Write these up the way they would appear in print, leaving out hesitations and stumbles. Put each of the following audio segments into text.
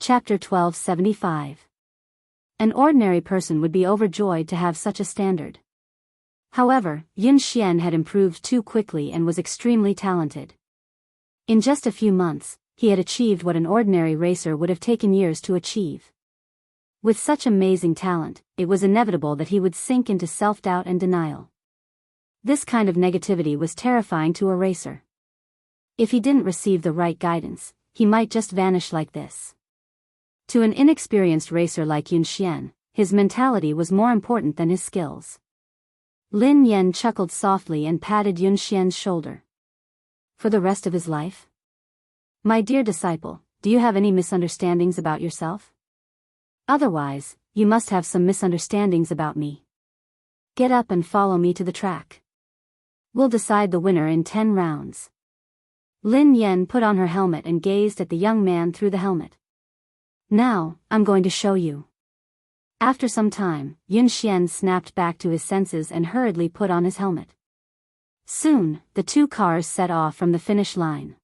Chapter 1275. An ordinary person would be overjoyed to have such a standard. However, Yun Xian had improved too quickly and was extremely talented. In just a few months, he had achieved what an ordinary racer would have taken years to achieve. With such amazing talent, it was inevitable that he would sink into self-doubt and denial. This kind of negativity was terrifying to a racer. If he didn't receive the right guidance, he might just vanish like this. To an inexperienced racer like Yun Xian, his mentality was more important than his skills. Lin Yan chuckled softly and patted Yun Xian's shoulder. For the rest of his life? My dear disciple, do you have any misunderstandings about yourself? Otherwise, you must have some misunderstandings about me. Get up and follow me to the track. We'll decide the winner in 10 rounds. Lin Yan put on her helmet and gazed at the young man through the helmet. Now, I'm going to show you. After some time, Yun Xian snapped back to his senses and hurriedly put on his helmet. Soon, the two cars set off from the finish line.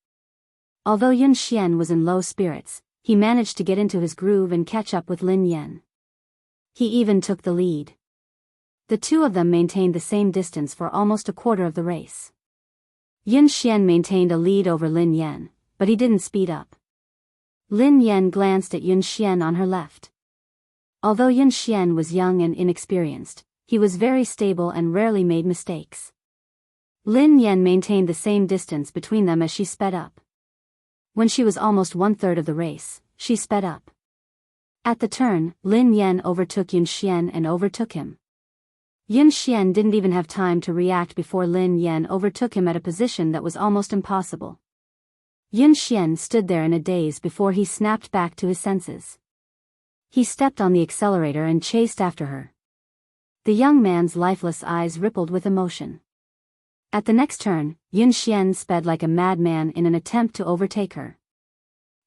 Although Yun Xian was in low spirits, he managed to get into his groove and catch up with Lin Yan. He even took the lead. The two of them maintained the same distance for almost a quarter of the race. Yun Xian maintained a lead over Lin Yan, but he didn't speed up. Lin Yan glanced at Yun Xian on her left. Although Yun Xian was young and inexperienced, he was very stable and rarely made mistakes. Lin Yan maintained the same distance between them as she sped up. When she was almost 1/3 of the race, she sped up. At the turn, Lin Yan overtook Yun Xian and overtook him. Yun Xian didn't even have time to react before Lin Yan overtook him at a position that was almost impossible. Yun Xian stood there in a daze before he snapped back to his senses. He stepped on the accelerator and chased after her. The young man's lifeless eyes rippled with emotion. At the next turn, Yun Xian sped like a madman in an attempt to overtake her.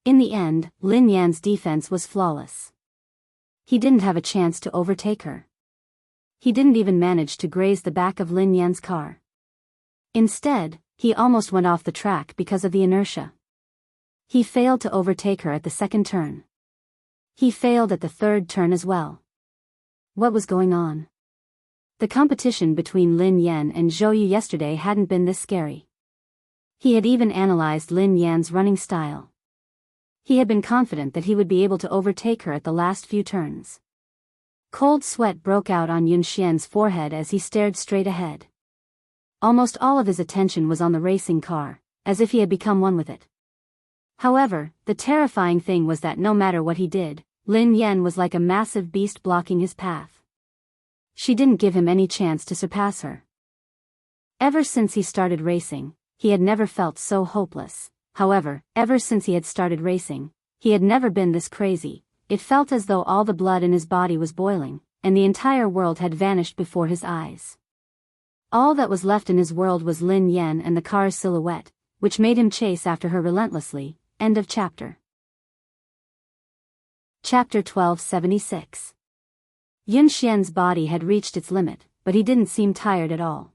In the end, Lin Yan's defense was flawless. He didn't have a chance to overtake her. He didn't even manage to graze the back of Lin Yan's car. Instead, he almost went off the track because of the inertia. He failed to overtake her at the second turn. He failed at the third turn as well. What was going on? The competition between Lin Yan and Zhou Yu yesterday hadn't been this scary. He had even analyzed Lin Yan's running style. He had been confident that he would be able to overtake her at the last few turns. Cold sweat broke out on Yun Xian's forehead as he stared straight ahead. Almost all of his attention was on the racing car, as if he had become one with it. However, the terrifying thing was that no matter what he did, Lin Yan was like a massive beast blocking his path. She didn't give him any chance to surpass her. Ever since he started racing, he had never felt so hopeless. However, ever since he had started racing, he had never been this crazy. It felt as though all the blood in his body was boiling, and the entire world had vanished before his eyes. All that was left in his world was Lin Yan and the car's silhouette, which made him chase after her relentlessly. End of chapter. Chapter 1276. Yun Xian's body had reached its limit, but he didn't seem tired at all.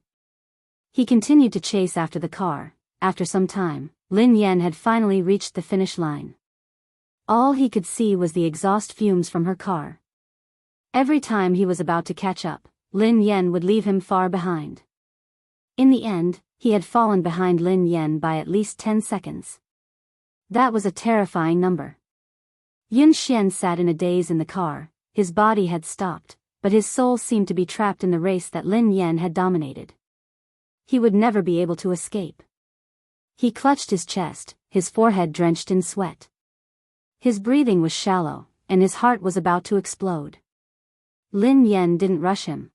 He continued to chase after the car. After some time, Lin Yan had finally reached the finish line. All he could see was the exhaust fumes from her car. Every time he was about to catch up, Lin Yan would leave him far behind. In the end, he had fallen behind Lin Yan by at least 10 seconds. That was a terrifying number. Yun Xian sat in a daze in the car. His body had stopped, but his soul seemed to be trapped in the race that Lin Yan had dominated. He would never be able to escape. He clutched his chest, his forehead drenched in sweat. His breathing was shallow, and his heart was about to explode. Lin Yan didn't rush him.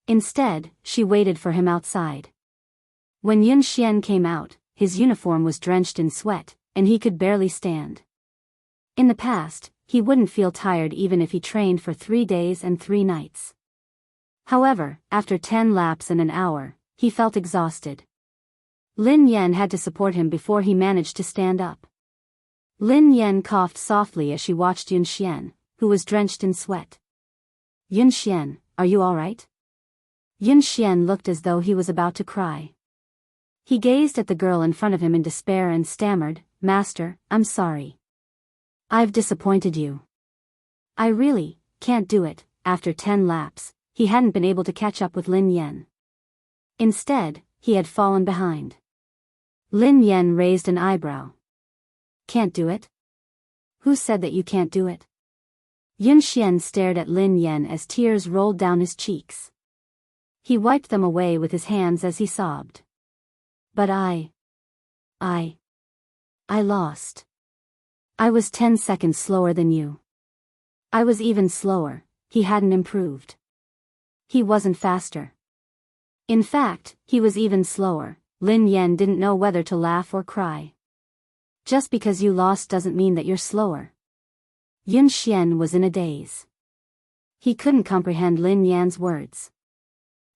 Instead, she waited for him outside. When Yun Xian came out, his uniform was drenched in sweat, and he could barely stand. In the past, he wouldn't feel tired even if he trained for 3 days and 3 nights. However, after 10 laps and an hour, he felt exhausted. Lin Yan had to support him before he managed to stand up. Lin Yan coughed softly as she watched Yun Xian, who was drenched in sweat. Yun Xian, are you all right? Yun Xian looked as though he was about to cry. He gazed at the girl in front of him in despair and stammered, "Master, I'm sorry." I've disappointed you. I really can't do it. After 10 laps, he hadn't been able to catch up with Lin Yan. Instead, he had fallen behind. Lin Yan raised an eyebrow. Can't do it? Who said that you can't do it? Yun Xian stared at Lin Yan as tears rolled down his cheeks. He wiped them away with his hands as he sobbed. But I lost. I was 10 seconds slower than you. I was even slower. He hadn't improved. He wasn't faster. In fact, he was even slower. Lin Yan didn't know whether to laugh or cry. Just because you lost doesn't mean that you're slower. Yun Xian was in a daze. He couldn't comprehend Lin Yan's words.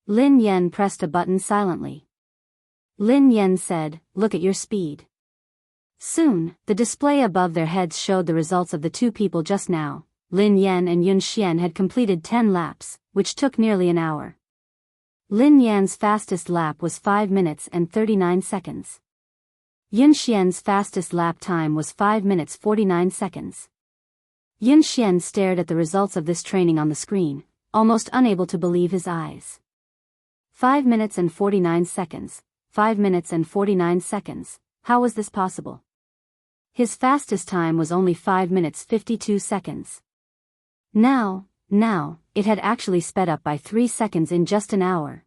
Lin Yan pressed a button silently. Lin Yan said, "Look at your speed." Soon, the display above their heads showed the results of the two people just now. Lin Yan and Yun Xian had completed 10 laps, which took nearly an hour. Lin Yan's fastest lap was 5 minutes and 39 seconds. Yun Xian's fastest lap time was 5 minutes 49 seconds. Yun Xian stared at the results of this training on the screen, almost unable to believe his eyes. 5 minutes and 49 seconds, 5 minutes and 49 seconds, how was this possible? His fastest time was only 5 minutes 52 seconds. Now, it had actually sped up by 3 seconds in just an hour.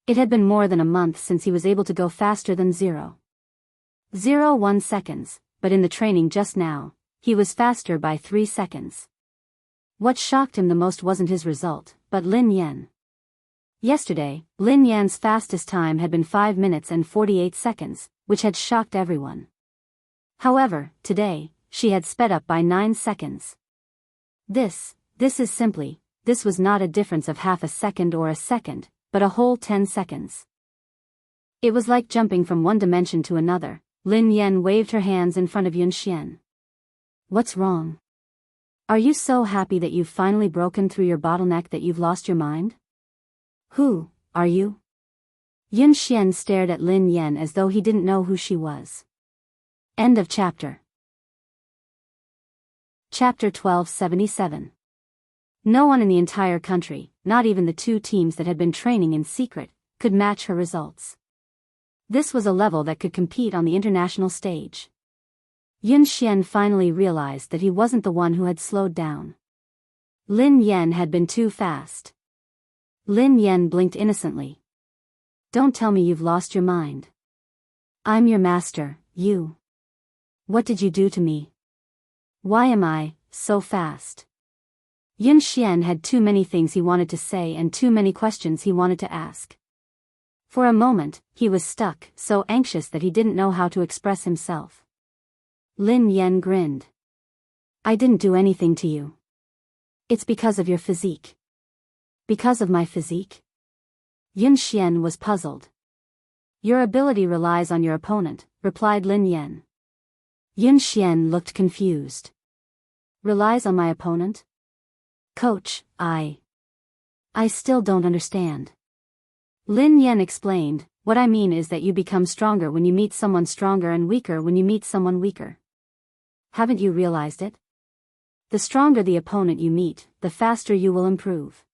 It had been more than a month since he was able to go faster than 0.01 seconds, but in the training just now, he was faster by 3 seconds. What shocked him the most wasn't his result, but Lin Yan. Yesterday, Lin Yan's fastest time had been 5 minutes and 48 seconds, which had shocked everyone. However, today, she had sped up by 9 seconds. This was not a difference of half a second or a second, but a whole 10 seconds. It was like jumping from one dimension to another. Lin Yan waved her hands in front of Yun Xian. What's wrong? Are you so happy that you've finally broken through your bottleneck that you've lost your mind? Who are you? Yun Xian stared at Lin Yan as though he didn't know who she was. End of chapter. Chapter 1277. No one in the entire country, not even the two teams that had been training in secret, could match her results. This was a level that could compete on the international stage. Yun Xian finally realized that he wasn't the one who had slowed down. Lin Yan had been too fast. Lin Yan blinked innocently. Don't tell me you've lost your mind. I'm your master, you. What did you do to me? Why am I so fast? Yun Xian had too many things he wanted to say and too many questions he wanted to ask. For a moment, he was stuck, so anxious that he didn't know how to express himself. Lin Yan grinned. I didn't do anything to you. It's because of your physique. Because of my physique? Yun Xian was puzzled. Your ability relies on your opponent, replied Lin Yan. Yun Xian looked confused. Relies on my opponent? Coach, I still don't understand. Lin Yan explained, what I mean is that you become stronger when you meet someone stronger and weaker when you meet someone weaker. Haven't you realized it? The stronger the opponent you meet, the faster you will improve.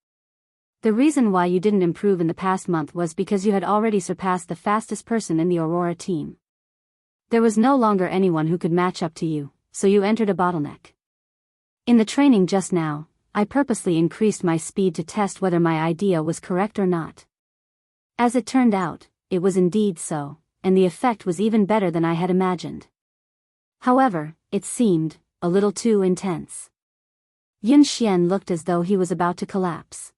The reason why you didn't improve in the past month was because you had already surpassed the fastest person in the Aurora team. There was no longer anyone who could match up to you, so you entered a bottleneck. In the training just now, I purposely increased my speed to test whether my idea was correct or not. As it turned out, it was indeed so, and the effect was even better than I had imagined. However, it seemed a little too intense. Yun Xian looked as though he was about to collapse.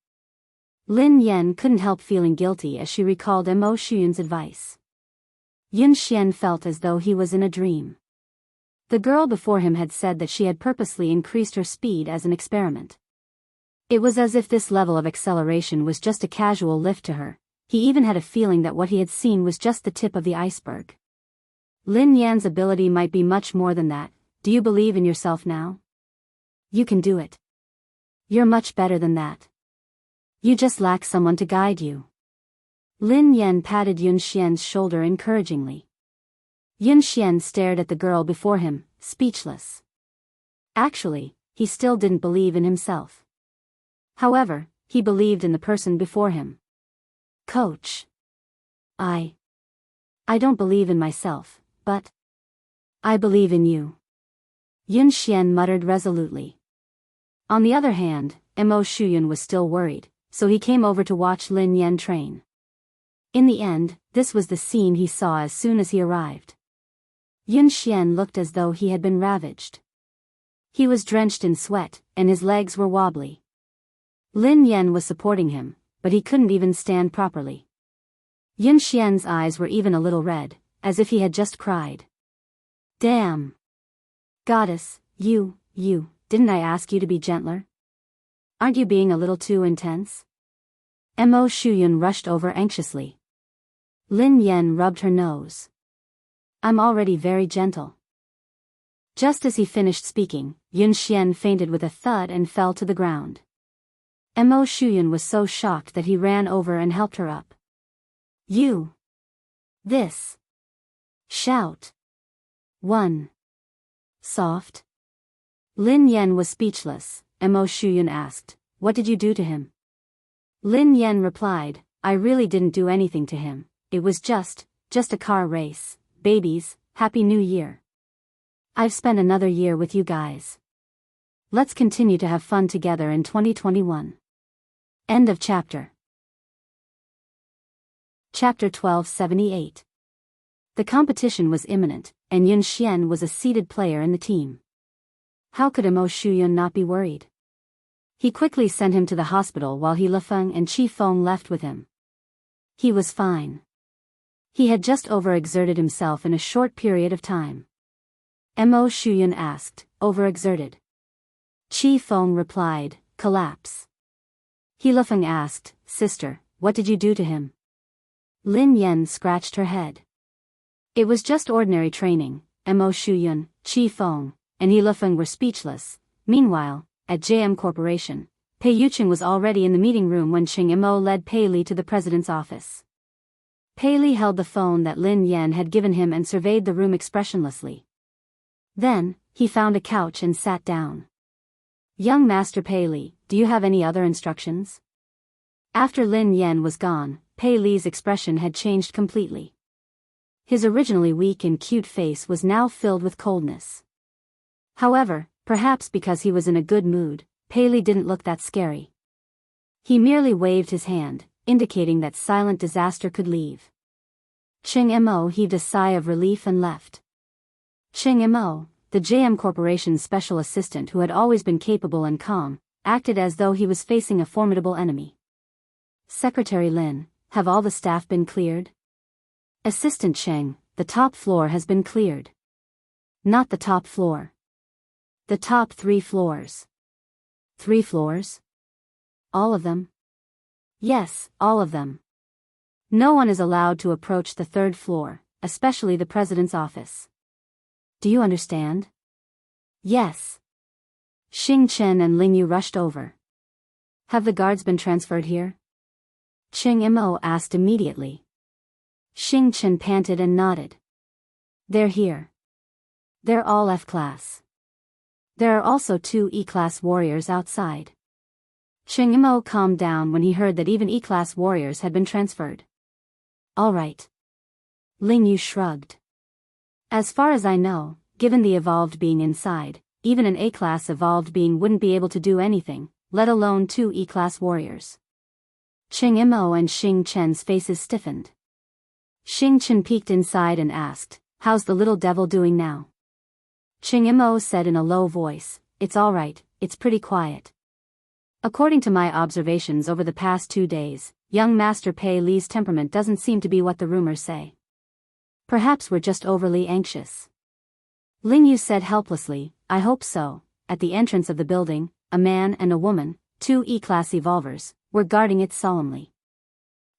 Lin Yan couldn't help feeling guilty as she recalled Mo Shuyun's advice. Yun Xian felt as though he was in a dream. The girl before him had said that she had purposely increased her speed as an experiment. It was as if this level of acceleration was just a casual lift to her. He even had a feeling that what he had seen was just the tip of the iceberg. Lin Yan's ability might be much more than that. Do you believe in yourself now? You can do it. You're much better than that. You just lack someone to guide you. Lin Yan patted Yun Xian's shoulder encouragingly. Yun Xian stared at the girl before him, speechless. Actually, he still didn't believe in himself. However, he believed in the person before him. Coach. I don't believe in myself, but I believe in you. Yun Xian muttered resolutely. On the other hand, Mo Shuyun was still worried, so he came over to watch Lin Yan train. In the end, this was the scene he saw as soon as he arrived. Yun Xian looked as though he had been ravaged. He was drenched in sweat, and his legs were wobbly. Lin Yan was supporting him, but he couldn't even stand properly. Yun Xian's eyes were even a little red, as if he had just cried. Damn! Goddess, you, didn't I ask you to be gentler? Aren't you being a little too intense? Mo Shuyun rushed over anxiously. Lin Yan rubbed her nose. I'm already very gentle. Just as he finished speaking, Yun Xian fainted with a thud and fell to the ground. Mo Shuyun was so shocked that he ran over and helped her up. You! This! Shout! 1. Soft? Lin Yan was speechless. Mo Shuyun asked, what did you do to him? Lin Yan replied, I really didn't do anything to him. It was just a car race. Babies, Happy New Year. I've spent another year with you guys. Let's continue to have fun together in 2021. End of chapter. Chapter 1278. The competition was imminent, and Yun Xian was a seeded player in the team. How could Mo Shuyun not be worried? He quickly sent him to the hospital while He Lifeng and Qi Feng left with him. He was fine. He had just overexerted himself in a short period of time. Mo Shuyun asked, overexerted? Qi Feng replied, collapse. He Lifeng asked, sister, what did you do to him? Lin Yan scratched her head. It was just ordinary training. Mo Shuyun, Qi Feng, and He Lifeng were speechless. Meanwhile, at JM Corporation, Pei Yuqing was already in the meeting room when Qing Mo led Pei Li to the president's office. Pei Li held the phone that Lin Yan had given him and surveyed the room expressionlessly. Then, he found a couch and sat down. Young Master Pei Li, do you have any other instructions? After Lin Yan was gone, Pei Li's expression had changed completely. His originally weak and cute face was now filled with coldness. However, perhaps because he was in a good mood, Pei Li didn't look that scary. He merely waved his hand, indicating that silent disaster could leave. Qing Mo heaved a sigh of relief and left. Qing Mo, the JM Corporation's special assistant who had always been capable and calm, acted as though he was facing a formidable enemy. Secretary Lin, have all the staff been cleared? Assistant Cheng, the top floor has been cleared. Not the top floor. The top 3 floors. 3 floors? All of them? Yes, all of them. No one is allowed to approach the 3rd floor, especially the president's office. Do you understand? Yes. Xing Chen and Ling Yu rushed over. Have the guards been transferred here? Qing Mo asked immediately. Xing Chen panted and nodded. They're here. They're all F-class. There are also 2 E-class warriors outside. Qing Mo calmed down when he heard that even E-class warriors had been transferred. All right. Ling Yu shrugged. As far as I know, given the evolved being inside, even an A-class evolved being wouldn't be able to do anything, let alone 2 E-class warriors. Qing Mo and Xing Chen's faces stiffened. Xing Chen peeked inside and asked, how's the little devil doing now? Qing Mo said in a low voice, it's all right, it's pretty quiet. According to my observations over the past 2 days, young Master Pei Li's temperament doesn't seem to be what the rumors say. Perhaps we're just overly anxious. Ling Yu said helplessly, I hope so. At the entrance of the building, a man and a woman, 2 E-class evolvers, were guarding it solemnly.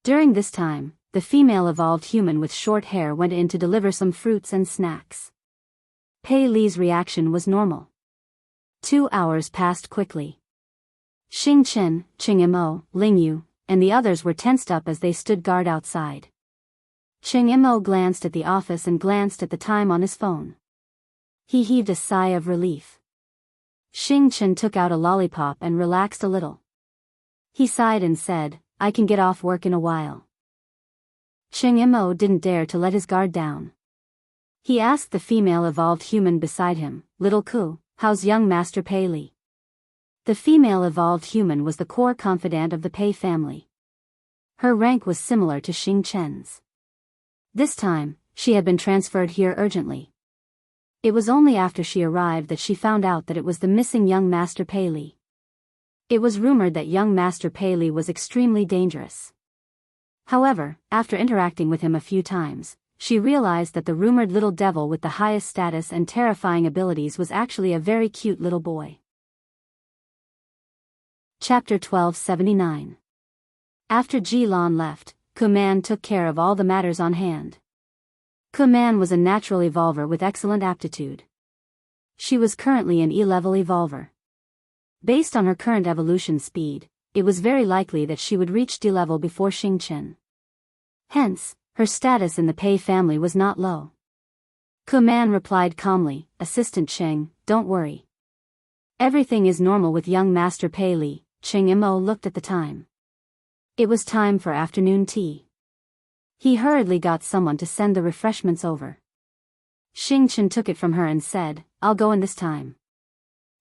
During this time, the female evolved human with short hair went in to deliver some fruits and snacks. Pei Li's reaction was normal. 2 hours passed quickly. Xing Chen, Qing Mo, Ling Yu, and the others were tensed up as they stood guard outside. Qing Mo glanced at the office and glanced at the time on his phone. He heaved a sigh of relief. Xing Chen took out a lollipop and relaxed a little. He sighed and said, I can get off work in a while. Cheng Imo didn't dare to let his guard down. He asked the female evolved human beside him, Little Ku, how's young Master Pei Li? The female evolved human was the core confidant of the Pei family. Her rank was similar to Xing Chen's. This time, she had been transferred here urgently. It was only after she arrived that she found out that it was the missing young Master Pei Li. It was rumored that young Master Pei Li was extremely dangerous. However, after interacting with him a few times, she realized that the rumored little devil with the highest status and terrifying abilities was actually a very cute little boy. Chapter 1279. After Ji Lan left, Kuman took care of all the matters on hand. Kuman was a natural evolver with excellent aptitude. She was currently an E-level evolver. Based on her current evolution speed, it was very likely that she would reach D-level before Xing Chen. Hence, her status in the Pei family was not low. Kuman replied calmly, Assistant Cheng, don't worry. Everything is normal with young Master Pei Li. Cheng Imo looked at the time. It was time for afternoon tea. He hurriedly got someone to send the refreshments over. Xing Chen took it from her and said, I'll go in this time.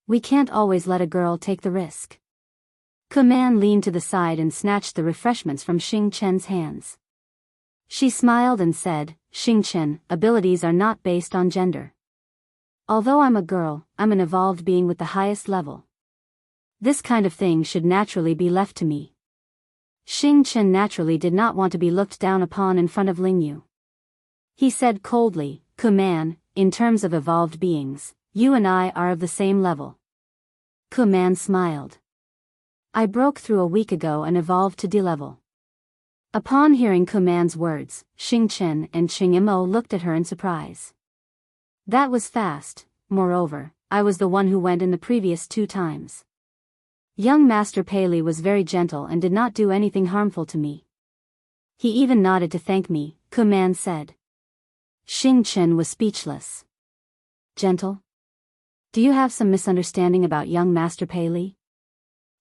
We can't always let a girl take the risk. Kuman leaned to the side and snatched the refreshments from Xing Chen's hands. She smiled and said, Xing Chen, abilities are not based on gender. Although I'm a girl, I'm an evolved being with the highest level. This kind of thing should naturally be left to me. Xing Chen naturally did not want to be looked down upon in front of Lingyu. He said coldly, Kuman, in terms of evolved beings, you and I are of the same level. Kuman smiled. I broke through a week ago and evolved to D-level. Upon hearing Kuman's words, Xing Chen and Cheng Imo looked at her in surprise. That was fast. Moreover, I was the one who went in the previous 2 times. Young Master Pei Li was very gentle and did not do anything harmful to me. He even nodded to thank me, Kuman said. Xing Chen was speechless. Gentle? Do you have some misunderstanding about young Master Pei Li?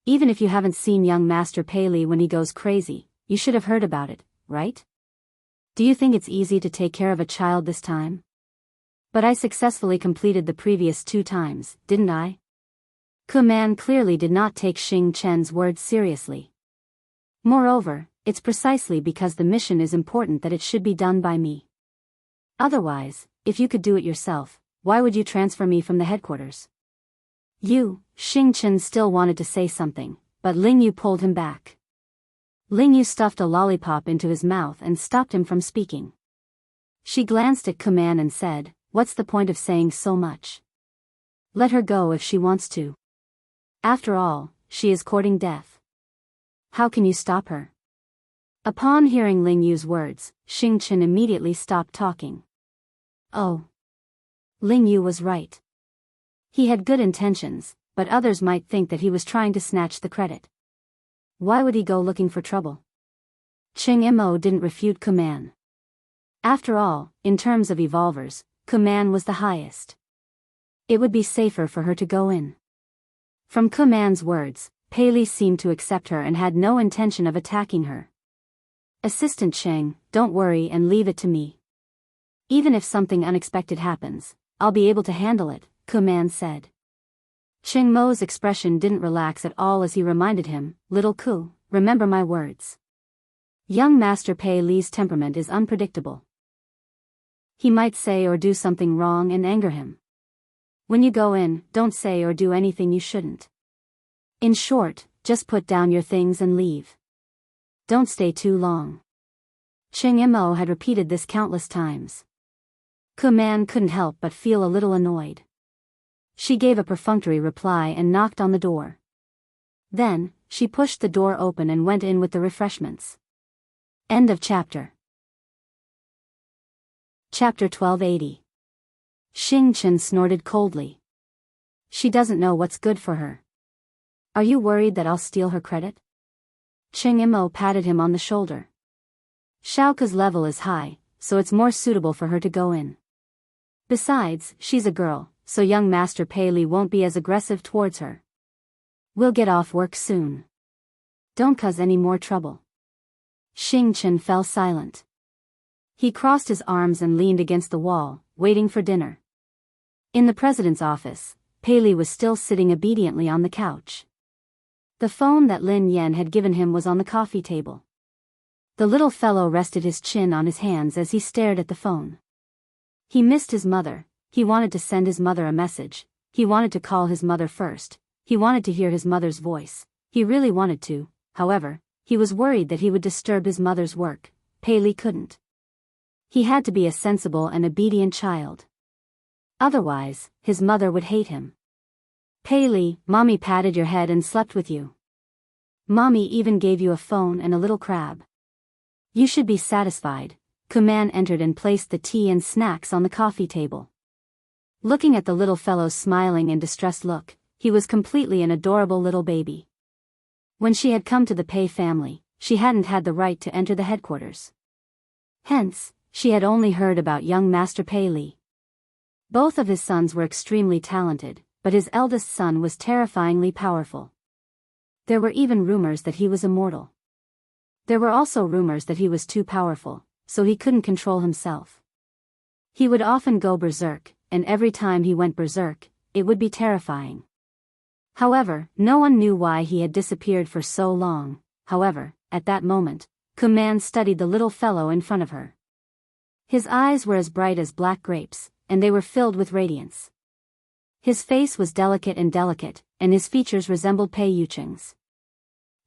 Even if you haven't seen young Master Pei Li when he goes crazy, you should have heard about it, right? Do you think it's easy to take care of a child this time? But I successfully completed the previous 2 times, didn't I? Kuman clearly did not take Xing Chen's words seriously. Moreover, it's precisely because the mission is important that it should be done by me. Otherwise, if you could do it yourself, why would you transfer me from the headquarters? Xing Chen still wanted to say something, but Lingyu pulled him back. Lingyu stuffed a lollipop into his mouth and stopped him from speaking. She glanced at Kuman and said, what's the point of saying so much? Let her go if she wants to. After all, she is courting death. How can you stop her? Upon hearing Lingyu's words, Xing Chen immediately stopped talking. Oh. Lingyu was right. He had good intentions, but others might think that he was trying to snatch the credit. Why would he go looking for trouble? Cheng Imo didn't refute Kuman. After all, in terms of evolvers, Kuman was the highest. It would be safer for her to go in. From Kuman's words, Pei Li seemed to accept her and had no intention of attacking her. Assistant Cheng, don't worry and leave it to me. Even if something unexpected happens, I'll be able to handle it, Kuman said. Cheng Mo's expression didn't relax at all as he reminded him, Little Ku, remember my words. Young Master Pei Li's temperament is unpredictable. He might say or do something wrong and anger him. When you go in, don't say or do anything you shouldn't. In short, just put down your things and leave. Don't stay too long. Cheng Imo had repeated this countless times. Kuman couldn't help but feel a little annoyed. She gave a perfunctory reply and knocked on the door. Then, she pushed the door open and went in with the refreshments. End of chapter. Chapter 1280. Xing Chen snorted coldly. She doesn't know what's good for her. Are you worried that I'll steal her credit? Cheng Imo patted him on the shoulder. Xiaoke's level is high, so it's more suitable for her to go in. Besides, she's a girl, so young Master Pei Li won't be as aggressive towards her. We'll get off work soon. Don't cause any more trouble. Xing Chen fell silent. He crossed his arms and leaned against the wall, waiting for dinner. In the president's office, Pei Li was still sitting obediently on the couch. The phone that Lin Yan had given him was on the coffee table. The little fellow rested his chin on his hands as he stared at the phone. He missed his mother, he wanted to send his mother a message, he wanted to call his mother first, he wanted to hear his mother's voice, he really wanted to, however, he was worried that he would disturb his mother's work. Pei Li couldn't. He had to be a sensible and obedient child. Otherwise, his mother would hate him. Pei Li, Mommy patted your head and slept with you. Mommy even gave you a phone and a little crab. You should be satisfied. Kuman entered and placed the tea and snacks on the coffee table. Looking at the little fellow's smiling and distressed look, he was completely an adorable little baby. When she had come to the Pei family, she hadn't had the right to enter the headquarters. Hence, she had only heard about young Master Pei Li. Both of his sons were extremely talented, but his eldest son was terrifyingly powerful. There were even rumors that he was immortal. There were also rumors that he was too powerful, so he couldn't control himself. He would often go berserk, and every time he went berserk, it would be terrifying. However, no one knew why he had disappeared for so long. However, at that moment, Kuman studied the little fellow in front of her. His eyes were as bright as black grapes, and they were filled with radiance. His face was delicate, and his features resembled Pei Yucheng's.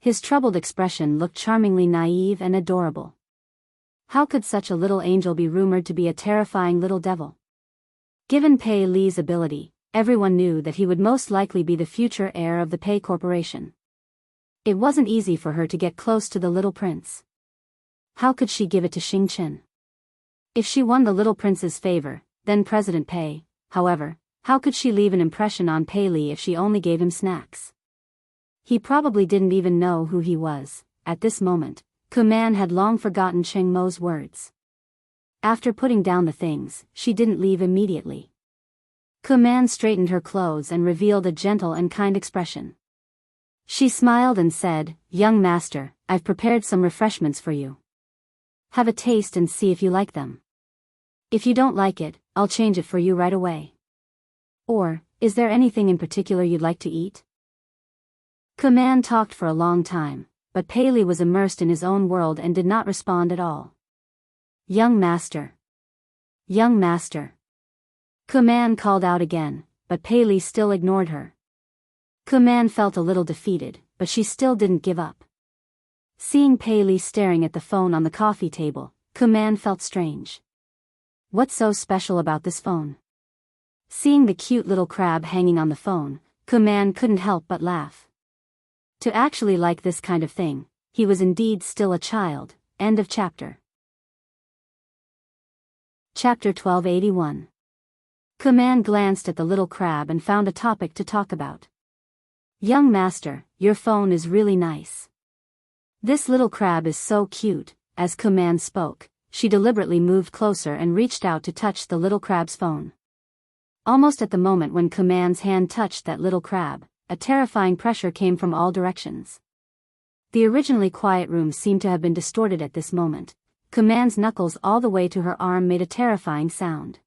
His troubled expression looked charmingly naive and adorable. How could such a little angel be rumored to be a terrifying little devil? Given Pei Li's ability, everyone knew that he would most likely be the future heir of the Pei Corporation. It wasn't easy for her to get close to the little prince. How could she give it to Xing Chen? If she won the little prince's favor, then President Pei, however, how could she leave an impression on Pei Li if she only gave him snacks? He probably didn't even know who he was. At this moment, Kuman had long forgotten Cheng Mo's words. After putting down the things, she didn't leave immediately. Kuman straightened her clothes and revealed a gentle and kind expression. She smiled and said, "Young master, I've prepared some refreshments for you. Have a taste and see if you like them. If you don't like it, I'll change it for you right away. Or, is there anything in particular you'd like to eat?" Kuman talked for a long time, but Pei Li was immersed in his own world and did not respond at all. "Young master. Young master." Kuman called out again, but Pei Li still ignored her. Kuman felt a little defeated, but she still didn't give up. Seeing Pei Li staring at the phone on the coffee table, Kuman felt strange. What's so special about this phone? Seeing the cute little crab hanging on the phone, Kuman couldn't help but laugh. To actually like this kind of thing, he was indeed still a child. End of chapter. Chapter 1281. Kuman glanced at the little crab and found a topic to talk about. "Young master, your phone is really nice. This little crab is so cute." As Kuman spoke, she deliberately moved closer and reached out to touch the little crab's phone. Almost at the moment when Kuman's hand touched that little crab, a terrifying pressure came from all directions. The originally quiet room seemed to have been distorted at this moment. Kuman's knuckles all the way to her arm made a terrifying sound.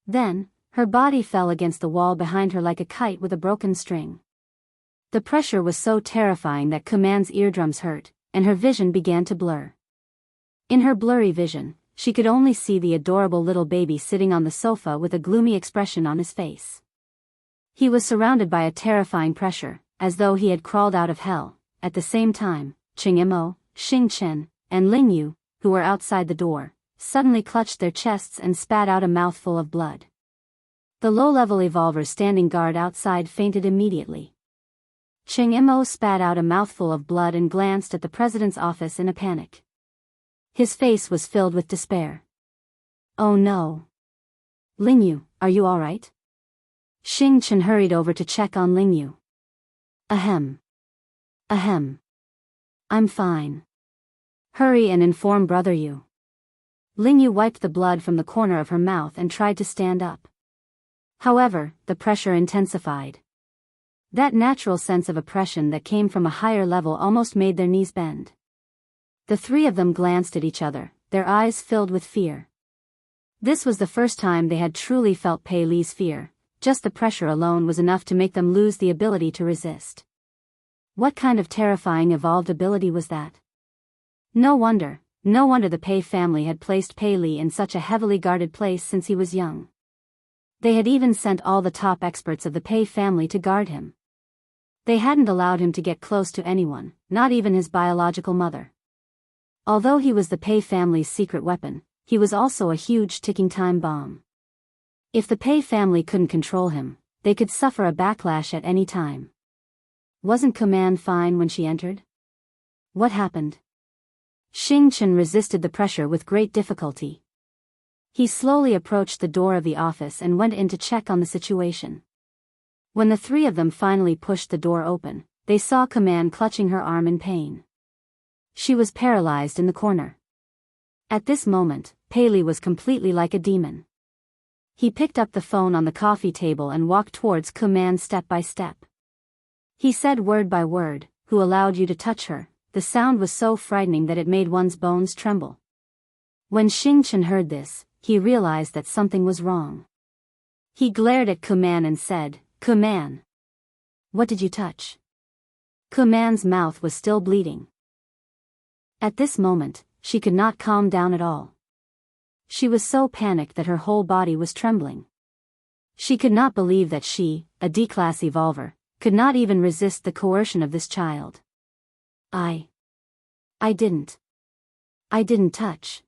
Then, her body fell against the wall behind her like a kite with a broken string. The pressure was so terrifying that Kuman's eardrums hurt, and her vision began to blur. In her blurry vision, she could only see the adorable little baby sitting on the sofa with a gloomy expression on his face. He was surrounded by a terrifying pressure, as though he had crawled out of hell. At the same time, Cheng Mo, Xing Chen, and Ling Yu, who were outside the door, suddenly clutched their chests and spat out a mouthful of blood. The low-level evolver standing guard outside fainted immediately. Cheng Mo spat out a mouthful of blood and glanced at the president's office in a panic. His face was filled with despair. "Oh no. Ling Yu, are you all right?" Xing Chen hurried over to check on Ling Yu. Ahem. Ahem. I'm fine. Hurry and inform Brother Yu." Ling Yu wiped the blood from the corner of her mouth and tried to stand up. However, the pressure intensified. That natural sense of oppression that came from a higher level almost made their knees bend. The three of them glanced at each other, their eyes filled with fear. This was the first time they had truly felt Pei Li's fear. Just the pressure alone was enough to make them lose the ability to resist. What kind of terrifying evolved ability was that? No wonder the Pei family had placed Pei Li in such a heavily guarded place since he was young. They had even sent all the top experts of the Pei family to guard him. They hadn't allowed him to get close to anyone, not even his biological mother. Although he was the Pei family's secret weapon, he was also a huge ticking time bomb. If the Pei family couldn't control him, they could suffer a backlash at any time. Wasn't Command fine when she entered? What happened? Xing Chen resisted the pressure with great difficulty. He slowly approached the door of the office and went in to check on the situation. When the three of them finally pushed the door open, they saw Command clutching her arm in pain. She was paralyzed in the corner. At this moment, Pei Li was completely like a demon. He picked up the phone on the coffee table and walked towards Command step by step. He said word by word, "Who allowed you to touch her?" The sound was so frightening that it made one's bones tremble. When Xing Chen heard this, he realized that something was wrong. He glared at Command and said, "Command, what did you touch?" Command's mouth was still bleeding. At this moment, she could not calm down at all. She was so panicked that her whole body was trembling. She could not believe that she, a D-class evolver, could not even resist the coercion of this child. I didn't touch.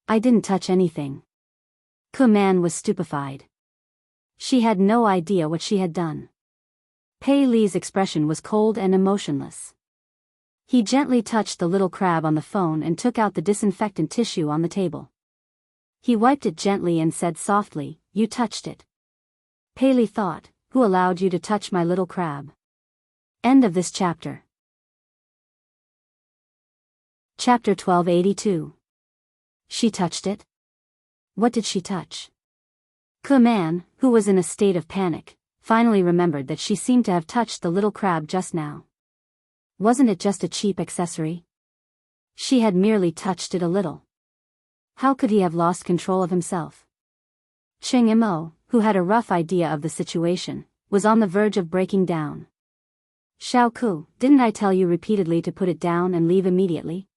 I didn't touch anything. Command was stupefied. She had no idea what she had done. Pei Li's expression was cold and emotionless. He gently touched the little crab on the phone and took out the disinfectant tissue on the table. He wiped it gently and said softly, "You touched it." Pei Li thought, "Who allowed you to touch my little crab?" End of this chapter. Chapter 1282. She touched it? What did she touch? Command, who was in a state of panic, finally remembered that she seemed to have touched the little crab just now. Wasn't it just a cheap accessory? She had merely touched it a little. How could he have lost control of himself? Cheng Imo, who had a rough idea of the situation, was on the verge of breaking down. "Xiao Ku, didn't I tell you repeatedly to put it down and leave immediately?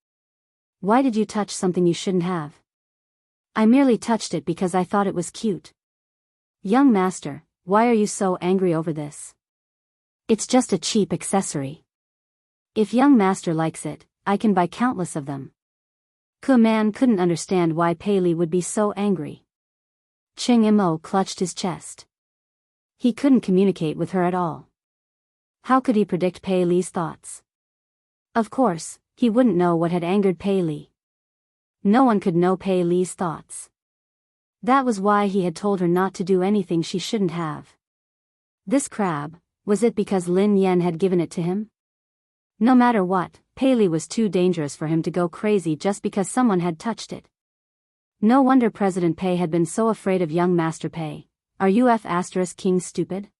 Why did you touch something you shouldn't have?" "I merely touched it because I thought it was cute." "Young master, why are you so angry over this? It's just a cheap accessory. If young master likes it, I can buy countless of them." Command couldn't understand why Pei Li would be so angry. Cheng Imo clutched his chest. He couldn't communicate with her at all. How could he predict Pei Li's thoughts? Of course, he wouldn't know what had angered Pei Li. No one could know Pei Li's thoughts. That was why he had told her not to do anything she shouldn't have. This crab, was it because Lin Yan had given it to him? No matter what, Pei Li was too dangerous for him to go crazy just because someone had touched it. No wonder President Pei had been so afraid of young Master Pei. Are you King stupid?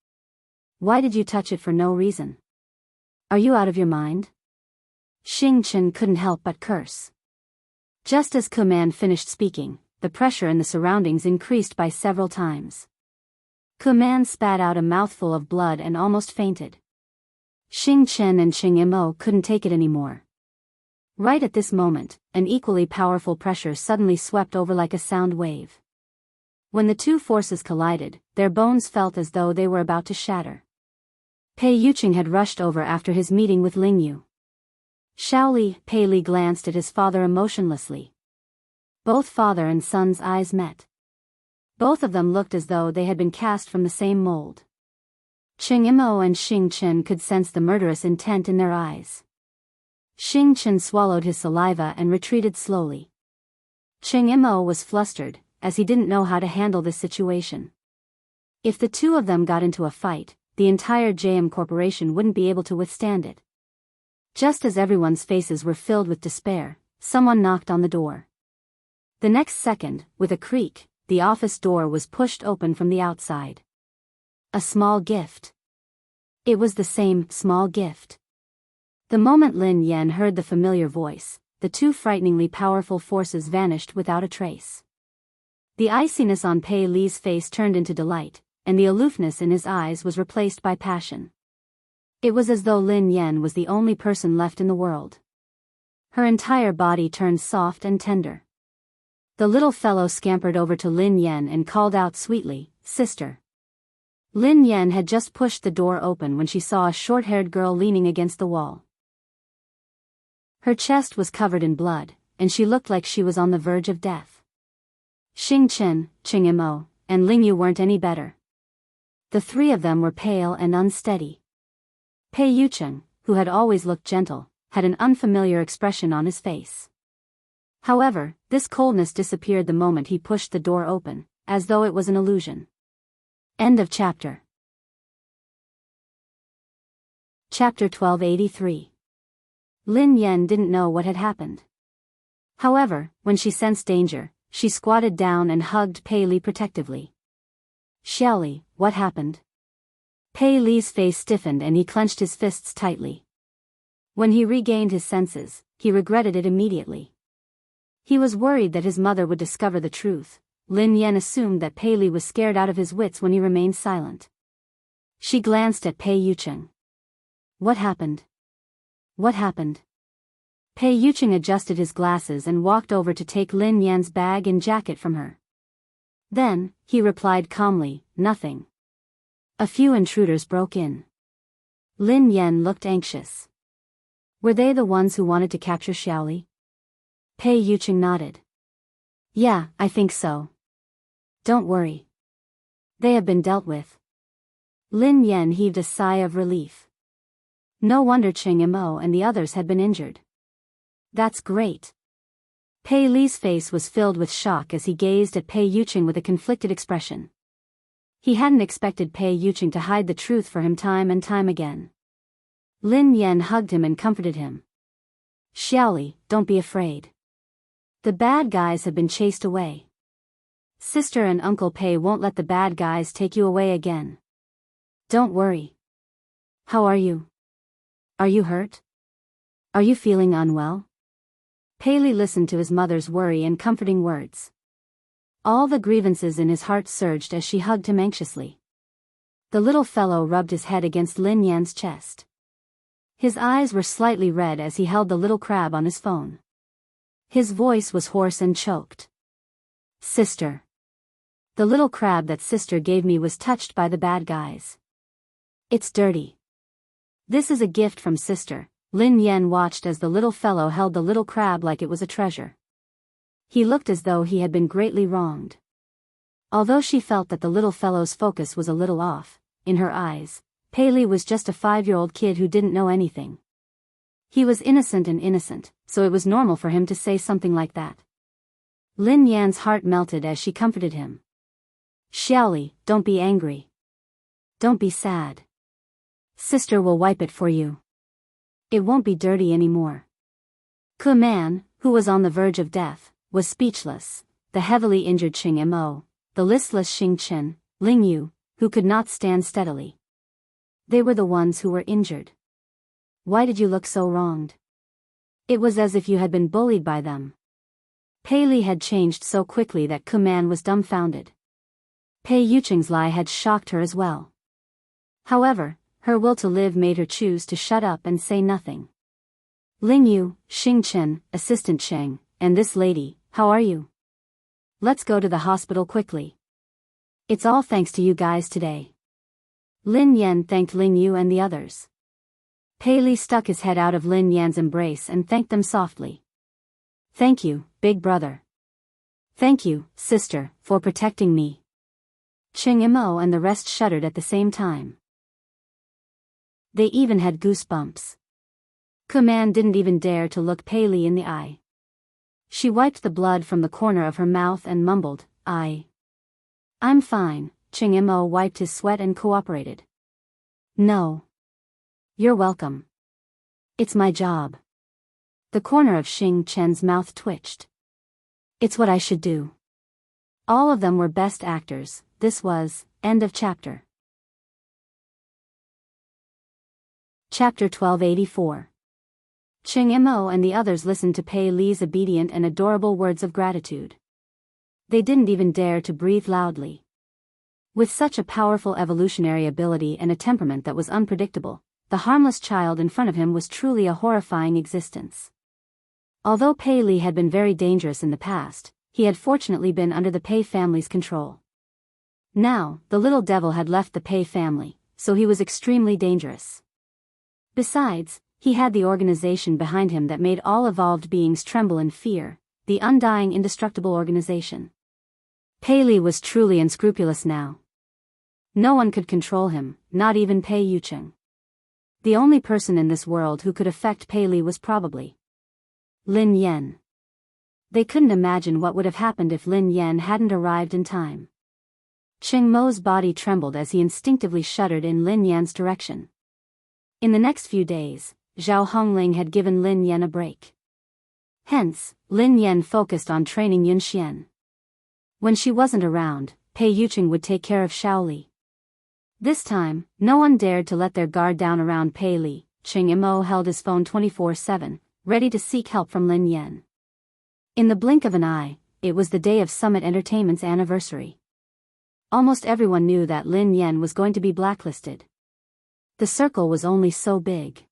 Why did you touch it for no reason? Are you out of your mind? Xing Chen couldn't help but curse. Just as Command finished speaking, the pressure in the surroundings increased by several times. Command spat out a mouthful of blood and almost fainted. Xing Chen and Cheng Imo couldn't take it anymore. Right at this moment, an equally powerful pressure suddenly swept over like a sound wave. When the two forces collided, their bones felt as though they were about to shatter. Pei Yuqing had rushed over after his meeting with Ling Yu. Shaoli, Pei Li glanced at his father emotionlessly. Both father and son's eyes met. Both of them looked as though they had been cast from the same mold. Cheng Imo and Xing Chen could sense the murderous intent in their eyes. Xing Chen swallowed his saliva and retreated slowly. Cheng Imo was flustered, as he didn't know how to handle this situation. If the two of them got into a fight, the entire JM Corporation wouldn't be able to withstand it. Just as everyone's faces were filled with despair, someone knocked on the door. The next second, with a creak, the office door was pushed open from the outside. A small gift. It was the same small gift. The moment Lin Yan heard the familiar voice, the two frighteningly powerful forces vanished without a trace. The iciness on Pei Li's face turned into delight, and the aloofness in his eyes was replaced by passion. It was as though Lin Yan was the only person left in the world. Her entire body turned soft and tender. The little fellow scampered over to Lin Yan and called out sweetly, "Sister." Lin Yan had just pushed the door open when she saw a short-haired girl leaning against the wall. Her chest was covered in blood, and she looked like she was on the verge of death. Xing Chen, Ching Imo, and Ling Yu weren't any better. The three of them were pale and unsteady. Pei Yucheng, who had always looked gentle, had an unfamiliar expression on his face. However, this coldness disappeared the moment he pushed the door open, as though it was an illusion. End of chapter. Chapter 1283. Lin Yan didn't know what had happened. However, when she sensed danger, she squatted down and hugged Pei Li protectively. "Xiaoli, what happened?" Pei Li's face stiffened and he clenched his fists tightly. When he regained his senses, he regretted it immediately. He was worried that his mother would discover the truth. Lin Yan assumed that Pei Li was scared out of his wits when he remained silent. She glanced at Pei Yucheng. "What happened? What happened?" Pei Yucheng adjusted his glasses and walked over to take Lin Yan's bag and jacket from her. Then, he replied calmly, "Nothing. A few intruders broke in." Lin Yan looked anxious. "Were they the ones who wanted to capture Xiaoli?" Pei Yucheng nodded. "Yeah, I think so. Don't worry. They have been dealt with." Lin Yan heaved a sigh of relief. No wonder Ching Imo and the others had been injured. "That's great." Pei Li's face was filled with shock as he gazed at Pei Yucheng with a conflicted expression. He hadn't expected Pei Yucheng to hide the truth for him time and time again. Lin Yan hugged him and comforted him. "Xiaoli, don't be afraid. The bad guys have been chased away. Sister and Uncle Pei won't let the bad guys take you away again. Don't worry. How are you? Are you hurt? Are you feeling unwell?" Pei Li listened to his mother's worry and comforting words. All the grievances in his heart surged as she hugged him anxiously. The little fellow rubbed his head against Lin Yan's chest. His eyes were slightly red as he held the little crab on his phone. His voice was hoarse and choked. "Sister. The little crab that sister gave me was touched by the bad guys. It's dirty. This is a gift from sister." Lin Yan watched as the little fellow held the little crab like it was a treasure. He looked as though he had been greatly wronged. Although she felt that the little fellow's focus was a little off, in her eyes, Pei Li was just a 5-year-old kid who didn't know anything. He was innocent, so it was normal for him to say something like that. Lin Yan's heart melted as she comforted him. "Xiaoli, don't be angry. Don't be sad. Sister will wipe it for you. It won't be dirty anymore." Ku Man, who was on the verge of death, was speechless. The heavily injured Ching Imo, the listless Xing Chen, Ling Yu, who could not stand steadily. They were the ones who were injured. "Why did you look so wronged? It was as if you had been bullied by them." Pei Li had changed so quickly that Ku Man was dumbfounded. Pei Yucheng's lie had shocked her as well. However, her will to live made her choose to shut up and say nothing. "Ling Yu, Xing Chen, Assistant Cheng, and this lady, how are you? Let's go to the hospital quickly. It's all thanks to you guys today." Lin Yan thanked Ling Yu and the others. Pei Li stuck his head out of Lin Yan's embrace and thanked them softly. "Thank you, big brother. Thank you, sister, for protecting me." Ching Imo and the rest shuddered at the same time. They even had goosebumps. Ku Man didn't even dare to look Pei Li in the eye. She wiped the blood from the corner of her mouth and mumbled, I'm fine." Ching Imo wiped his sweat and cooperated. "No. You're welcome. It's my job." The corner of Xing Chen's mouth twitched. "It's what I should do." All of them were best actors. This was, end of chapter. Chapter 1284. Ching Mo and the others listened to Pei Li's obedient and adorable words of gratitude. They didn't even dare to breathe loudly. With such a powerful evolutionary ability and a temperament that was unpredictable, the harmless child in front of him was truly a horrifying existence. Although Pei Li had been very dangerous in the past, he had fortunately been under the Pei family's control. Now, the little devil had left the Pei family, so he was extremely dangerous. Besides, he had the organization behind him that made all evolved beings tremble in fear, the undying indestructible organization. Pei Li was truly unscrupulous now. No one could control him, not even Pei Yucheng. The only person in this world who could affect Pei Li was probably Lin Yan. They couldn't imagine what would have happened if Lin Yan hadn't arrived in time. Ching Mo's body trembled as he instinctively shuddered in Lin Yan's direction. In the next few days, Zhao Hongling had given Lin Yan a break. Hence, Lin Yan focused on training Yun Xian. When she wasn't around, Pei Yucheng would take care of Shaoli. This time, no one dared to let their guard down around Pei Li. Ching Mo held his phone 24/7, ready to seek help from Lin Yan. In the blink of an eye, it was the day of Summit Entertainment's anniversary. Almost everyone knew that Lin Yan was going to be blacklisted. The circle was only so big.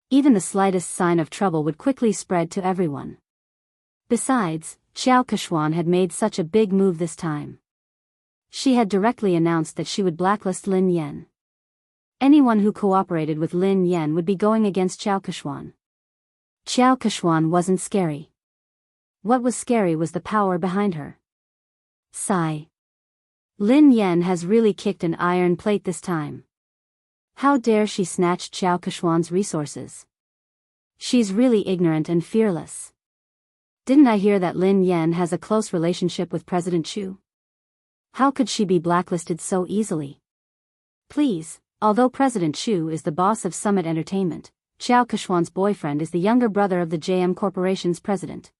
Even the slightest sign of trouble would quickly spread to everyone. Besides, Xiao Kechuan had made such a big move this time. She had directly announced that she would blacklist Lin Yan. Anyone who cooperated with Lin Yan would be going against Xiao Kechuan. Xiao Kechuan wasn't scary. What was scary was the power behind her. Sigh. Lin Yan has really kicked an iron plate this time. How dare she snatch Xiao Kechuan's resources? She's really ignorant and fearless. Didn't I hear that Lin Yan has a close relationship with President Chu? How could she be blacklisted so easily? Please, although President Chu is the boss of Summit Entertainment, Xiao Kechuan's boyfriend is the younger brother of the JM Corporation's president.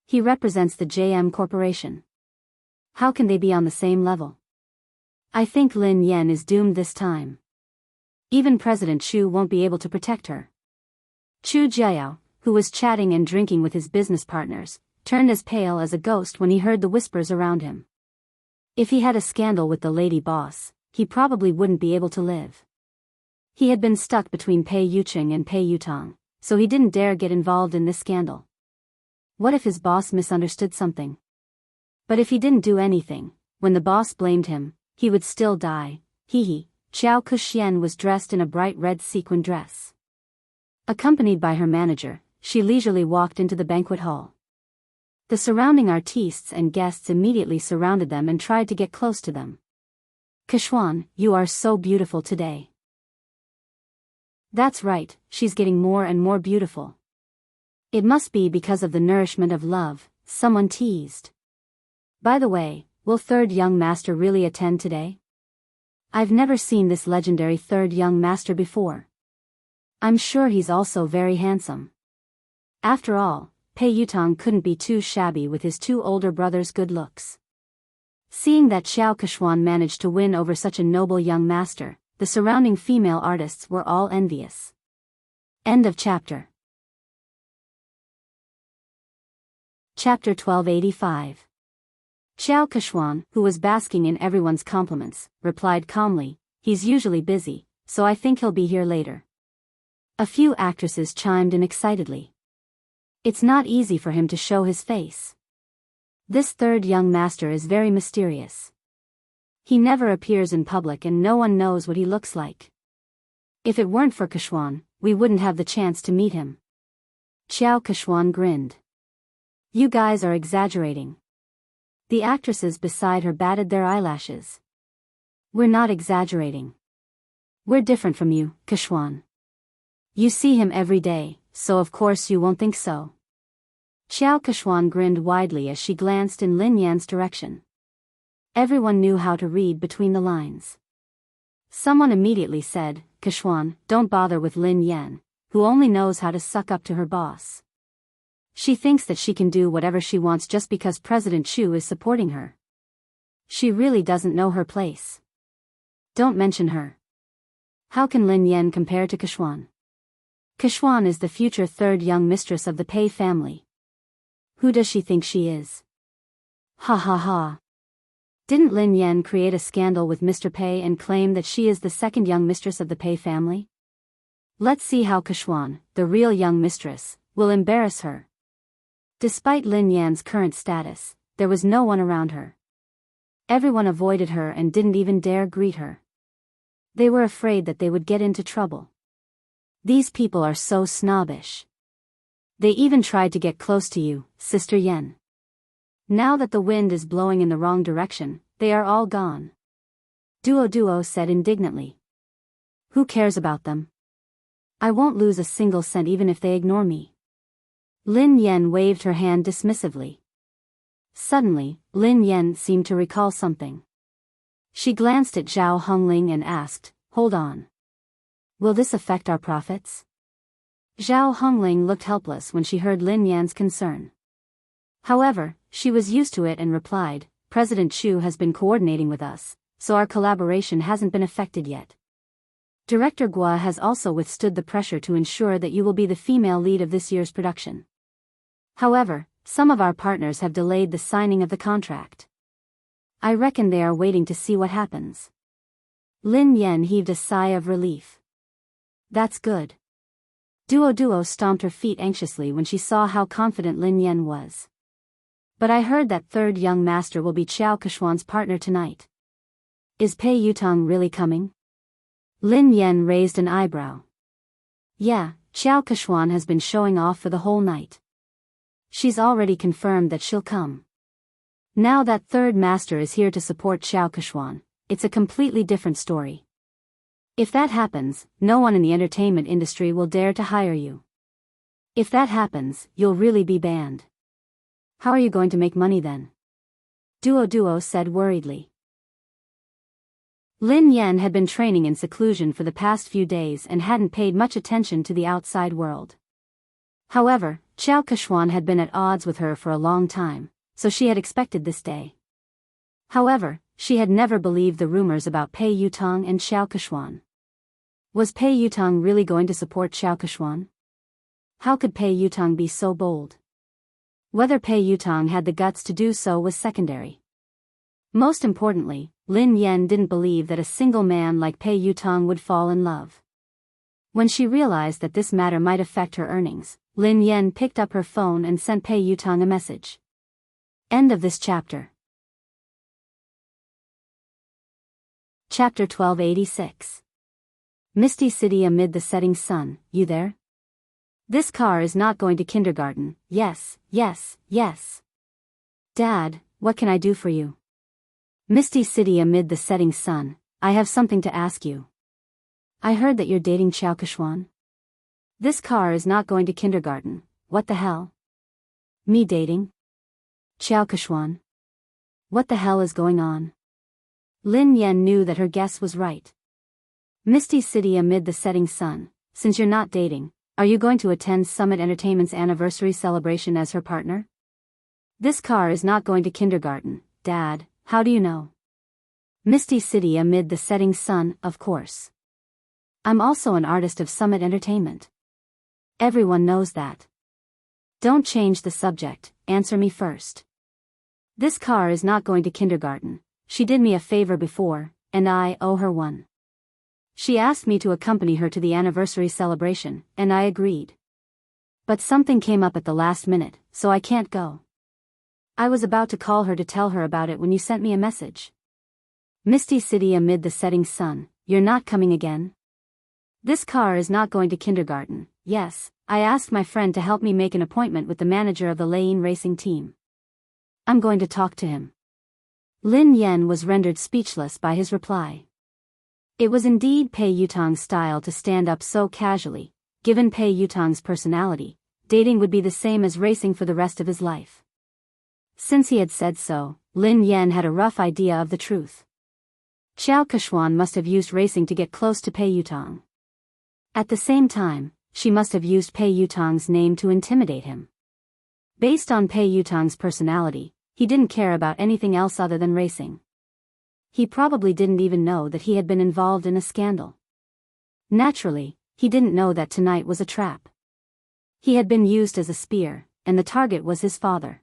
He represents the JM Corporation. How can they be on the same level? I think Lin Yan is doomed this time. Even President Chu won't be able to protect her. Chu Jiao, who was chatting and drinking with his business partners, turned as pale as a ghost when he heard the whispers around him. If he had a scandal with the lady boss, he probably wouldn't be able to live. He had been stuck between Pei Yucheng and Pei Yutong, so he didn't dare get involved in this scandal. What if his boss misunderstood something? But if he didn't do anything, when the boss blamed him, he would still die. Hee. Xiao Kexian was dressed in a bright red sequin dress. Accompanied by her manager, she leisurely walked into the banquet hall. The surrounding artistes and guests immediately surrounded them and tried to get close to them. Kechuan, you are so beautiful today. That's right, she's getting more and more beautiful. It must be because of the nourishment of love, someone teased. By the way, will third young master really attend today? I've never seen this legendary third young master before. I'm sure he's also very handsome. After all, Pei Yutong couldn't be too shabby with his two older brothers' good looks. Seeing that Xiao Kechuan managed to win over such a noble young master, the surrounding female artists were all envious. End of chapter. Chapter 1285. Xiao Kechuan, who was basking in everyone's compliments, replied calmly, "He's usually busy, so I think he'll be here later." A few actresses chimed in excitedly. It's not easy for him to show his face. This third young master is very mysterious. He never appears in public and no one knows what he looks like. If it weren't for Kechuan, we wouldn't have the chance to meet him. Xiao Kechuan grinned. You guys are exaggerating. The actresses beside her batted their eyelashes. We're not exaggerating. We're different from you, Kechuan. You see him every day, so of course you won't think so. Xiao Kechuan grinned widely as she glanced in Lin Yan's direction. Everyone knew how to read between the lines. Someone immediately said, Kechuan, don't bother with Lin Yan, who only knows how to suck up to her boss. She thinks that she can do whatever she wants just because President Chu is supporting her. She really doesn't know her place. Don't mention her. How can Lin Yan compare to Kexuan? Kexuan is the future third young mistress of the Pei family. Who does she think she is? Ha ha ha. Didn't Lin Yan create a scandal with Mr. Pei and claim that she is the second young mistress of the Pei family? Let's see how Kexuan, the real young mistress, will embarrass her. Despite Lin Yan's current status, there was no one around her. Everyone avoided her and didn't even dare greet her. They were afraid that they would get into trouble. These people are so snobbish. They even tried to get close to you, Sister Yen. Now that the wind is blowing in the wrong direction, they are all gone. Duo said indignantly. Who cares about them? I won't lose a single cent even if they ignore me. Lin Yan waved her hand dismissively. Suddenly, Lin Yan seemed to recall something. She glanced at Zhao Hongling and asked, "Hold on. Will this affect our profits?" Zhao Hongling looked helpless when she heard Lin Yan's concern. However, she was used to it and replied, "President Chu has been coordinating with us, so our collaboration hasn't been affected yet. Director Gua has also withstood the pressure to ensure that you will be the female lead of this year's production. However, some of our partners have delayed the signing of the contract. I reckon they are waiting to see what happens." Lin Yan heaved a sigh of relief. That's good. Duo stomped her feet anxiously when she saw how confident Lin Yan was. But I heard that third young master will be Qiao Kexuan's partner tonight. Is Pei Yutong really coming? Lin Yan raised an eyebrow. Yeah, Qiao Kexuan has been showing off for the whole night. She's already confirmed that she'll come. Now that third master is here to support Qiao Kexuan, it's a completely different story. If that happens, no one in the entertainment industry will dare to hire you. If that happens, you'll really be banned. How are you going to make money then? Duo said worriedly. Lin Yan had been training in seclusion for the past few days and hadn't paid much attention to the outside world. However, Qiao Kexuan had been at odds with her for a long time, so she had expected this day. However, she had never believed the rumors about Pei Yutong and Qiao Kexuan. Was Pei Yutong really going to support Qiao Kexuan? How could Pei Yutong be so bold? Whether Pei Yutong had the guts to do so was secondary. Most importantly, Lin Yan didn't believe that a single man like Pei Yutong would fall in love. When she realized that this matter might affect her earnings, Lin Yan picked up her phone and sent Pei Yutong a message. End of this chapter. Chapter 1286. Misty City amid the setting sun, you there? This car is not going to kindergarten, yes. Dad, what can I do for you? Misty City amid the setting sun, I have something to ask you. I heard that you're dating Qiao Kexuan. This car is not going to kindergarten, what the hell? Me dating? Qiao Kexuan? What the hell is going on? Lin Yan knew that her guess was right. Misty City amid the setting sun, since you're not dating, are you going to attend Summit Entertainment's anniversary celebration as her partner? This car is not going to kindergarten, Dad, how do you know? Misty City amid the setting sun, of course. I'm also an artist of Summit Entertainment. Everyone knows that. Don't change the subject, answer me first. This car is not going to kindergarten, she did me a favor before, and I owe her one. She asked me to accompany her to the anniversary celebration, and I agreed. But something came up at the last minute, so I can't go. I was about to call her to tell her about it when you sent me a message. Misty City amid the setting sun, you're not coming again? This car is not going to kindergarten, yes, I asked my friend to help me make an appointment with the manager of the Lane racing team. I'm going to talk to him. Lin Yan was rendered speechless by his reply. It was indeed Pei Yutong's style to stand up so casually. Given Pei Yutong's personality, dating would be the same as racing for the rest of his life. Since he had said so, Lin Yan had a rough idea of the truth. Qiao Kexuan must have used racing to get close to Pei Yutong. At the same time, she must have used Pei Yutong's name to intimidate him. Based on Pei Yutong's personality, he didn't care about anything else other than racing. He probably didn't even know that he had been involved in a scandal. Naturally, he didn't know that tonight was a trap. He had been used as a spear, and the target was his father.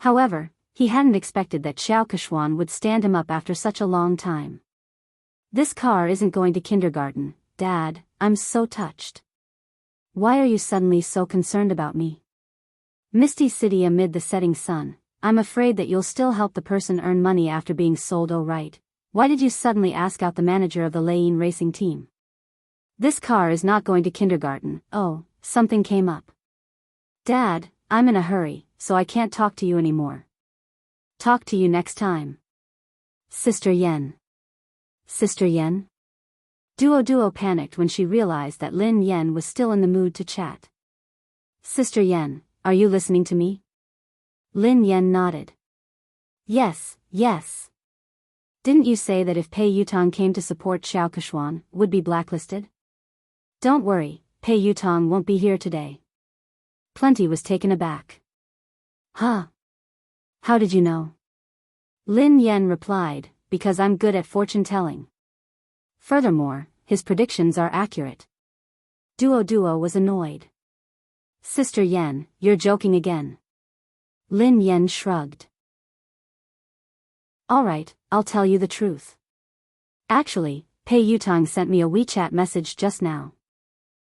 However, he hadn't expected that Xiao Keshuan would stand him up after such a long time. This car isn't going to kindergarten, Dad, I'm so touched. Why are you suddenly so concerned about me? Misty City amid the setting sun, I'm afraid that you'll still help the person earn money after being sold. Oh right, why did you suddenly ask out the manager of the Lane racing team? This car is not going to kindergarten. Oh, something came up. Dad, I'm in a hurry, so I can't talk to you anymore. Talk to you next time. Sister Yen. Sister Yen? Duo panicked when she realized that Lin Yen was still in the mood to chat. Sister Yen, are you listening to me? Lin Yen nodded. Yes. Didn't you say that if Pei Yutong came to support Xiao Keshuan, would be blacklisted? Don't worry, Pei Yutong won't be here today. Plenty was taken aback. Huh? How did you know? Lin Yen replied, because I'm good at fortune-telling. Furthermore, his predictions are accurate. Duo was annoyed. Sister Yen, you're joking again. Lin Yen shrugged. Alright, I'll tell you the truth. Actually, Pei Yutong sent me a WeChat message just now.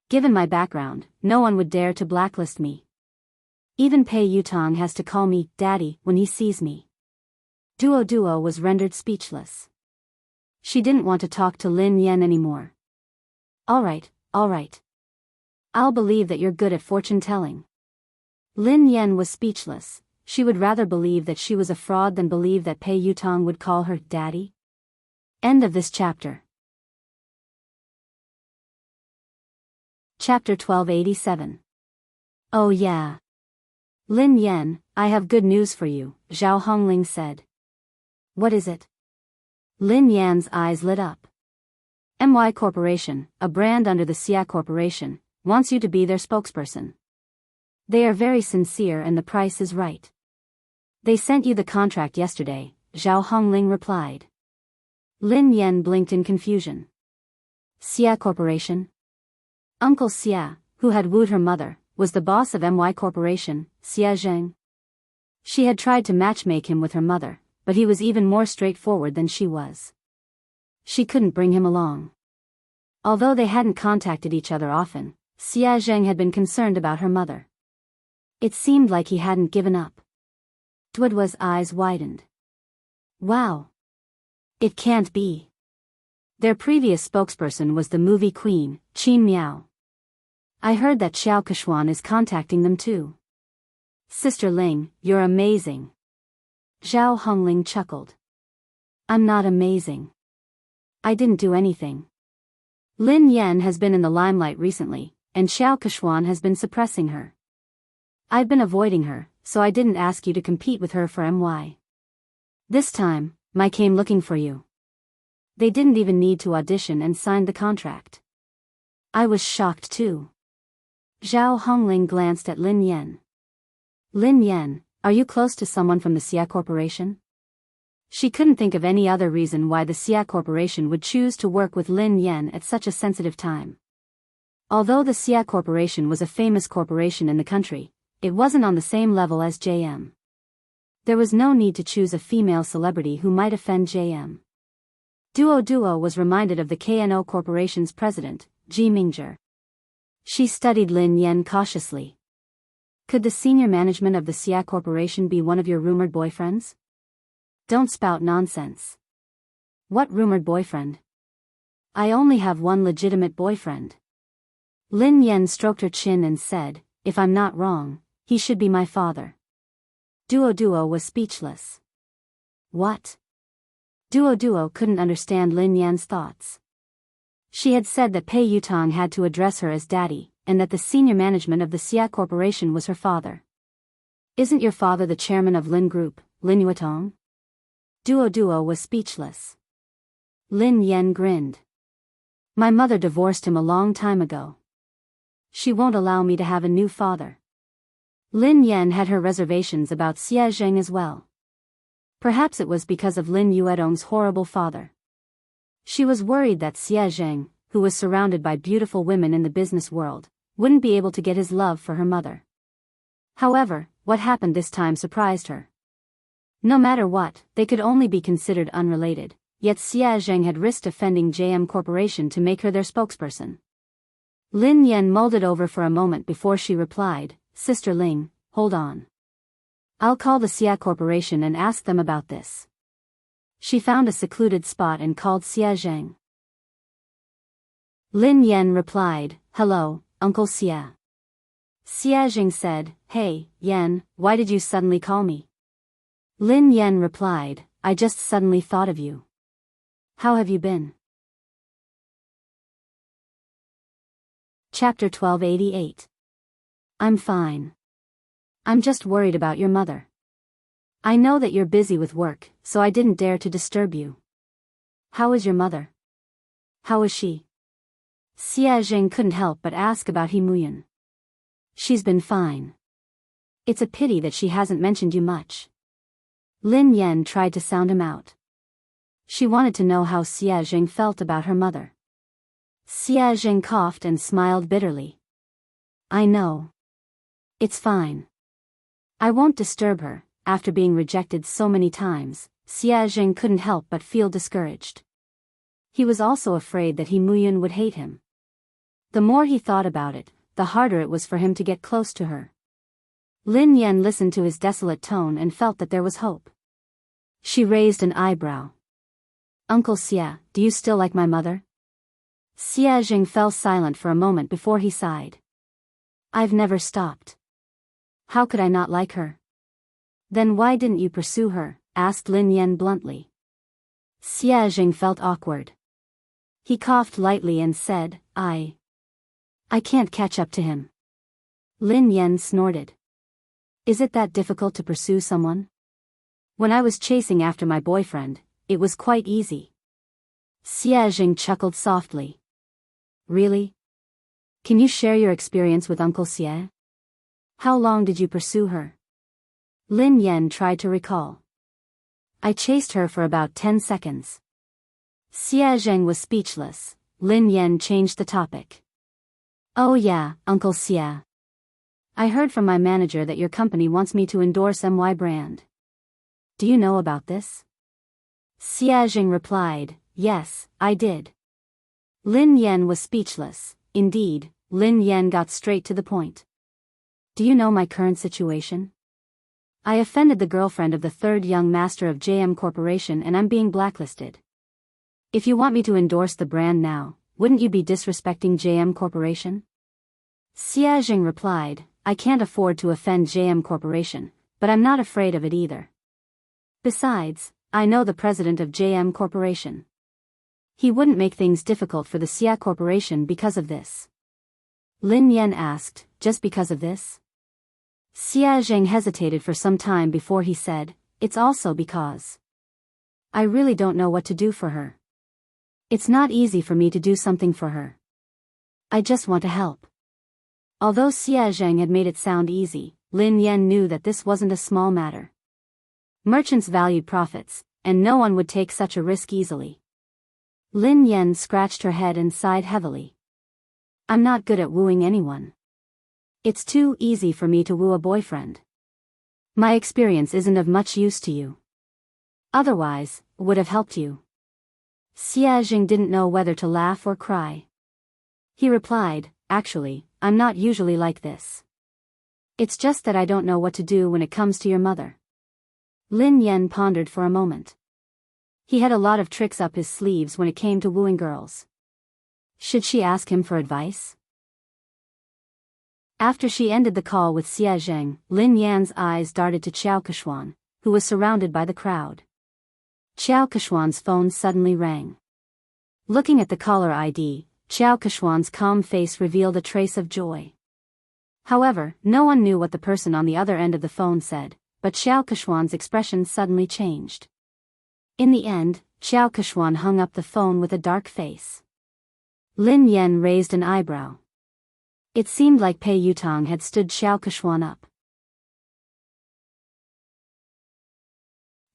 Given my background, no one would dare to blacklist me. Even Pei Yutong has to call me Daddy when he sees me. Duo was rendered speechless. She didn't want to talk to Lin Yen anymore. Alright. I'll believe that you're good at fortune-telling. Lin Yen was speechless. She would rather believe that she was a fraud than believe that Pei Yutong would call her Daddy. End of this chapter. Chapter 1287. Oh yeah. Lin Yen, I have good news for you, Zhao Hongling said. What is it? Lin Yan's eyes lit up. MY Corporation, a brand under the Xia Corporation, wants you to be their spokesperson. They are very sincere and the price is right. They sent you the contract yesterday, Zhao Hongling replied. Lin Yen blinked in confusion. Xia Corporation? Uncle Xia, who had wooed her mother, was the boss of MY Corporation, Xia Zheng. She had tried to matchmake him with her mother, but he was even more straightforward than she was. She couldn't bring him along. Although they hadn't contacted each other often, Xia Zheng had been concerned about her mother. It seemed like he hadn't given up. Duo's eyes widened. Wow. It can't be. Their previous spokesperson was the movie queen, Qin Miao. I heard that Xiao Keshuan is contacting them too. Sister Ling, you're amazing. Zhao Hongling chuckled. I'm not amazing. I didn't do anything. Lin Yen has been in the limelight recently, and Xiao Keshuan has been suppressing her. I've been avoiding her, so I didn't ask you to compete with her for MY. This time, I came looking for you. They didn't even need to audition and signed the contract. I was shocked too. Zhao Hongling glanced at Lin Yen. Lin Yen, are you close to someone from the Xia Corporation? She couldn't think of any other reason why the Xia Corporation would choose to work with Lin Yen at such a sensitive time. Although the Xia Corporation was a famous corporation in the country, it wasn't on the same level as JM. There was no need to choose a female celebrity who might offend JM. Duo was reminded of the KNO Corporation's president, Ji Mingzhi. She studied Lin Yen cautiously. Could the senior management of the Xia Corporation be one of your rumored boyfriends? Don't spout nonsense. What rumored boyfriend? I only have one legitimate boyfriend. Lin Yen stroked her chin and said, if I'm not wrong, he should be my father. Duo was speechless. What? Duo couldn't understand Lin Yan's thoughts. She had said that Pei Yutong had to address her as daddy, and that the senior management of the Xia Corporation was her father. Isn't your father the chairman of Lin Group, Lin Yuetong? Duo was speechless. Lin Yen grinned. My mother divorced him a long time ago. She won't allow me to have a new father. Lin Yen had her reservations about Xia Zheng as well. Perhaps it was because of Lin Yuedong's horrible father. She was worried that Xie Zheng, who was surrounded by beautiful women in the business world, wouldn't be able to get his love for her mother. However, what happened this time surprised her. No matter what, they could only be considered unrelated, yet Xie Zheng had risked offending JM Corporation to make her their spokesperson. Lin Yan mulled it over for a moment before she replied, "Sister Ling, hold on. I'll call the Xia Corporation and ask them about this." She found a secluded spot and called Xie Zheng. Lin Yan replied, "Hello, Uncle Xie." Xie Zheng said, "Hey, Yan, why did you suddenly call me?" Lin Yan replied, "I just suddenly thought of you. How have you been?" Chapter 1288. I'm fine. I'm just worried about your mother. I know that you're busy with work, so I didn't dare to disturb you. How is your mother? How is she? Xie Zheng couldn't help but ask about Himuyan. She's been fine. It's a pity that she hasn't mentioned you much. Lin Yan tried to sound him out. She wanted to know how Xie Zheng felt about her mother. Xie Zheng coughed and smiled bitterly. I know. It's fine. I won't disturb her. After being rejected so many times, Xie Zheng couldn't help but feel discouraged. He was also afraid that Himuyan would hate him. The more he thought about it, the harder it was for him to get close to her. Lin Yan listened to his desolate tone and felt that there was hope. She raised an eyebrow. Uncle Xie, do you still like my mother? Xie Zheng fell silent for a moment before he sighed. I've never stopped. How could I not like her? Then why didn't you pursue her? Asked Lin Yan bluntly. Xie Zheng felt awkward. He coughed lightly and said, I can't catch up to him. Lin Yan snorted. Is it that difficult to pursue someone? When I was chasing after my boyfriend, it was quite easy. Xie Zheng chuckled softly. Really? Can you share your experience with Uncle Xie? How long did you pursue her? Lin Yan tried to recall. I chased her for about 10 seconds. Xie Zheng was speechless. Lin Yan changed the topic. Oh yeah, Uncle Xie. I heard from my manager that your company wants me to endorse MY brand. Do you know about this? Xie Zheng replied, yes, I did. Lin Yan was speechless. Indeed, Lin Yan got straight to the point. Do you know my current situation? I offended the girlfriend of the third young master of JM Corporation and I'm being blacklisted. If you want me to endorse the brand now, wouldn't you be disrespecting JM Corporation? Xie Zheng replied, I can't afford to offend JM Corporation, but I'm not afraid of it either. Besides, I know the president of JM Corporation. He wouldn't make things difficult for the Xia Corporation because of this. Lin Yan asked, just because of this? Xie Zheng hesitated for some time before he said, it's also because I really don't know what to do for her. It's not easy for me to do something for her. I just want to help. Although Xie Zheng had made it sound easy, Lin Yan knew that this wasn't a small matter. Merchants valued profits, and no one would take such a risk easily. Lin Yan scratched her head and sighed heavily. I'm not good at wooing anyone. It's too easy for me to woo a boyfriend. My experience isn't of much use to you. Otherwise, would have helped you. Xie Zheng didn't know whether to laugh or cry. He replied, actually, I'm not usually like this. It's just that I don't know what to do when it comes to your mother. Lin Yan pondered for a moment. He had a lot of tricks up his sleeves when it came to wooing girls. Should she ask him for advice? After she ended the call with Xie Zheng, Lin Yan's eyes darted to Qiao Keshuan, who was surrounded by the crowd. Qiao Keshuan's phone suddenly rang. Looking at the caller ID, Qiao Keshuan's calm face revealed a trace of joy. However, no one knew what the person on the other end of the phone said, but Qiao Keshuan's expression suddenly changed. In the end, Qiao Keshuan hung up the phone with a dark face. Lin Yan raised an eyebrow. It seemed like Pei Yutong had stood Qiao Keshuan up.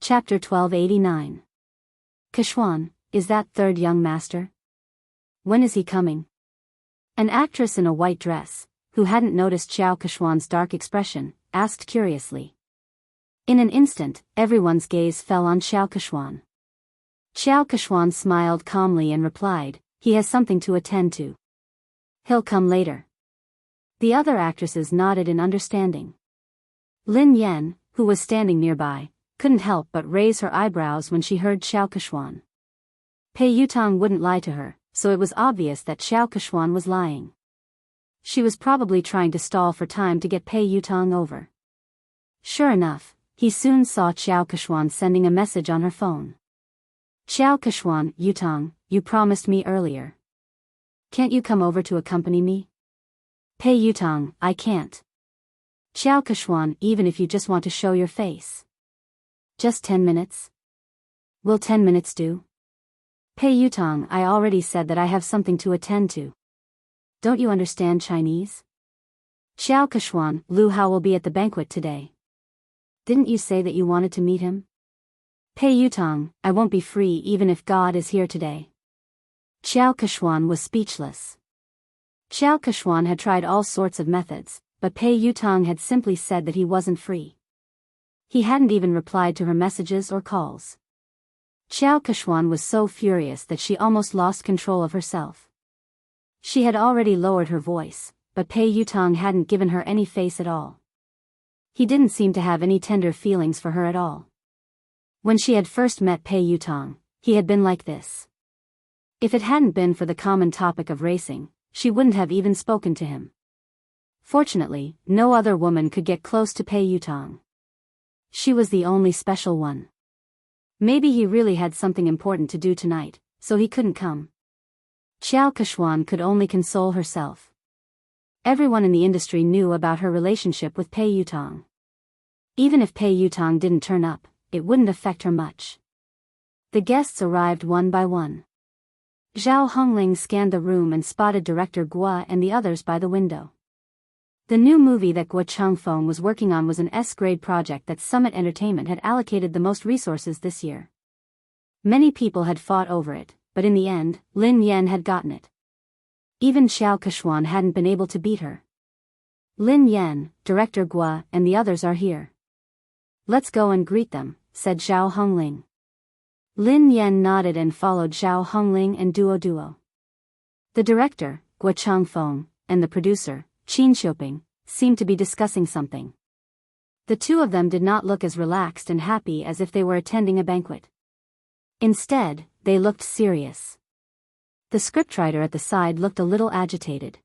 Chapter 1289. Kishwan, is that third young master? When is he coming? An actress in a white dress, who hadn't noticed Xiao Kishwan's dark expression, asked curiously. In an instant, everyone's gaze fell on Xiao Kishwan. Xiao Kishwan smiled calmly and replied, he has something to attend to. He'll come later. The other actresses nodded in understanding. Lin Yan, who was standing nearby, couldn't help but raise her eyebrows when she heard Xiao Kishwan. Pei Yutang wouldn't lie to her, so it was obvious that Xiao Kishwan was lying. She was probably trying to stall for time to get Pei Yutang over. Sure enough, he soon saw Xiao Kishwan sending a message on her phone. Xiao Kishwan, Yutang, you promised me earlier. Can't you come over to accompany me? Pei Yutang, I can't. Xiao Kishwan, even if you just want to show your face. Just 10 minutes? Will 10 minutes do? Pei Yutang, I already said that I have something to attend to. Don't you understand Chinese? Xiao Kishwan, Lu Hao will be at the banquet today. Didn't you say that you wanted to meet him? Pei Yutang, I won't be free even if God is here today. Xiao Kishwan was speechless. Xiao Kishwan had tried all sorts of methods, but Pei Yutang had simply said that he wasn't free. He hadn't even replied to her messages or calls. Xiao Kishwan was so furious that she almost lost control of herself. She had already lowered her voice, but Pei Yutang hadn't given her any face at all. He didn't seem to have any tender feelings for her at all. When she had first met Pei Yutang, he had been like this. If it hadn't been for the common topic of racing, she wouldn't have even spoken to him. Fortunately, no other woman could get close to Pei Yutang. She was the only special one. Maybe he really had something important to do tonight, so he couldn't come. Xiao Kishwan could only console herself. Everyone in the industry knew about her relationship with Pei Yutang. Even if Pei Yutang didn't turn up, it wouldn't affect her much. The guests arrived one by one. Zhao Hongling scanned the room and spotted director Guo and the others by the window. The new movie that Guo Changfeng was working on was an S-grade project that Summit Entertainment had allocated the most resources this year. Many people had fought over it, but in the end, Lin Yan had gotten it. Even Xiao Kishwan hadn't been able to beat her. Lin Yan, director Guo, and the others are here. Let's go and greet them, said Zhao Hongling. Lin Yan nodded and followed Zhao Hongling and Duo. The director, Guo Changfeng, and the producer, Qin Xiuping, seemed to be discussing something. The two of them did not look as relaxed and happy as if they were attending a banquet. Instead, they looked serious. The scriptwriter at the side looked a little agitated.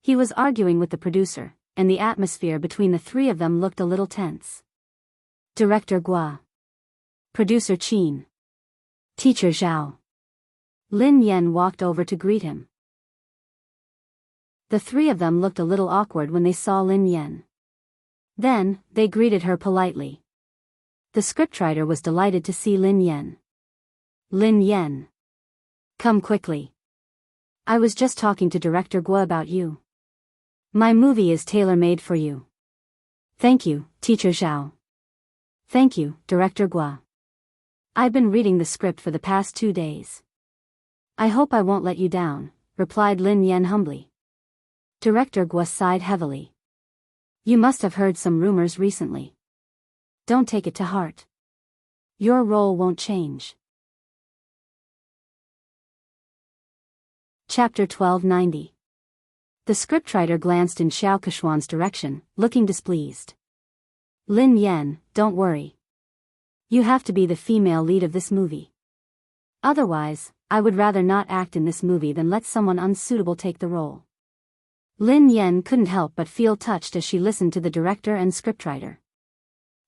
He was arguing with the producer, and the atmosphere between the three of them looked a little tense. Director Guo. Producer Qin. Teacher Zhao. Lin Yan walked over to greet him. The three of them looked a little awkward when they saw Lin Yan. Then, they greeted her politely. The scriptwriter was delighted to see Lin Yan. Lin Yan. Come quickly. I was just talking to Director Guo about you. My movie is tailor-made for you. Thank you, Teacher Zhao. Thank you, Director Guo. I've been reading the script for the past 2 days. I hope I won't let you down, replied Lin Yan humbly. Director Guo sighed heavily. You must have heard some rumors recently. Don't take it to heart. Your role won't change. Chapter 1290. The scriptwriter glanced in Xiao Kishwan's direction, looking displeased. Lin Yan, don't worry. You have to be the female lead of this movie. Otherwise, I would rather not act in this movie than let someone unsuitable take the role. Lin Yan couldn't help but feel touched as she listened to the director and scriptwriter.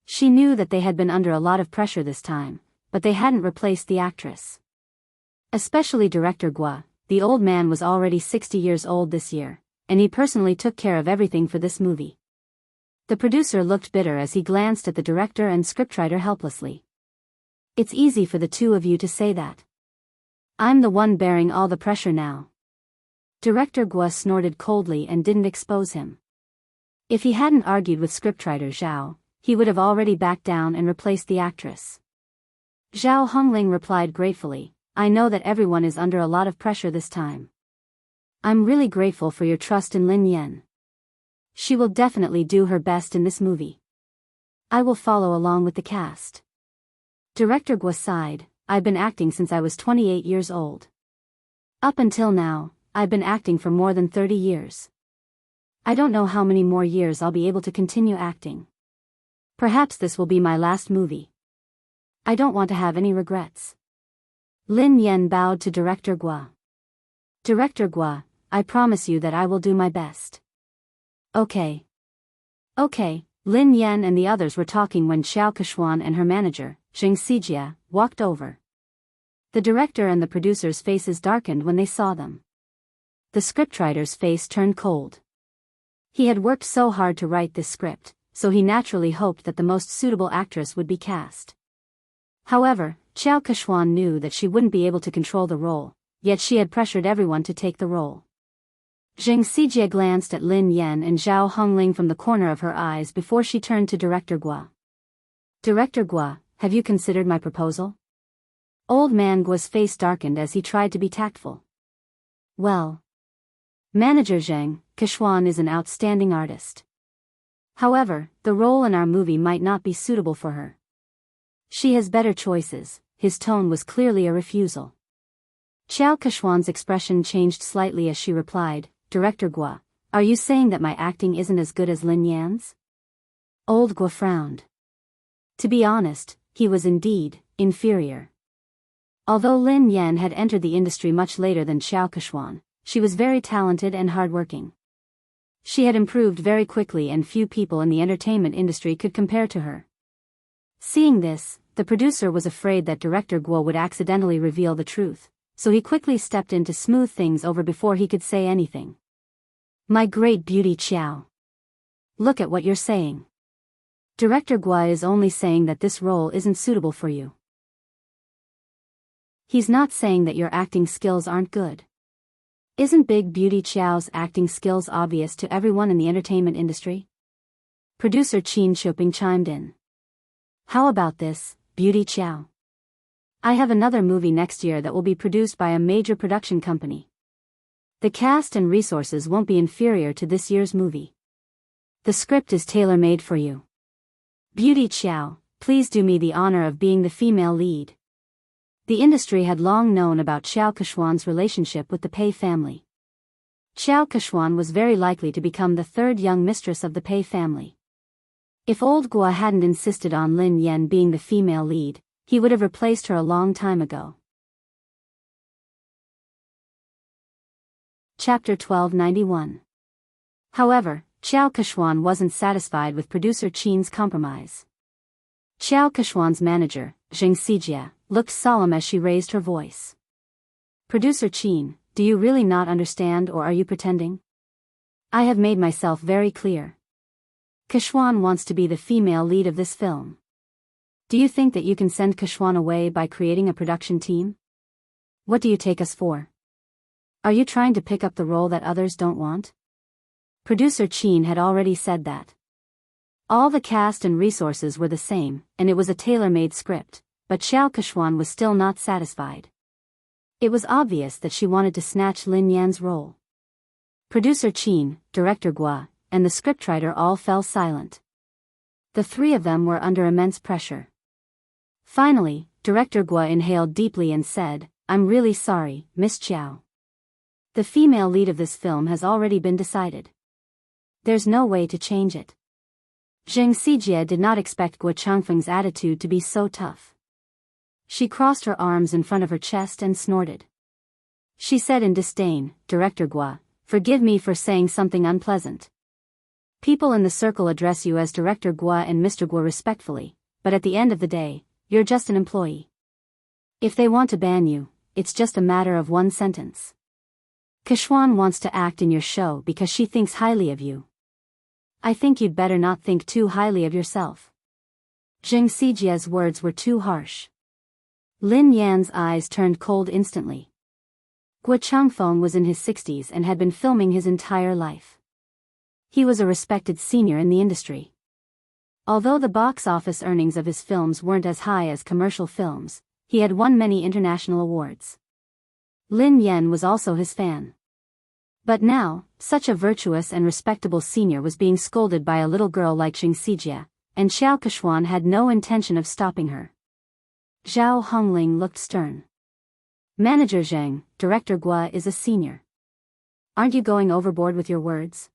She knew that they had been under a lot of pressure this time, but they hadn't replaced the actress. Especially Director Guo, the old man was already 60 years old this year, and he personally took care of everything for this movie. The producer looked bitter as he glanced at the director and scriptwriter helplessly. It's easy for the two of you to say that. I'm the one bearing all the pressure now. Director Guo snorted coldly and didn't expose him. If he hadn't argued with scriptwriter Zhao, he would have already backed down and replaced the actress. Zhao Hongling replied gratefully, I know that everyone is under a lot of pressure this time. I'm really grateful for your trust in Lin Yan. She will definitely do her best in this movie. I will follow along with the cast. Director Guo sighed, I've been acting since I was 28 years old. Up until now, I've been acting for more than 30 years. I don't know how many more years I'll be able to continue acting. Perhaps this will be my last movie. I don't want to have any regrets. Lin Yan bowed to Director Guo. Director Guo, I promise you that I will do my best. Okay. Okay, Lin Yan and the others were talking when Xiao Kechuan and her manager, Zheng Xijie, walked over. The director and the producer's faces darkened when they saw them. The scriptwriter's face turned cold. He had worked so hard to write this script, so he naturally hoped that the most suitable actress would be cast. However, Xiao Kechuan knew that she wouldn't be able to control the role, yet she had pressured everyone to take the role. Zheng Xijie glanced at Lin Yan and Zhao Hongling from the corner of her eyes before she turned to Director Guo. Director Guo, have you considered my proposal? Old man Guo's face darkened as he tried to be tactful. Well, Manager Zheng, Kechuan is an outstanding artist. However, the role in our movie might not be suitable for her. She has better choices. His tone was clearly a refusal. Xiao Kechuan's expression changed slightly as she replied, Director Guo, are you saying that my acting isn't as good as Lin Yan's? Old Guo frowned. To be honest, he was indeed inferior. Although Lin Yan had entered the industry much later than Xiao Kechuan, she was very talented and hardworking. She had improved very quickly and few people in the entertainment industry could compare to her. Seeing this, the producer was afraid that Director Guo would accidentally reveal the truth, so he quickly stepped in to smooth things over before he could say anything. My great beauty Xiao. Look at what you're saying. Director Guo is only saying that this role isn't suitable for you. He's not saying that your acting skills aren't good. Isn't Big Beauty Xiao's acting skills obvious to everyone in the entertainment industry? Producer Qin Shuping chimed in. How about this, Beauty Xiao? I have another movie next year that will be produced by a major production company. The cast and resources won't be inferior to this year's movie. The script is tailor-made for you. Beauty Xiao, please do me the honor of being the female lead. The industry had long known about Xiao Kechuan's relationship with the Pei family. Xiao Kechuan was very likely to become the third young mistress of the Pei family. If old Guo hadn't insisted on Lin Yan being the female lead, he would have replaced her a long time ago. Chapter 1291. However, Xiao Kechuan wasn't satisfied with producer Qin's compromise. Xiao Kechuan's manager, Zheng Xijie, looked solemn as she raised her voice. Producer Qin, do you really not understand or are you pretending? I have made myself very clear. Kechuan wants to be the female lead of this film. Do you think that you can send Kechuan away by creating a production team? What do you take us for? Are you trying to pick up the role that others don't want? Producer Qin had already said that. All the cast and resources were the same, and it was a tailor-made script, but Xiao Kechuan was still not satisfied. It was obvious that she wanted to snatch Lin Yan's role. Producer Qin, Director Guo, and the scriptwriter all fell silent. The three of them were under immense pressure. Finally, Director Guo inhaled deeply and said, I'm really sorry, Miss Xiao. The female lead of this film has already been decided. There's no way to change it. Zheng Xijie did not expect Guo Changfeng's attitude to be so tough. She crossed her arms in front of her chest and snorted. She said in disdain, Director Guo, forgive me for saying something unpleasant. People in the circle address you as Director Guo and Mr. Guo respectfully, but at the end of the day, you're just an employee. If they want to ban you, it's just a matter of one sentence. Kechuan wants to act in your show because she thinks highly of you. I think you'd better not think too highly of yourself. Zheng Xijie's words were too harsh. Lin Yan's eyes turned cold instantly. Guo Changfeng was in his 60s and had been filming his entire life. He was a respected senior in the industry. Although the box office earnings of his films weren't as high as commercial films, he had won many international awards. Lin Yan was also his fan. But now, such a virtuous and respectable senior was being scolded by a little girl like Xing Xijie, and Xiao Kechuan had no intention of stopping her. Zhao Hongling looked stern. Manager Zheng, Director Gua is a senior. Aren't you going overboard with your words?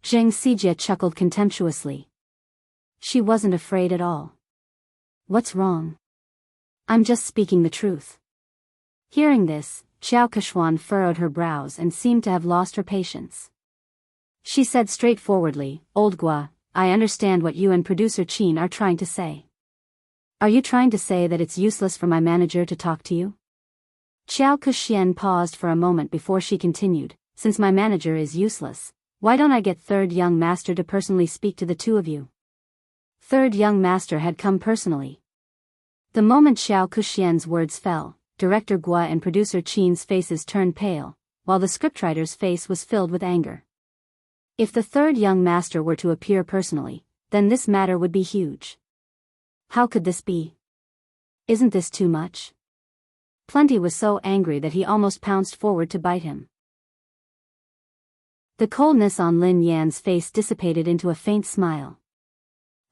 Xing Xijie chuckled contemptuously. She wasn't afraid at all. What's wrong? I'm just speaking the truth. Hearing this, Xiao Kechuan furrowed her brows and seemed to have lost her patience. She said straightforwardly, Old Gua, I understand what you and producer Qin are trying to say. Are you trying to say that it's useless for my manager to talk to you? Xiao Kexian paused for a moment before she continued, since my manager is useless, why don't I get third young master to personally speak to the two of you? Third young master had come personally. The moment Xiao Kexian's words fell, Director Gua and producer Qin's faces turned pale, while the scriptwriter's face was filled with anger. If the third young master were to appear personally, then this matter would be huge. How could this be? Isn't this too much? Plenty was so angry that he almost pounced forward to bite him. The coldness on Lin Yan's face dissipated into a faint smile.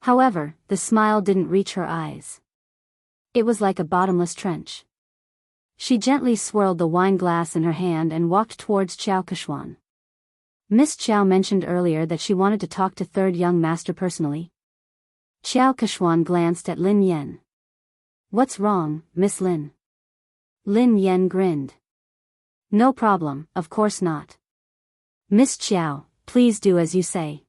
However, the smile didn't reach her eyes. It was like a bottomless trench. She gently swirled the wine glass in her hand and walked towards Xiao Kechuan. Miss Xiao mentioned earlier that she wanted to talk to third young master personally. Xiao Kechuan glanced at Lin Yan. What's wrong, Miss Lin? Lin Yan grinned. No problem, of course not. Miss Xiao, please do as you say.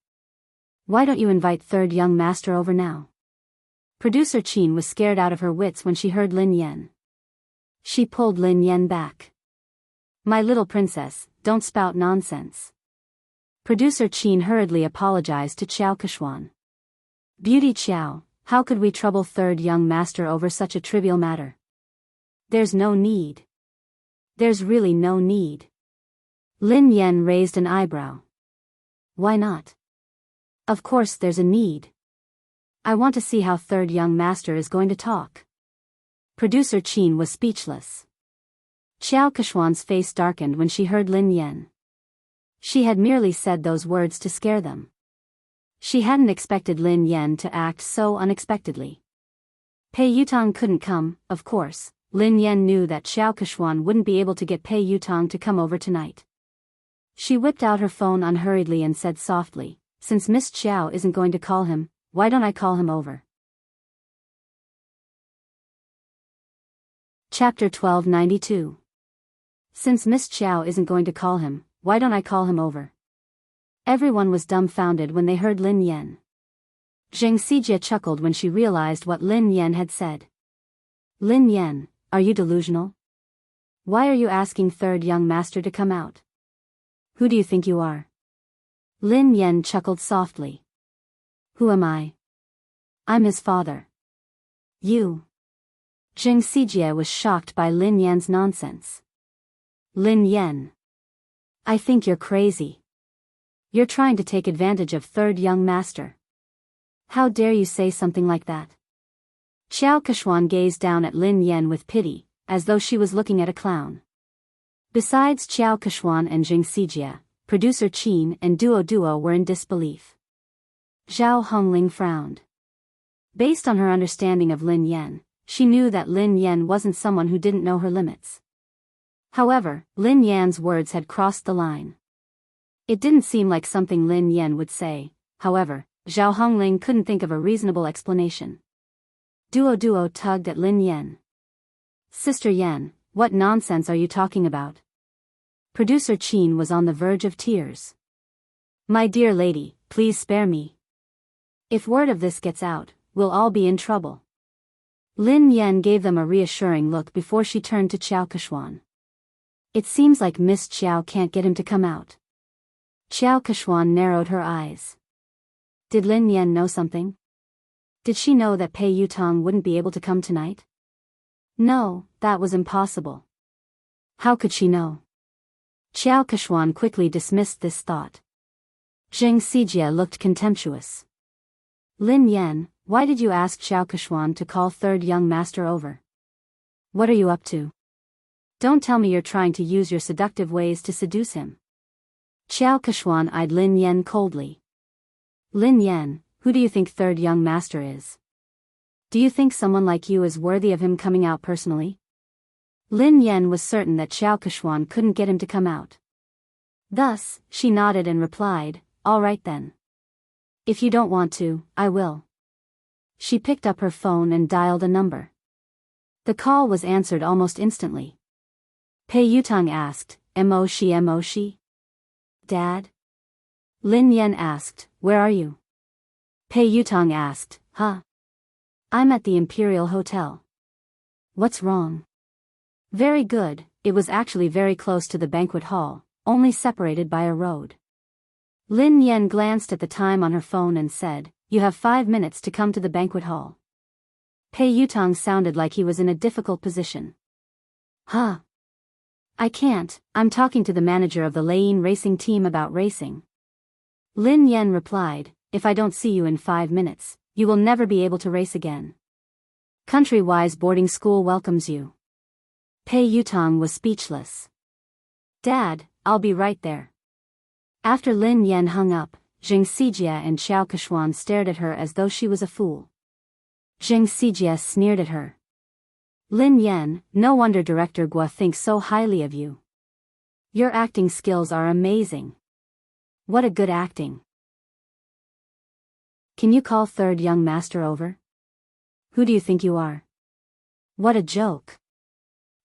Why don't you invite third young master over now? Producer Qin was scared out of her wits when she heard Lin Yan. She pulled Lin Yan back. My little princess, don't spout nonsense. Producer Qin hurriedly apologized to Xiao Kechuan. Beauty Xiao, how could we trouble third young master over such a trivial matter? There's no need. There's really no need. Lin Yan raised an eyebrow. Why not? Of course there's a need. I want to see how third young master is going to talk. Producer Qin was speechless. Xiao Kechuan's face darkened when she heard Lin Yan. She had merely said those words to scare them. She hadn't expected Lin Yan to act so unexpectedly. Pei Yutong couldn't come, of course. Lin Yan knew that Xiao Kechuan wouldn't be able to get Pei Yutong to come over tonight. She whipped out her phone unhurriedly and said softly, since Miss Xiao isn't going to call him, why don't I call him over? Chapter 1292. Since Miss Xiao isn't going to call him, why don't I call him over? Everyone was dumbfounded when they heard Lin Yan. Xing Xijie chuckled when she realized what Lin Yan had said. Lin Yan, are you delusional? Why are you asking third young master to come out? Who do you think you are? Lin Yan chuckled softly. Who am I? I'm his father. You. Xing Xijie was shocked by Lin Yan's nonsense. Lin Yan. I think you're crazy. You're trying to take advantage of third young master. How dare you say something like that? Xiao Kechuan gazed down at Lin Yan with pity, as though she was looking at a clown. Besides Xiao Kechuan and Xing Xijie, producer Qin and Duo were in disbelief. Zhao Hongling frowned. Based on her understanding of Lin Yan, she knew that Lin Yan wasn't someone who didn't know her limits. However, Lin Yan's words had crossed the line. It didn't seem like something Lin Yan would say. However, Zhao Hongling couldn't think of a reasonable explanation. Duo tugged at Lin Yan. Sister Yan, what nonsense are you talking about? Producer Qin was on the verge of tears. My dear lady, please spare me. If word of this gets out, we'll all be in trouble. Lin Yan gave them a reassuring look before she turned to Xiao Kechuan. It seems like Miss Xiao can't get him to come out. Xiao Kechuan narrowed her eyes. Did Lin Yan know something? Did she know that Pei Yutong wouldn't be able to come tonight? No, that was impossible. How could she know? Xiao Kechuan quickly dismissed this thought. Xing Xijie looked contemptuous. Lin Yan, why did you ask Xiao Keshuan to call third young master over? What are you up to? Don't tell me you're trying to use your seductive ways to seduce him. Xiao Keshuan eyed Lin Yan coldly. Lin Yan, who do you think third young master is? Do you think someone like you is worthy of him coming out personally? Lin Yan was certain that Xiao Keshuan couldn't get him to come out. Thus, she nodded and replied, all right then. If you don't want to, I will. She picked up her phone and dialed a number. The call was answered almost instantly. Pei Yutang asked, Mo shi? Dad? Lin Yan asked, where are you? Pei Yutang asked, huh? I'm at the Imperial Hotel. What's wrong? Very good, it was actually very close to the banquet hall, only separated by a road. Lin Yan glanced at the time on her phone and said, you have 5 minutes to come to the banquet hall. Pei Yutang sounded like he was in a difficult position. Huh? I can't, I'm talking to the manager of the Lane racing team about racing. Lin Yan replied, if I don't see you in 5 minutes, you will never be able to race again. Country-wise boarding school welcomes you. Pei Yutang was speechless. Dad, I'll be right there. After Lin Yan hung up, Zheng Xijie and Xiao Keshuan stared at her as though she was a fool. Zheng Xijie sneered at her. Lin Yan, no wonder Director Guo thinks so highly of you. Your acting skills are amazing. What a good acting. Can you call third young master over? Who do you think you are? What a joke.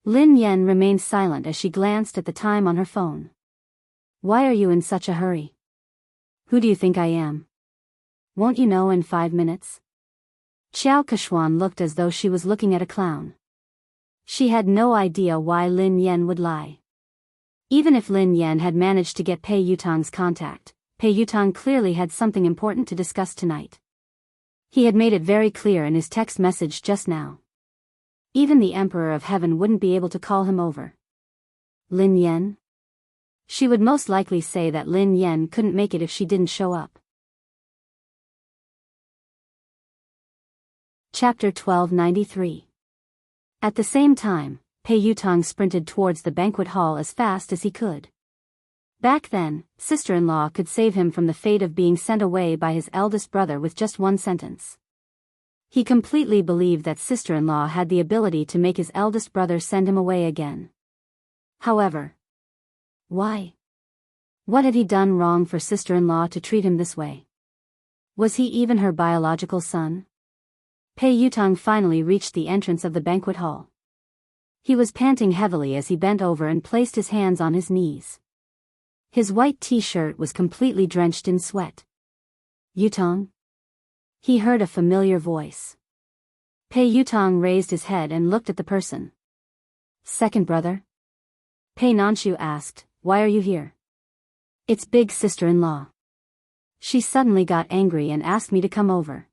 Lin Yan remained silent as she glanced at the time on her phone. Why are you in such a hurry? Who do you think I am? Won't you know in 5 minutes? Xiao Keshuan looked as though she was looking at a clown. She had no idea why Lin Yan would lie. Even if Lin Yan had managed to get Pei Yutang's contact, Pei Yutang clearly had something important to discuss tonight. He had made it very clear in his text message just now. Even the Emperor of Heaven wouldn't be able to call him over. Lin Yan? She would most likely say that Lin Yan couldn't make it if she didn't show up. Chapter 1293. At the same time, Pei Yutang sprinted towards the banquet hall as fast as he could. Back then, sister-in-law could save him from the fate of being sent away by his eldest brother with just one sentence. He completely believed that sister-in-law had the ability to make his eldest brother send him away again. However, why? What had he done wrong for sister-in-law to treat him this way? Was he even her biological son? Pei Yutang finally reached the entrance of the banquet hall. He was panting heavily as he bent over and placed his hands on his knees. His white t-shirt was completely drenched in sweat. Yutang? He heard a familiar voice. Pei Yutang raised his head and looked at the person. Second brother? Pei Nanshu asked, why are you here? It's big sister-in-law. She suddenly got angry and asked me to come over.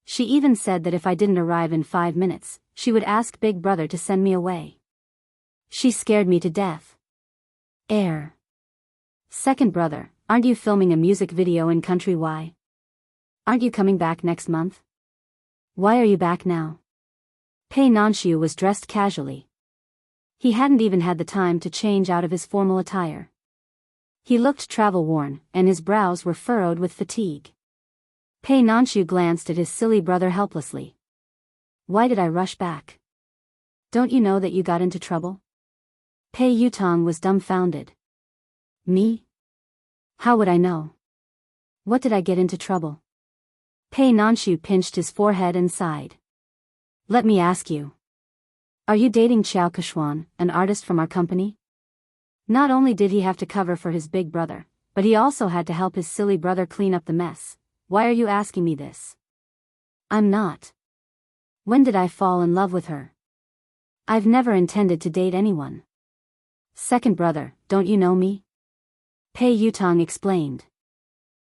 She even said that if I didn't arrive in 5 minutes, she would ask big brother to send me away. She scared me to death. Second brother, aren't you filming a music video in Country Y? Aren't you coming back next month? Why are you back now? Pei Nanshu was dressed casually. He hadn't even had the time to change out of his formal attire. He looked travel-worn, and his brows were furrowed with fatigue. Pei Nanshu glanced at his silly brother helplessly. Why did I rush back? Don't you know that you got into trouble? Pei Yutang was dumbfounded. Me? How would I know? What did I get into trouble? Pei Nanshu pinched his forehead and sighed. Let me ask you. Are you dating Xiao Keshuan, an artist from our company? Not only did he have to cover for his big brother, but he also had to help his silly brother clean up the mess. Why are you asking me this? I'm not. When did I fall in love with her? I've never intended to date anyone. Second brother, don't you know me? Pei Yutang explained.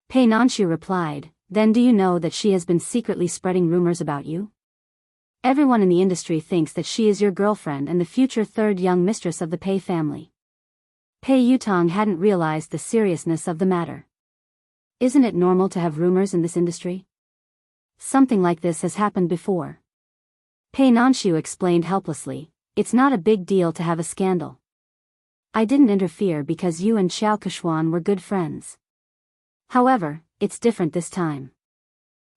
Pei Nanshu replied, then do you know that she has been secretly spreading rumors about you? Everyone in the industry thinks that she is your girlfriend and the future third young mistress of the Pei family. Pei Yutang hadn't realized the seriousness of the matter. Isn't it normal to have rumors in this industry? something like this has happened before. Pei Nanshu explained helplessly, it's not a big deal to have a scandal. I didn't interfere because you and Xiao Keshuan were good friends. However, it's different this time.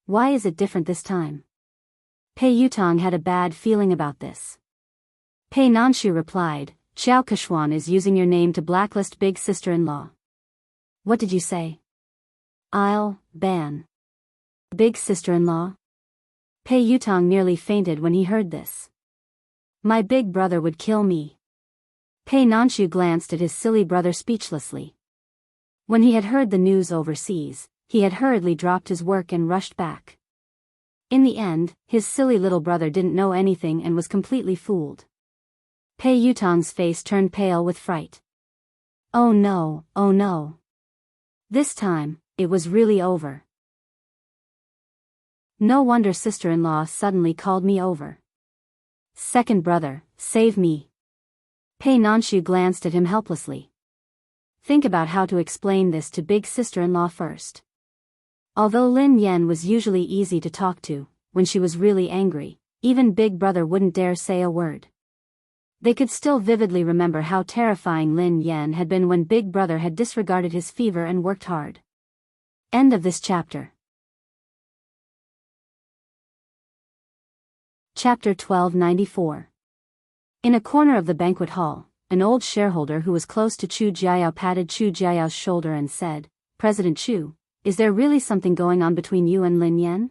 Why is it different this time? Pei Yutong had a bad feeling about this. Pei Nanshu replied, Xiao Keshuan is using your name to blacklist big sister-in-law. What did you say? I'll ban big sister-in-law? Pei Yutong nearly fainted when he heard this. My big brother would kill me. Pei Nanshu glanced at his silly brother speechlessly. When he had heard the news overseas, he had hurriedly dropped his work and rushed back. In the end, his silly little brother didn't know anything and was completely fooled. Pei Yutong's face turned pale with fright. Oh no, oh no. This time, it was really over. No wonder sister-in-law suddenly called me over. Second brother, save me. Pei Nanshu glanced at him helplessly. Think about how to explain this to big sister-in-law first. Although Lin Yan was usually easy to talk to, when she was really angry, even big brother wouldn't dare say a word. They could still vividly remember how terrifying Lin Yan had been when big brother had disregarded his fever and worked hard. End of this chapter. Chapter 1294. In a corner of the banquet hall, an old shareholder who was close to Chu Jiayao patted Chu Jiayao's shoulder and said, President Chu, is there really something going on between you and Lin Yan?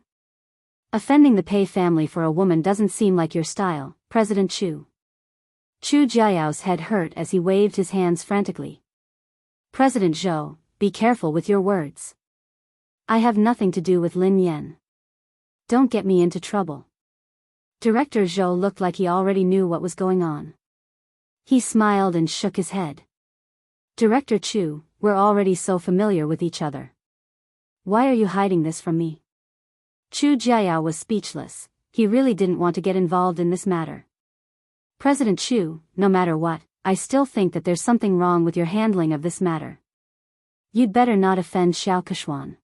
Offending the Pei family for a woman doesn't seem like your style, President Chu. Chu Jiayao's head hurt as he waved his hands frantically. President Zhou, be careful with your words. I have nothing to do with Lin Yan. Don't get me into trouble. Director Zhou looked like he already knew what was going on. He smiled and shook his head. Director Chu, we're already so familiar with each other. Why are you hiding this from me? Chu Jiayao was speechless. He really didn't want to get involved in this matter. President Chu, no matter what, I still think that there's something wrong with your handling of this matter. You'd better not offend Xiao Keshuan.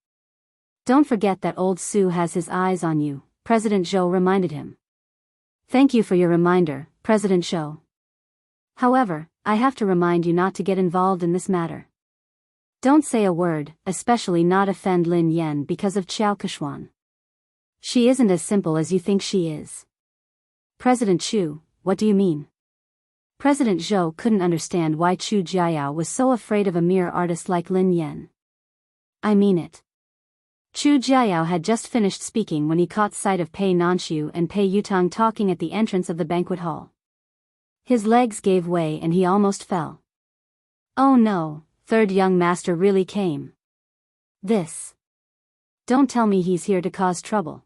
Don't forget that old Su has his eyes on you, President Zhou reminded him. Thank you for your reminder, President Zhou. However, I have to remind you not to get involved in this matter. Don't say a word, especially not offend Lin Yan because of Xiao Keshuan. She isn't as simple as you think she is. President Chu, what do you mean? President Zhou couldn't understand why Chu Jiayao was so afraid of a mere artist like Lin Yan. I mean it. Chu Jiayao had just finished speaking when he caught sight of Pei Nanshu and Pei Yutong talking at the entrance of the banquet hall. His legs gave way and he almost fell. Oh no, third young master really came. This. Don't tell me he's here to cause trouble.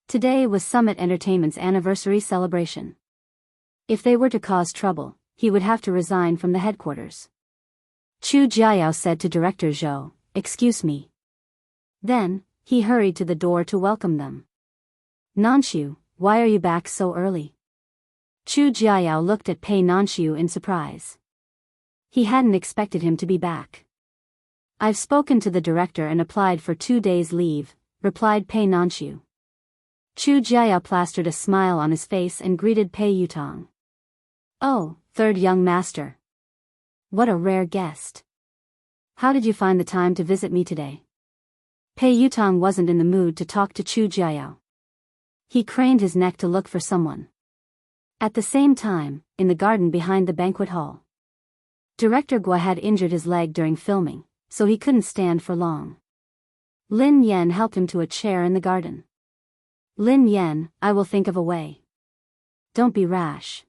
Today was Summit Entertainment's anniversary celebration. If they were to cause trouble, he would have to resign from the headquarters. Chu Jiayao said to Director Zhou, Excuse me. Then, he hurried to the door to welcome them. Nanshu, why are you back so early? Chu Jiayao looked at Pei Nanshu in surprise. He hadn't expected him to be back. I've spoken to the director and applied for 2 days leave, replied Pei Nanshu. Chu Jiayao plastered a smile on his face and greeted Pei Yutong. Oh, third young master. What a rare guest. How did you find the time to visit me today? Pei Yutong wasn't in the mood to talk to Chu Jiayao. He craned his neck to look for someone. At the same time, in the garden behind the banquet hall, Director Gua had injured his leg during filming, so he couldn't stand for long. Lin Yan helped him to a chair in the garden. Lin Yan, I will think of a way. Don't be rash.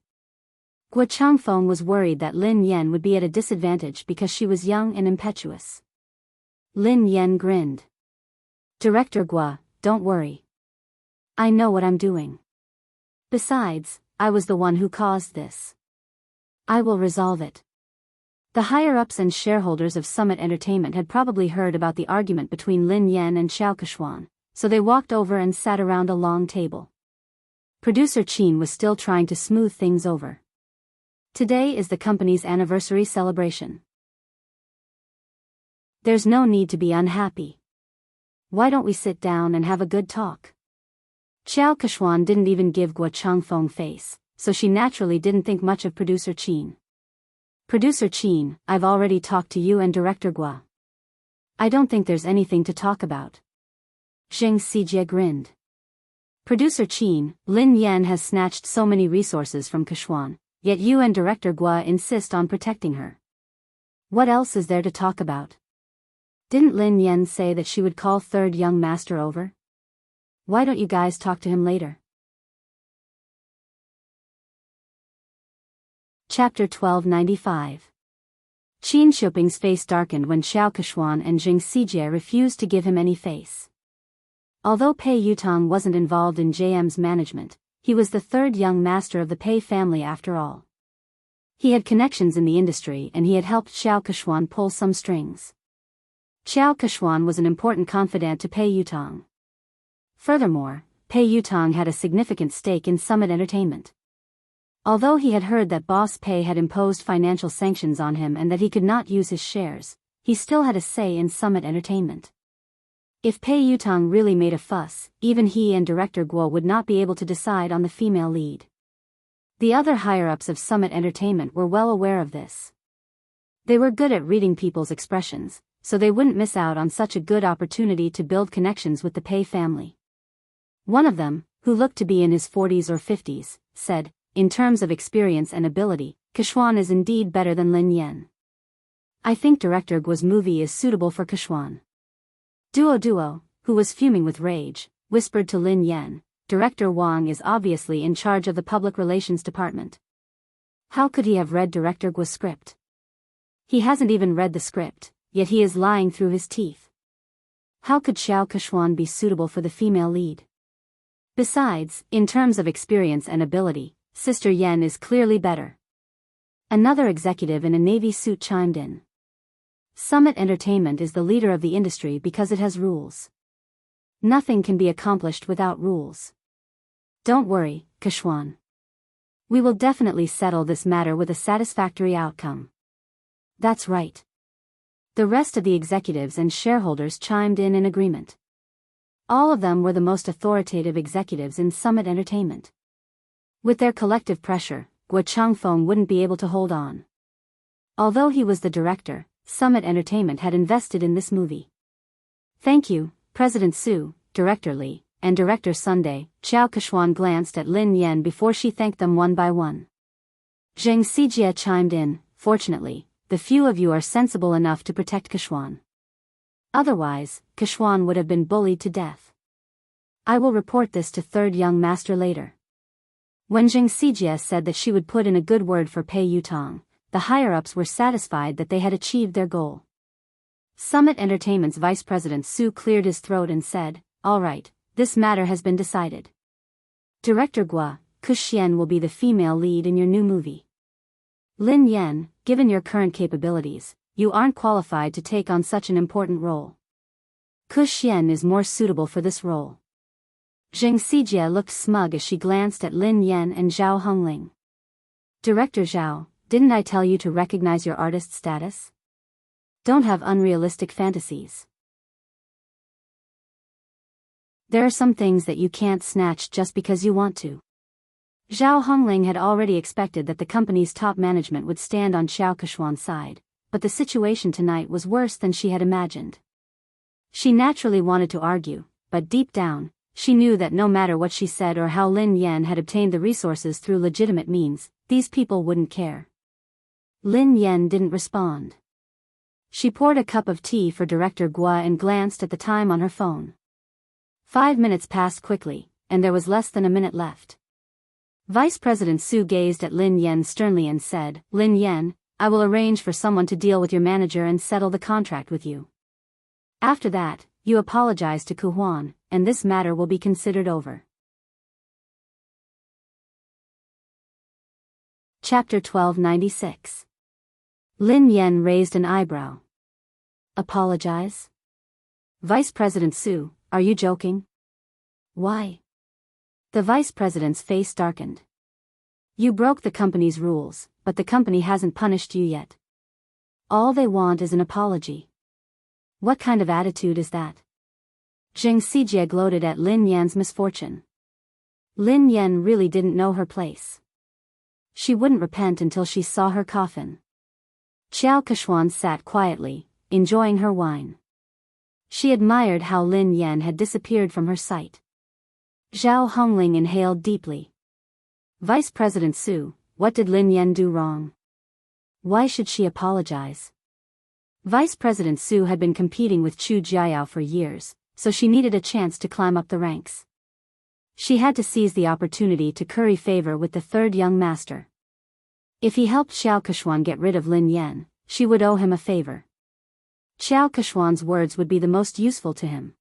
Gua Changfeng was worried that Lin Yan would be at a disadvantage because she was young and impetuous. Lin Yan grinned. Director Gua, don't worry. I know what I'm doing. Besides, I was the one who caused this. I will resolve it. The higher-ups and shareholders of Summit Entertainment had probably heard about the argument between Lin Yan and Xiao Keshuan, so they walked over and sat around a long table. Producer Qin was still trying to smooth things over. Today is the company's anniversary celebration. There's no need to be unhappy. Why don't we sit down and have a good talk? Xiao Keshuan didn't even give Guo Changfeng face, so she naturally didn't think much of Producer Qin. Producer Qin, I've already talked to you and Director Guo. I don't think there's anything to talk about. Zheng Xijie grinned. Producer Qin, Lin Yan has snatched so many resources from Keshuan, yet you and Director Guo insist on protecting her. What else is there to talk about? Didn't Lin Yan say that she would call third young master over? Why don't you guys talk to him later? Chapter 1295. Qin Shuping's face darkened when Xiao Keshuan and Zheng Xijie refused to give him any face. Although Pei Yutong wasn't involved in JM's management, he was the third young master of the Pei family after all. He had connections in the industry and he had helped Xiao Keshuan pull some strings. Xiao Keshuan was an important confidant to Pei Yutong. Furthermore, Pei Yutong had a significant stake in Summit Entertainment. Although he had heard that Boss Pei had imposed financial sanctions on him and that he could not use his shares, he still had a say in Summit Entertainment. If Pei Yutong really made a fuss, even he and Director Guo would not be able to decide on the female lead. The other higher-ups of Summit Entertainment were well aware of this. They were good at reading people's expressions, so they wouldn't miss out on such a good opportunity to build connections with the Pei family. One of them, who looked to be in his 40s or 50s, said, in terms of experience and ability, Keshuan is indeed better than Lin Yan. I think Director Guo's movie is suitable for Keshuan. Duo, who was fuming with rage, whispered to Lin Yan, Director Wang is obviously in charge of the public relations department. How could he have read Director Guo's script? He hasn't even read the script, yet he is lying through his teeth. How could Xiao Keshuan be suitable for the female lead? Besides, in terms of experience and ability, Sister Yen is clearly better. Another executive in a navy suit chimed in. Summit Entertainment is the leader of the industry because it has rules. Nothing can be accomplished without rules. Don't worry, Keshuan. We will definitely settle this matter with a satisfactory outcome. That's right. The rest of the executives and shareholders chimed in agreement. All of them were the most authoritative executives in Summit Entertainment. With their collective pressure, Guo Changfeng wouldn't be able to hold on. Although he was the director, Summit Entertainment had invested in this movie. Thank you, President Su, Director Li, and Director Sunday. Xiao Keshuan glanced at Lin Yan before she thanked them one by one. Zheng Xijie chimed in, fortunately, the few of you are sensible enough to protect Keshuan. Otherwise, Keshuan would have been bullied to death. I will report this to third young master later. When Zheng Xijie said that she would put in a good word for Pei Yutong, the higher-ups were satisfied that they had achieved their goal. Summit Entertainment's Vice President Su cleared his throat and said, all right, this matter has been decided. Director Guo, Kuxian will be the female lead in your new movie. Lin Yan, given your current capabilities, you aren't qualified to take on such an important role. Kuxian is more suitable for this role. Zheng Xijie looked smug as she glanced at Lin Yan and Zhao Hongling. Director Zhao, didn't I tell you to recognize your artist status? Don't have unrealistic fantasies. There are some things that you can't snatch just because you want to. Zhao Hongling had already expected that the company's top management would stand on Xiao Keshuan's side, but the situation tonight was worse than she had imagined. She naturally wanted to argue, but deep down, she knew that no matter what she said or how Lin Yan had obtained the resources through legitimate means, these people wouldn't care. Lin Yan didn't respond. She poured a cup of tea for Director Guo and glanced at the time on her phone. 5 minutes passed quickly, and there was less than a minute left. Vice President Su gazed at Lin Yan sternly and said, Lin Yan, I will arrange for someone to deal with your manager and settle the contract with you. After that, you apologize to Ku Huan, and this matter will be considered over. Chapter 1296. Lin Yan raised an eyebrow. Apologize? Vice President Su, are you joking? Why? The Vice President's face darkened. You broke the company's rules, but the company hasn't punished you yet. All they want is an apology. What kind of attitude is that? Zheng Xijie gloated at Lin Yan's misfortune. Lin Yan really didn't know her place. She wouldn't repent until she saw her coffin. Xiao Keshuan sat quietly, enjoying her wine. She admired how Lin Yan had disappeared from her sight. Zhao Hongling inhaled deeply. Vice President Su, what did Lin Yan do wrong? Why should she apologize? Vice President Su had been competing with Chu Jiayao for years, so she needed a chance to climb up the ranks. She had to seize the opportunity to curry favor with the third young master. If he helped Xiao Keshuan get rid of Lin Yan, she would owe him a favor. Xiao Keshuan's words would be the most useful to him.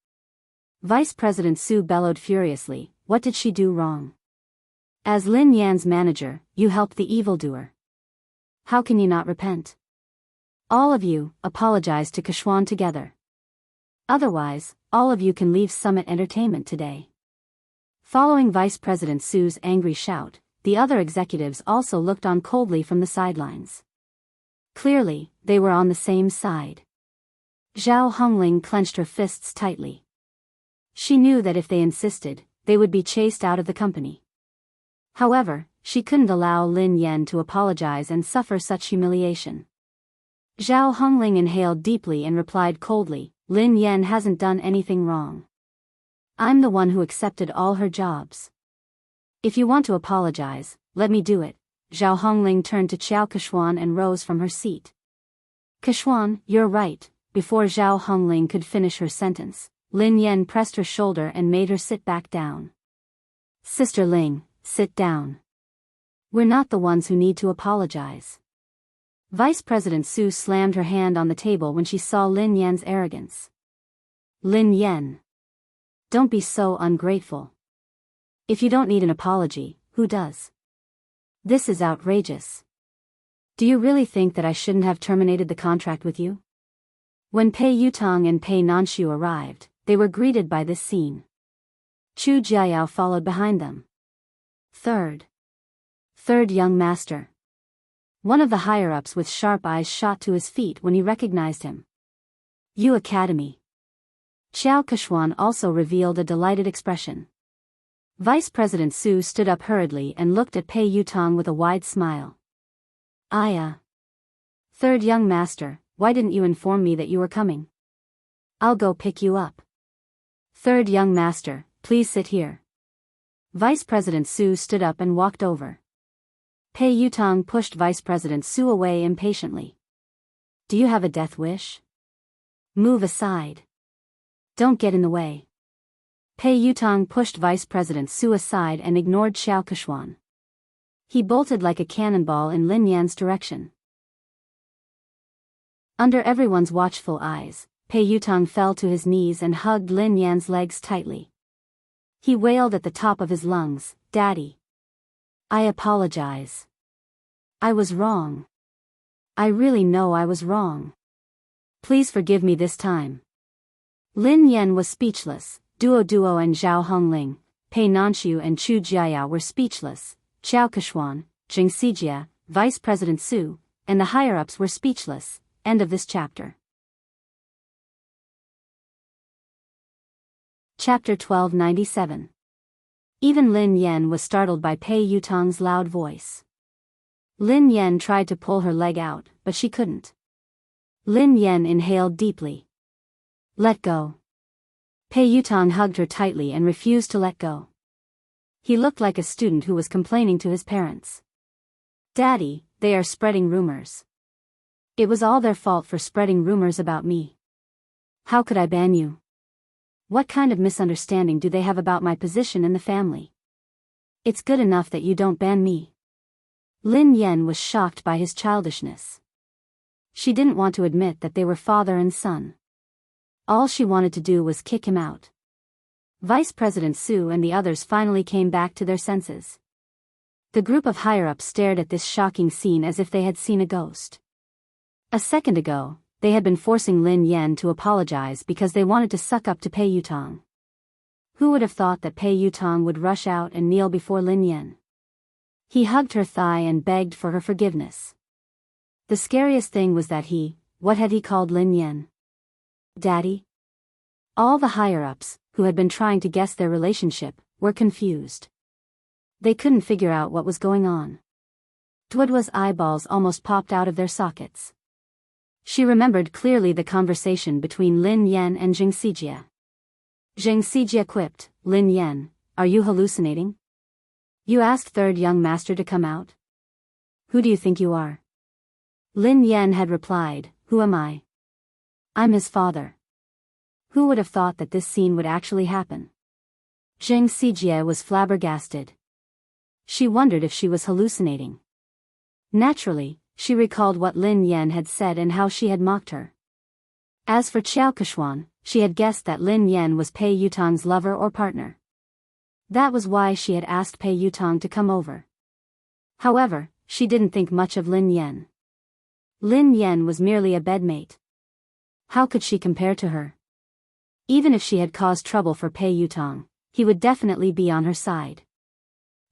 Vice President Su bellowed furiously, what did she do wrong? As Lin Yan's manager, you helped the evildoer. How can you not repent? All of you, apologize to Keshuan together. Otherwise, all of you can leave Summit Entertainment today. Following Vice President Su's angry shout, the other executives also looked on coldly from the sidelines. Clearly, they were on the same side. Zhao Hongling clenched her fists tightly. She knew that if they insisted, they would be chased out of the company. However, she couldn't allow Lin Yan to apologize and suffer such humiliation. Zhao Hongling inhaled deeply and replied coldly, Lin Yan hasn't done anything wrong. I'm the one who accepted all her jobs. If you want to apologize, let me do it. Zhao Hongling turned to Xiao Keshuan and rose from her seat. Keshuan, you're right. Before Zhao Hongling could finish her sentence, Lin Yan pressed her shoulder and made her sit back down. Sister Ling, sit down. We're not the ones who need to apologize. Vice President Su slammed her hand on the table when she saw Lin Yan's arrogance. Lin Yan. Don't be so ungrateful. If you don't need an apology, who does? This is outrageous. Do you really think that I shouldn't have terminated the contract with you? When Pei Yutong and Pei Nanshu arrived, they were greeted by this scene. Chu Jiayao followed behind them. Third young master. One of the higher-ups with sharp eyes shot to his feet when he recognized him. Yu Academy. Xiao Keshuan also revealed a delighted expression. Vice President Su stood up hurriedly and looked at Pei Yutong with a wide smile. Third young master, why didn't you inform me that you were coming? I'll go pick you up. Third young master, please sit here. Vice President Su stood up and walked over. Pei Yutong pushed Vice President Su away impatiently. Do you have a death wish? Move aside. Don't get in the way. Pei Yutong pushed Vice President Su aside and ignored Xiao Keshuan. He bolted like a cannonball in Lin Yan's direction. Under everyone's watchful eyes, Pei Yutong fell to his knees and hugged Lin Yan's legs tightly. He wailed at the top of his lungs, Daddy. I apologize. I was wrong. I really know I was wrong. Please forgive me this time. Lin Yan was speechless. Duo and Zhao Hongling, Pei Nanshu and Chu Jiayao were speechless. Xiao Keshuan, Jing Sijia, Vice President Su, and the higher-ups were speechless. End of this chapter. Chapter 1297. Even Lin Yan was startled by Pei Yutong's loud voice. Lin Yan tried to pull her leg out, but she couldn't. Lin Yan inhaled deeply. Let go. Pei Yutong hugged her tightly and refused to let go. He looked like a student who was complaining to his parents. Daddy, they are spreading rumors. It was all their fault for spreading rumors about me. How could I ban you? What kind of misunderstanding do they have about my position in the family? It's good enough that you don't ban me. Lin Yan was shocked by his childishness. She didn't want to admit that they were father and son. All she wanted to do was kick him out. Vice President Su and the others finally came back to their senses. The group of higher-ups stared at this shocking scene as if they had seen a ghost. A second ago, they had been forcing Lin Yan to apologize because they wanted to suck up to Pei Yutong. Who would have thought that Pei Yutong would rush out and kneel before Lin Yan? He hugged her thigh and begged for her forgiveness. The scariest thing was that what had he called Lin Yan? Daddy? All the higher-ups, who had been trying to guess their relationship, were confused. They couldn't figure out what was going on. Duodwa's eyeballs almost popped out of their sockets. She remembered clearly the conversation between Lin Yan and Zheng Xijie. Zheng Xijie quipped, "Lin Yan, are you hallucinating? You asked third young master to come out? Who do you think you are?" Lin Yan had replied, "Who am I? I'm his father." Who would have thought that this scene would actually happen? Zheng Xijie was flabbergasted. She wondered if she was hallucinating. Naturally, she recalled what Lin Yan had said and how she had mocked her. As for Qiao Kechuan, she had guessed that Lin Yan was Pei Yutong's lover or partner. That was why she had asked Pei Yutong to come over. However, she didn't think much of Lin Yan. Lin Yan was merely a bedmate. How could she compare to her? Even if she had caused trouble for Pei Yutong, he would definitely be on her side.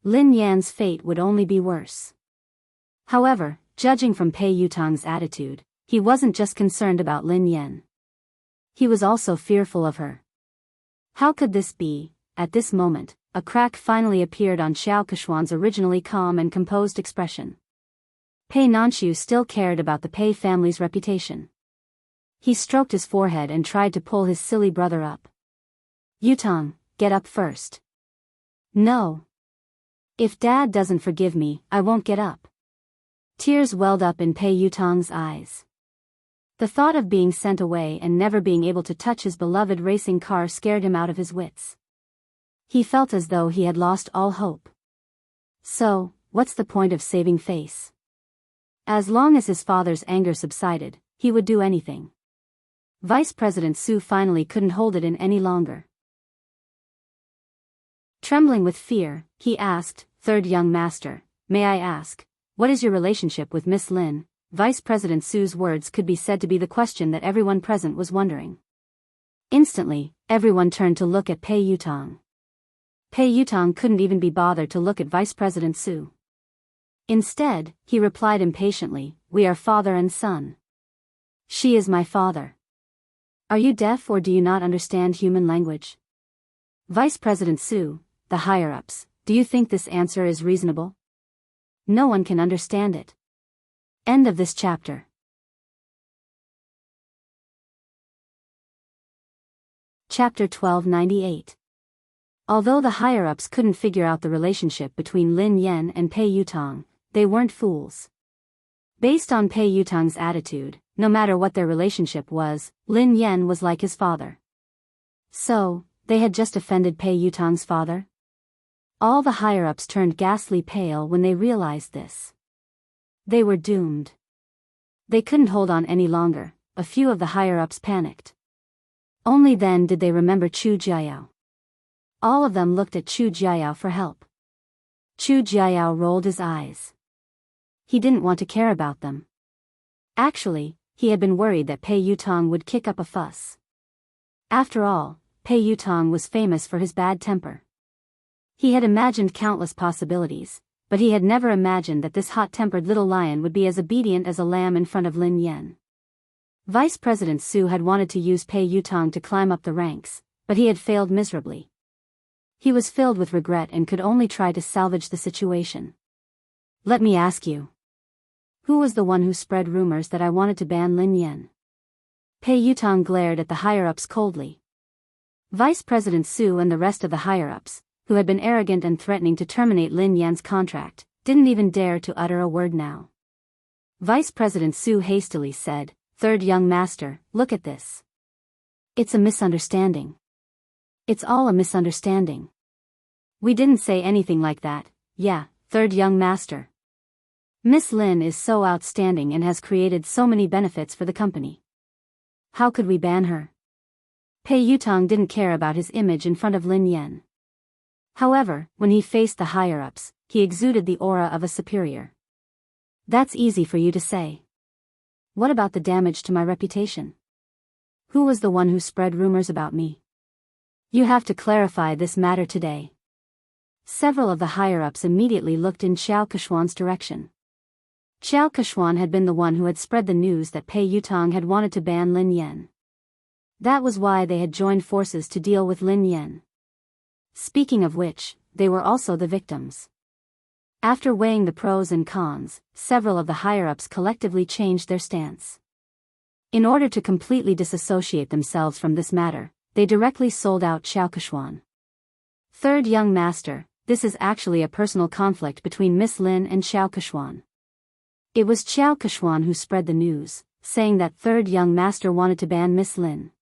Lin Yan's fate would only be worse. However, judging from Pei Yutong's attitude, he wasn't just concerned about Lin Yan. He was also fearful of her. How could this be? At this moment, a crack finally appeared on Xiao Kechuan's originally calm and composed expression. Pei Nanxiu still cared about the Pei family's reputation. He stroked his forehead and tried to pull his silly brother up. "Yutong, get up first." "No. If Dad doesn't forgive me, I won't get up." Tears welled up in Pei Yutong's eyes. The thought of being sent away and never being able to touch his beloved racing car scared him out of his wits. He felt as though he had lost all hope. So, what's the point of saving face? As long as his father's anger subsided, he would do anything. Vice President Su finally couldn't hold it in any longer. Trembling with fear, he asked, "Third young master, may I ask, what is your relationship with Miss Lin?" Vice President Su's words could be said to be the question that everyone present was wondering. Instantly, everyone turned to look at Pei Yutong. Pei Yutong couldn't even be bothered to look at Vice President Su. Instead, he replied impatiently, "We are father and son. She is my father. Are you deaf or do you not understand human language?" Vice President Su, the higher-ups, do you think this answer is reasonable? No one can understand it. End of this chapter. Chapter 1298. Although the higher-ups couldn't figure out the relationship between Lin Yan and Pei Yutong, they weren't fools. Based on Pei Yutong's attitude, no matter what their relationship was, Lin Yan was like his father. So, they had just offended Pei Yutong's father? All the higher-ups turned ghastly pale when they realized this. They were doomed. They couldn't hold on any longer. A few of the higher-ups panicked. Only then did they remember Chu Jiayao. All of them looked at Chu Jiayao for help. Chu Jiayao rolled his eyes. He didn't want to care about them. Actually, he had been worried that Pei Yutong would kick up a fuss. After all, Pei Yutong was famous for his bad temper. He had imagined countless possibilities, but he had never imagined that this hot-tempered little lion would be as obedient as a lamb in front of Lin Yan. Vice President Su had wanted to use Pei Yutong to climb up the ranks, but he had failed miserably. He was filled with regret and could only try to salvage the situation. "Let me ask you. Who was the one who spread rumors that I wanted to ban Lin Yan?" Pei Yutong glared at the higher-ups coldly. Vice President Su and the rest of the higher-ups, who had been arrogant and threatening to terminate Lin Yan's contract, didn't even dare to utter a word now. Vice President Su hastily said, "Third young master, look at this. It's a misunderstanding. It's all a misunderstanding. We didn't say anything like that, yeah, third young master. Miss Lin is so outstanding and has created so many benefits for the company. How could we ban her?" Pei Yutong didn't care about his image in front of Lin Yan. However, when he faced the higher-ups, he exuded the aura of a superior. "That's easy for you to say. What about the damage to my reputation? Who was the one who spread rumors about me? You have to clarify this matter today." Several of the higher-ups immediately looked in Xiao Kechuan's direction. Xiao Kechuan had been the one who had spread the news that Pei Yutong had wanted to ban Lin Yan. That was why they had joined forces to deal with Lin Yan. Speaking of which, they were also the victims. After weighing the pros and cons, several of the higher-ups collectively changed their stance. In order to completely disassociate themselves from this matter, they directly sold out Xiao Kechuan. Third young master, this is actually a personal conflict between Miss Lin and Xiao Kechuan. It was Xiao Kechuan who spread the news, saying that third young master wanted to ban Miss Lin.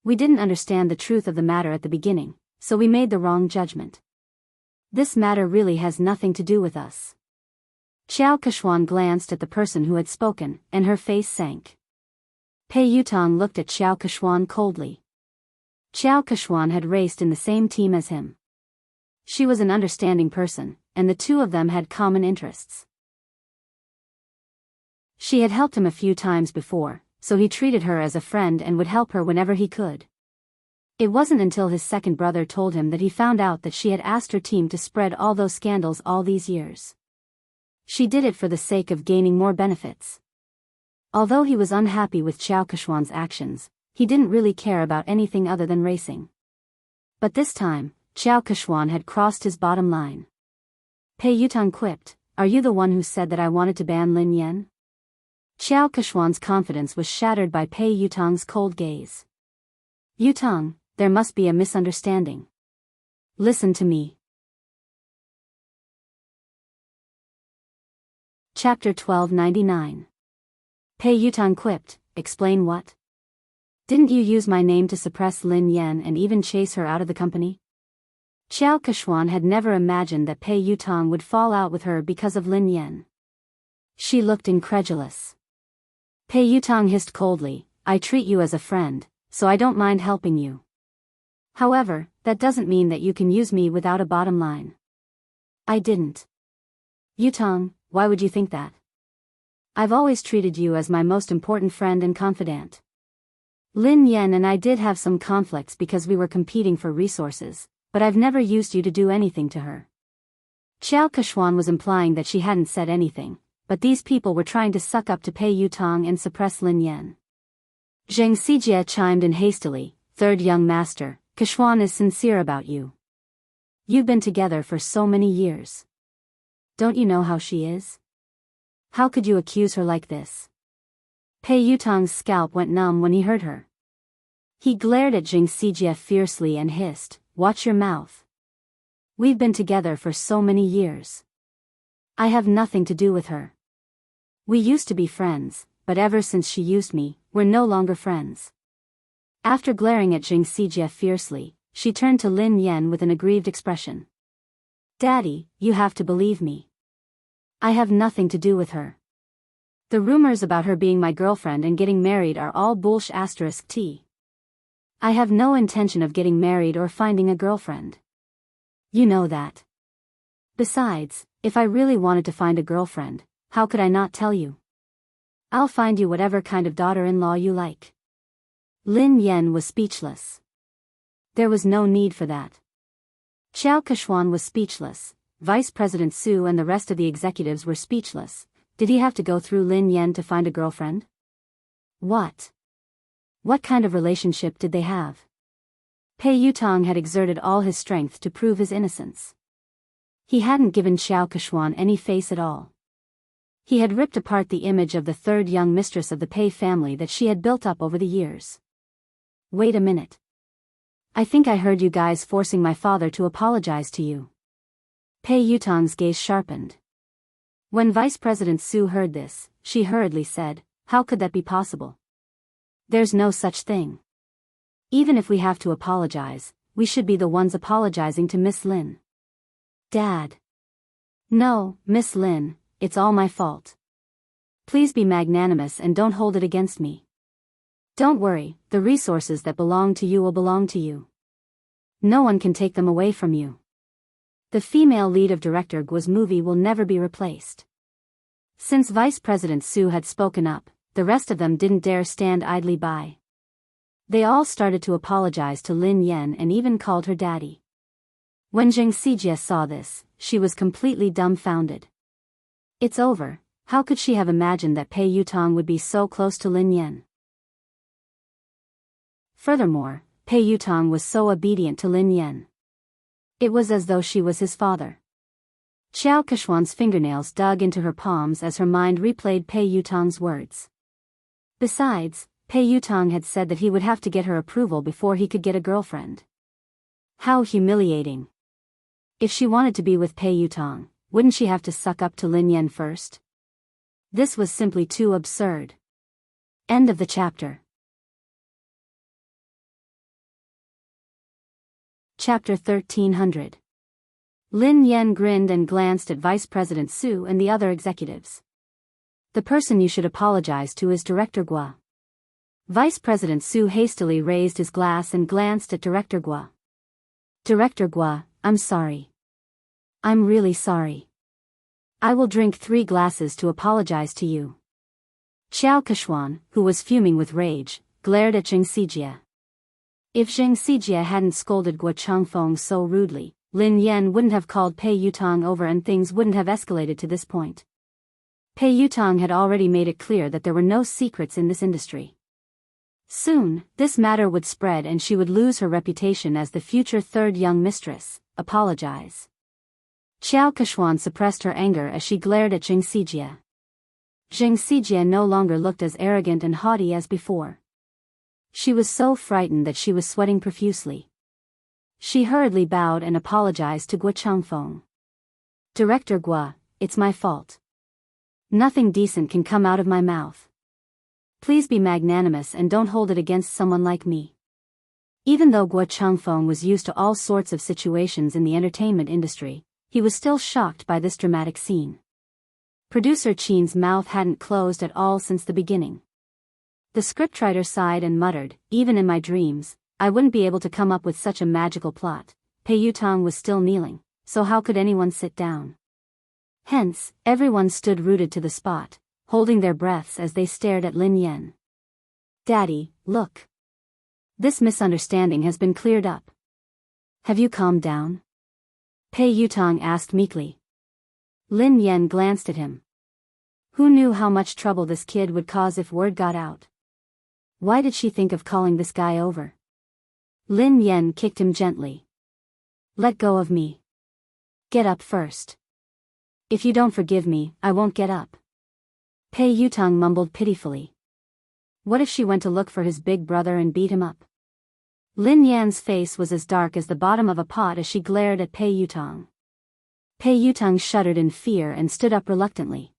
We didn't understand the truth of the matter at the beginning, so we made the wrong judgment. This matter really has nothing to do with us. Xiao Kechuan glanced at the person who had spoken, and her face sank. Pei Yutong looked at Xiao Kechuan coldly. Xiao Kechuan had raced in the same team as him. She was an understanding person, and the two of them had common interests. She had helped him a few times before, so he treated her as a friend and would help her whenever he could. It wasn't until his second brother told him that he found out that she had asked her team to spread all those scandals all these years. She did it for the sake of gaining more benefits. Although he was unhappy with Xiao Kechuan's actions, he didn't really care about anything other than racing. But this time, Xiao Kechuan had crossed his bottom line. Pei Yutong quipped, "Are you the one who said that I wanted to ban Lin Yan?" Xiao Kechuan's confidence was shattered by Pei Yutong's cold gaze. "Yutong, there must be a misunderstanding. Listen to me." Chapter 1299. Pei Yutong quipped, "Explain what? Didn't you use my name to suppress Lin Yan and even chase her out of the company?" Xiao Kechuan had never imagined that Pei Yutong would fall out with her because of Lin Yan. She looked incredulous. Pei Yutong hissed coldly, "I treat you as a friend, so I don't mind helping you. However, that doesn't mean that you can use me without a bottom line." "I didn't." "Yutong, why would you think that? I've always treated you as my most important friend and confidant. Lin Yan and I did have some conflicts because we were competing for resources, but I've never used you to do anything to her." Xiao Kechuan was implying that she hadn't said anything, but these people were trying to suck up to Pei Yutong and suppress Lin Yan. Zheng Xijie chimed in hastily, "Third young master, Kechuan is sincere about you. You've been together for so many years. Don't you know how she is? How could you accuse her like this?" Pei Yutong's scalp went numb when he heard her. He glared at Zheng Xijie fiercely and hissed, "Watch your mouth. We've been together for so many years. I have nothing to do with her. We used to be friends, but ever since she used me, we're no longer friends." After glaring at Zheng Xijie fiercely, she turned to Lin Yan with an aggrieved expression. "Daddy, you have to believe me. I have nothing to do with her. The rumors about her being my girlfriend and getting married are all bullsh*t. I have no intention of getting married or finding a girlfriend. You know that. Besides, if I really wanted to find a girlfriend, how could I not tell you? I'll find you whatever kind of daughter-in-law you like." Lin Yan was speechless. There was no need for that. Xiao Kechuan was speechless, Vice President Su and the rest of the executives were speechless. Did he have to go through Lin Yan to find a girlfriend? What? What kind of relationship did they have? Pei Yutong had exerted all his strength to prove his innocence. He hadn't given Xiao Kechuan any face at all. He had ripped apart the image of the third young mistress of the Pei family that she had built up over the years. "Wait a minute. I think I heard you guys forcing my father to apologize to you." Pei Yutong's gaze sharpened. When Vice President Su heard this, she hurriedly said, "How could that be possible? There's no such thing. Even if we have to apologize, we should be the ones apologizing to Miss Lin." "Dad." "No, Miss Lin, it's all my fault. Please be magnanimous and don't hold it against me. Don't worry, the resources that belong to you will belong to you. No one can take them away from you. The female lead of Director Guo's movie will never be replaced." Since Vice President Su had spoken up, the rest of them didn't dare stand idly by. They all started to apologize to Lin Yan and even called her daddy. When Zheng Xijie saw this, she was completely dumbfounded. It's over. How could she have imagined that Pei Yutong would be so close to Lin Yan? Furthermore, Pei Yutong was so obedient to Lin Yan. It was as though she was his father. Xiao Keshuan's fingernails dug into her palms as her mind replayed Pei Yutong's words. Besides, Pei Yutong had said that he would have to get her approval before he could get a girlfriend. How humiliating. If she wanted to be with Pei Yutong, wouldn't she have to suck up to Lin Yan first? This was simply too absurd. End of the chapter. Chapter 1300. Lin Yan grinned and glanced at Vice President Su and the other executives. The person you should apologize to is Director Gua. Vice President Su hastily raised his glass and glanced at Director Gua. Director Gua, I'm sorry. I'm really sorry. I will drink 3 glasses to apologize to you. Xiao Keshuan, who was fuming with rage, glared at Zheng Xijie. If Zheng Xijie hadn't scolded Guo Changfeng so rudely, Lin Yan wouldn't have called Pei Yutong over and things wouldn't have escalated to this point. Pei Yutong had already made it clear that there were no secrets in this industry. Soon, this matter would spread and she would lose her reputation as the future third young mistress. Apologize. Xiao Keshuan suppressed her anger as she glared at Zheng Xijie. Zheng Xijie no longer looked as arrogant and haughty as before. She was so frightened that she was sweating profusely. She hurriedly bowed and apologized to Guo Changfeng. Director Gua, it's my fault. Nothing decent can come out of my mouth. Please be magnanimous and don't hold it against someone like me. Even though Guo Changfeng was used to all sorts of situations in the entertainment industry, he was still shocked by this dramatic scene. Producer Qin's mouth hadn't closed at all since the beginning. The scriptwriter sighed and muttered, even in my dreams, I wouldn't be able to come up with such a magical plot. Pei Yutong was still kneeling, so how could anyone sit down? Hence, everyone stood rooted to the spot, holding their breaths as they stared at Lin Yan. Daddy, look. This misunderstanding has been cleared up. Have you calmed down? Pei Yutong asked meekly. Lin Yan glanced at him. Who knew how much trouble this kid would cause if word got out? Why did she think of calling this guy over? Lin Yan kicked him gently. Let go of me. Get up first. If you don't forgive me, I won't get up. Pei Yutong mumbled pitifully. What if she went to look for his big brother and beat him up? Lin Yan's face was as dark as the bottom of a pot as she glared at Pei Yutong. Pei Yutong shuddered in fear and stood up reluctantly.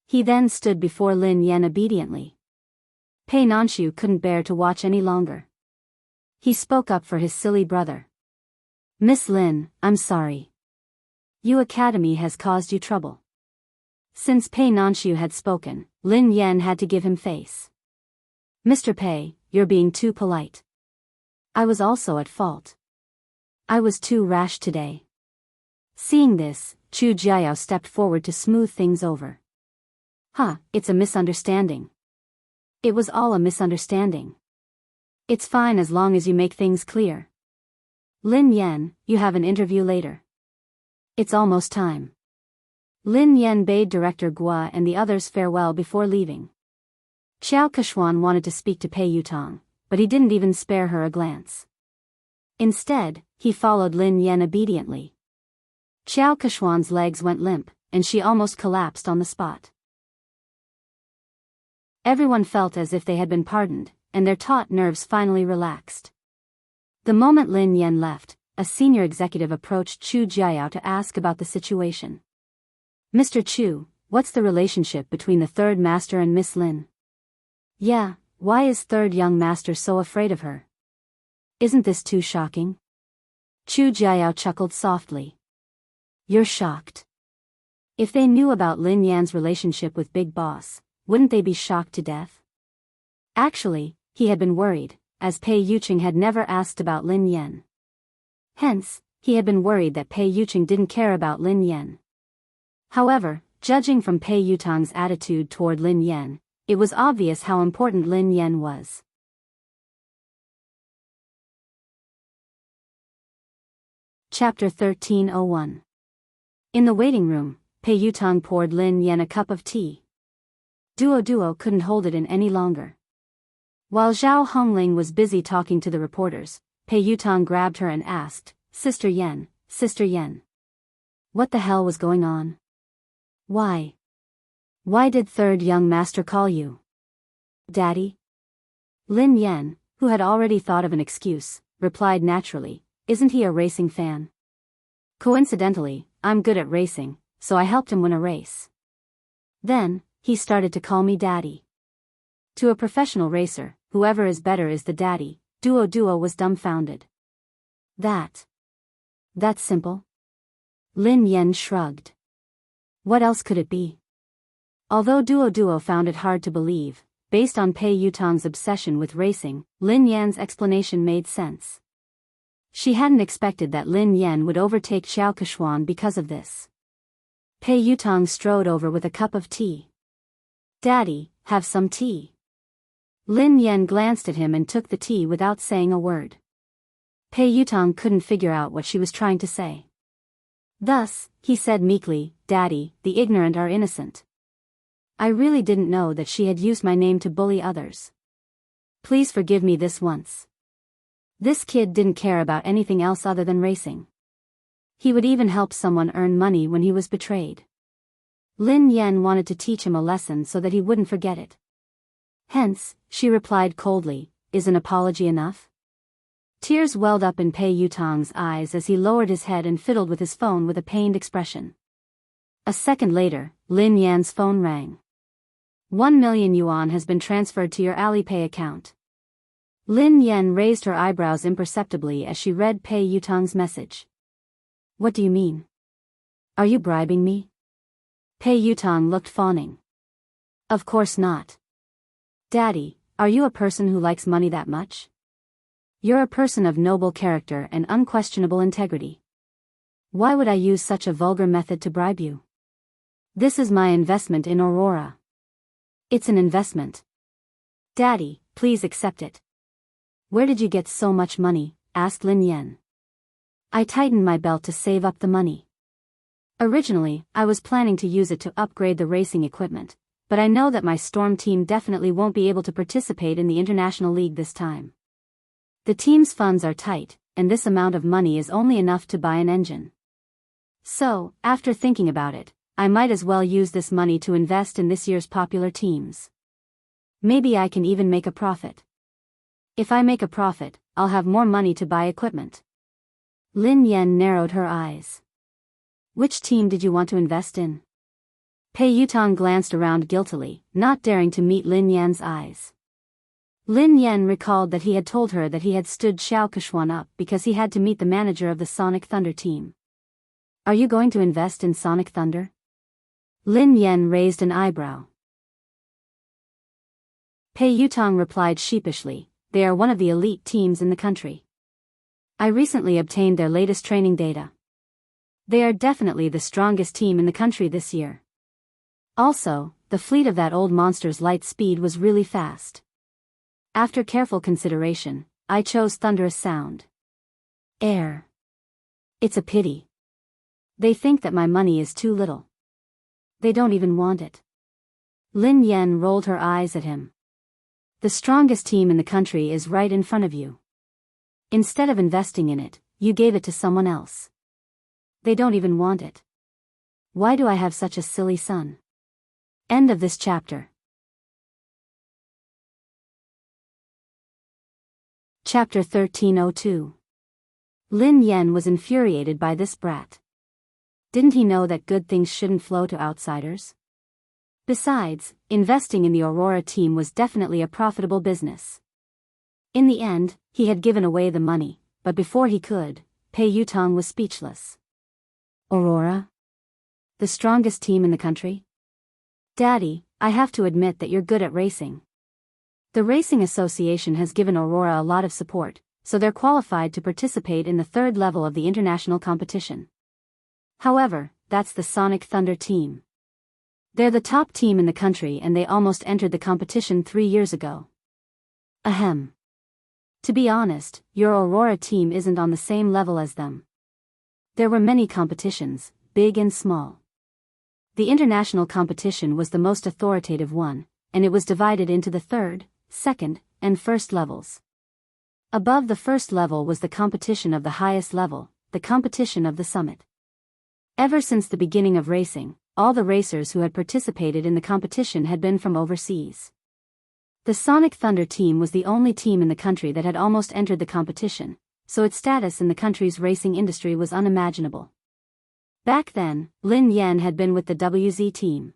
He then stood before Lin Yan obediently. Pei Nanshu couldn't bear to watch any longer. He spoke up for his silly brother. Miss Lin, I'm sorry. Yu Academy has caused you trouble. Since Pei Nanshu had spoken, Lin Yan had to give him face. Mr. Pei, you're being too polite. I was also at fault. I was too rash today. Seeing this, Chu Jiao stepped forward to smooth things over. It's a misunderstanding. It was all a misunderstanding. It's fine as long as you make things clear. Lin Yan, you have an interview later. It's almost time. Lin Yan bade Director Gua and the others farewell before leaving. Xiao Keshuan wanted to speak to Pei Yutong, but he didn't even spare her a glance. Instead, he followed Lin Yan obediently. Xiao Keshuan's legs went limp, and she almost collapsed on the spot. Everyone felt as if they had been pardoned, and their taut nerves finally relaxed. The moment Lin Yan left, a senior executive approached Chu Jiao to ask about the situation. Mr. Chu, what's the relationship between the third master and Miss Lin? Yeah, why is third young master so afraid of her? Isn't this too shocking? Chu Jiao chuckled softly. You're shocked. If they knew about Lin Yan's relationship with Big Boss, wouldn't they be shocked to death? Actually, he had been worried, as Pei Yuqing had never asked about Lin Yan. Hence, he had been worried that Pei Yuqing didn't care about Lin Yan. However, judging from Pei Yutong's attitude toward Lin Yan, it was obvious how important Lin Yan was. Chapter 1301. In the waiting room, Pei Yutong poured Lin Yan a cup of tea. Duo couldn't hold it in any longer. While Zhao Hongling was busy talking to the reporters, Pei Yutong grabbed her and asked, Sister Yan, Sister Yan. What the hell was going on? Why? Why did third young master call you? Daddy? Lin Yan, who had already thought of an excuse, replied naturally, isn't he a racing fan? Coincidentally, I'm good at racing, so I helped him win a race. Then, he started to call me daddy. To a professional racer, whoever is better is the daddy. Duo was dumbfounded. That's simple? Lin Yan shrugged. What else could it be? Although Duo found it hard to believe, based on Pei Yutong's obsession with racing, Lin Yan's explanation made sense. She hadn't expected that Lin Yan would overtake Xiao Keshuan because of this. Pei Yutong strode over with a cup of tea. Daddy, have some tea. Lin Yan glanced at him and took the tea without saying a word. Pei Yutong couldn't figure out what she was trying to say. Thus, he said meekly, Daddy, the ignorant are innocent. I really didn't know that she had used my name to bully others. Please forgive me this once. This kid didn't care about anything else other than racing. He would even help someone earn money when he was betrayed. Lin Yan wanted to teach him a lesson so that he wouldn't forget it. Hence, she replied coldly, is an apology enough? Tears welled up in Pei Yutong's eyes as he lowered his head and fiddled with his phone with a pained expression. A second later, Lin Yan's phone rang. 1 million yuan has been transferred to your Alipay account. Lin Yan raised her eyebrows imperceptibly as she read Pei Yutong's message. What do you mean? Are you bribing me? Pei Yutong looked fawning. Of course not. Daddy, are you a person who likes money that much? You're a person of noble character and unquestionable integrity. Why would I use such a vulgar method to bribe you? This is my investment in Aurora. It's an investment. Daddy, please accept it. Where did you get so much money? Asked Lin Yan. I tightened my belt to save up the money. Originally, I was planning to use it to upgrade the racing equipment, but I know that my Storm team definitely won't be able to participate in the International League this time. The team's funds are tight, and this amount of money is only enough to buy an engine. So, after thinking about it, I might as well use this money to invest in this year's popular teams. Maybe I can even make a profit. If I make a profit, I'll have more money to buy equipment. Lin Yan narrowed her eyes. Which team did you want to invest in? Pei Yutong glanced around guiltily, not daring to meet Lin Yan's eyes. Lin Yan recalled that he had told her that he had stood Xiao Keshuan up because he had to meet the manager of the Sonic Thunder team. Are you going to invest in Sonic Thunder? Lin Yan raised an eyebrow. Pei Yutong replied sheepishly, they are one of the elite teams in the country. I recently obtained their latest training data. They are definitely the strongest team in the country this year. Also, the fleet of that old monster's light speed was really fast. After careful consideration, I chose Thunderous Sound. Air. It's a pity. They think that my money is too little. They don't even want it. Lin Yan rolled her eyes at him. The strongest team in the country is right in front of you. Instead of investing in it, you gave it to someone else. They don't even want it. Why do I have such a silly son? End of this chapter. Chapter 1302. Lin Yan was infuriated by this brat. Didn't he know that good things shouldn't flow to outsiders? Besides, investing in the Aurora team was definitely a profitable business. In the end, he had given away the money, but before he could, Pei Yutong was speechless. Aurora? The strongest team in the country? Daddy, I have to admit that you're good at racing. The Racing Association has given Aurora a lot of support, so they're qualified to participate in the third level of the international competition. However, that's the Sonic Thunder team. They're the top team in the country and they almost entered the competition 3 years ago. Ahem. To be honest, your Aurora team isn't on the same level as them. There were many competitions, big and small. The international competition was the most authoritative one, and it was divided into the third, second, and first levels. Above the first level was the competition of the highest level, the competition of the summit. Ever since the beginning of racing, all the racers who had participated in the competition had been from overseas. The Sonic Thunder team was the only team in the country that had almost entered the competition, so its status in the country's racing industry was unimaginable. Back then, Lin Yan had been with the WZ team.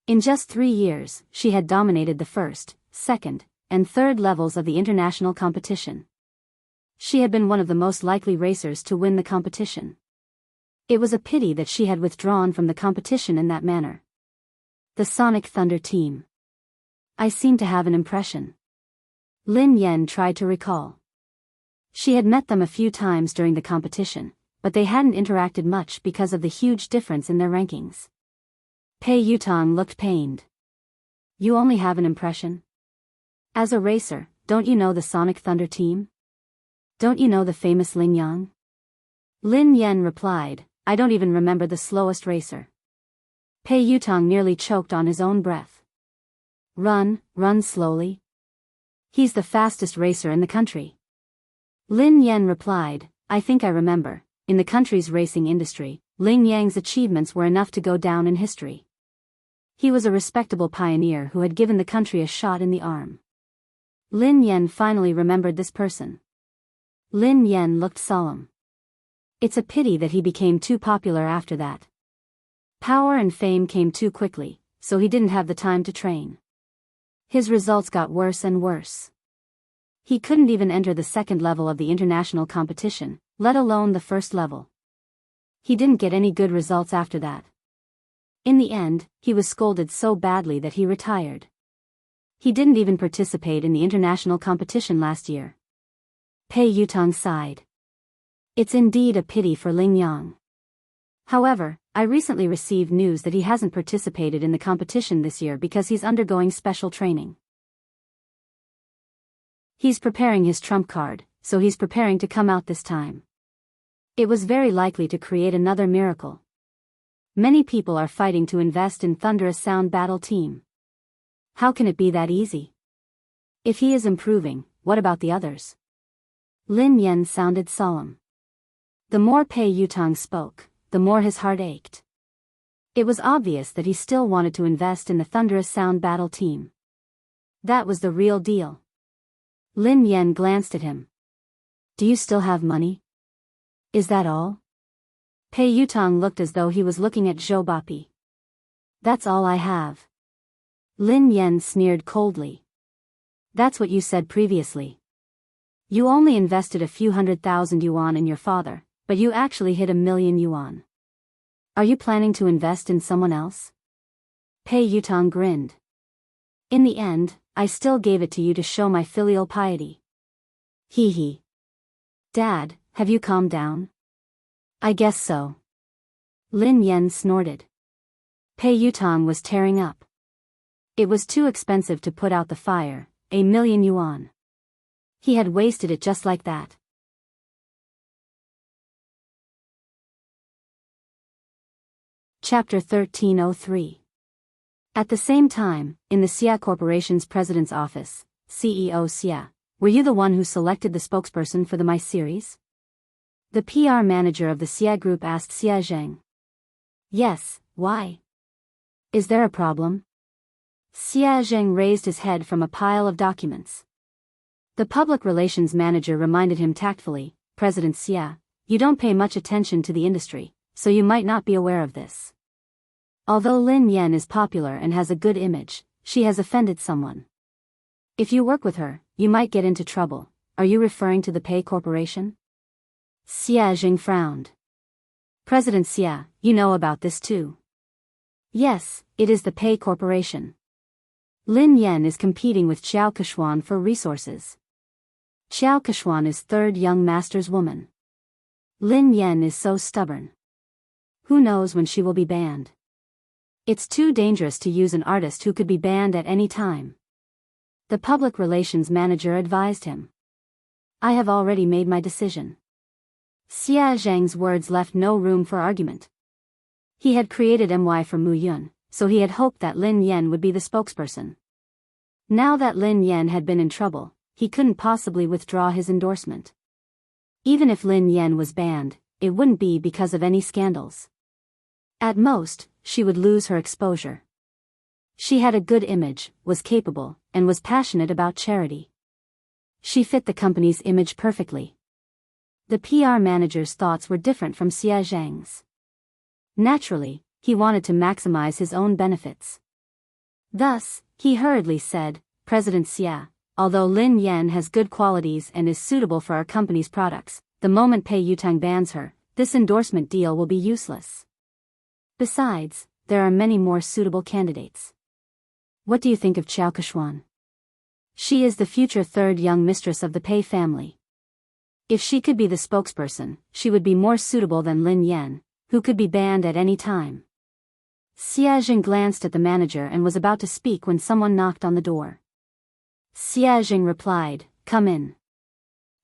In just 3 years, she had dominated the first, second, and third levels of the international competition. She had been one of the most likely racers to win the competition. It was a pity that she had withdrawn from the competition in that manner. The Sonic Thunder team. I seem to have an impression. Lin Yan tried to recall. She had met them a few times during the competition, but they hadn't interacted much because of the huge difference in their rankings. Pei Yutong looked pained. You only have an impression? As a racer, don't you know the Sonic Thunder team? Don't you know the famous Lin Yang? Lin Yan replied, I don't even remember the slowest racer. Pei Yutong nearly choked on his own breath. Run slowly. He's the fastest racer in the country. Lin Yan replied, I think I remember, in the country's racing industry, Lin Yang's achievements were enough to go down in history. He was a respectable pioneer who had given the country a shot in the arm. Lin Yan finally remembered this person. Lin Yan looked solemn. It's a pity that he became too popular after that. Power and fame came too quickly, so he didn't have the time to train. His results got worse and worse. He couldn't even enter the second level of the international competition, let alone the first level. He didn't get any good results after that. In the end, he was scolded so badly that he retired. He didn't even participate in the international competition last year. Pei Yutong sighed. It's indeed a pity for Lin Yang. However, I recently received news that he hasn't participated in the competition this year because he's undergoing special training. He's preparing his trump card, so he's preparing to come out this time. It was very likely to create another miracle. Many people are fighting to invest in Thunderous Sound Battle Team. How can it be that easy? If he is improving, what about the others? Lin Yan sounded solemn. The more Pei Yutong spoke, the more his heart ached. It was obvious that he still wanted to invest in the Thunderous Sound Battle Team. That was the real deal. Lin Yan glanced at him. Do you still have money? Is that all? Pei Yutong looked as though he was looking at Zhou Bapi. That's all I have. Lin Yan sneered coldly. That's what you said previously. You only invested a few 100,000 yuan in your father, but you actually hit 1,000,000 yuan. Are you planning to invest in someone else? Pei Yutong grinned. In the end, I still gave it to you to show my filial piety. Hee hee. Dad, have you calmed down? I guess so. Lin Yan snorted. Pei Yutong was tearing up. It was too expensive to put out the fire, 1,000,000 yuan. He had wasted it just like that. Chapter 1303. At the same time, in the Xia Corporation's president's office, CEO Xia, were you the one who selected the spokesperson for the My series? The PR manager of the Xia Group asked Xia Zheng. Yes, why? Is there a problem? Xia Zheng raised his head from a pile of documents. The public relations manager reminded him tactfully, President Xia, you don't pay much attention to the industry, so you might not be aware of this. Although Lin Yan is popular and has a good image, she has offended someone. If you work with her, you might get into trouble. Are you referring to the Pei Corporation? Xia Jing frowned. President Xia, you know about this too. Yes, it is the Pei Corporation. Lin Yan is competing with Qiao Keshuan for resources. Qiao Keshuan is third young master's woman. Lin Yan is so stubborn. Who knows when she will be banned? It's too dangerous to use an artist who could be banned at any time. The public relations manager advised him. I have already made my decision. Xia Zheng's words left no room for argument. He had created MY for Mu Yun, so he had hoped that Lin Yan would be the spokesperson. Now that Lin Yan had been in trouble, he couldn't possibly withdraw his endorsement. Even if Lin Yan was banned, it wouldn't be because of any scandals. At most, she would lose her exposure. She had a good image, was capable, and was passionate about charity. She fit the company's image perfectly. The PR manager's thoughts were different from Xia Zhang's. Naturally, he wanted to maximize his own benefits. Thus, he hurriedly said, "President Xia, although Lin Yan has good qualities and is suitable for our company's products, the moment Pei Yutang bans her, this endorsement deal will be useless. Besides, there are many more suitable candidates. What do you think of Qiao Keshuan? She is the future third young mistress of the Pei family. If she could be the spokesperson, she would be more suitable than Lin Yan, who could be banned at any time." Xia Jing glanced at the manager and was about to speak when someone knocked on the door. Xia Jing replied, "Come in."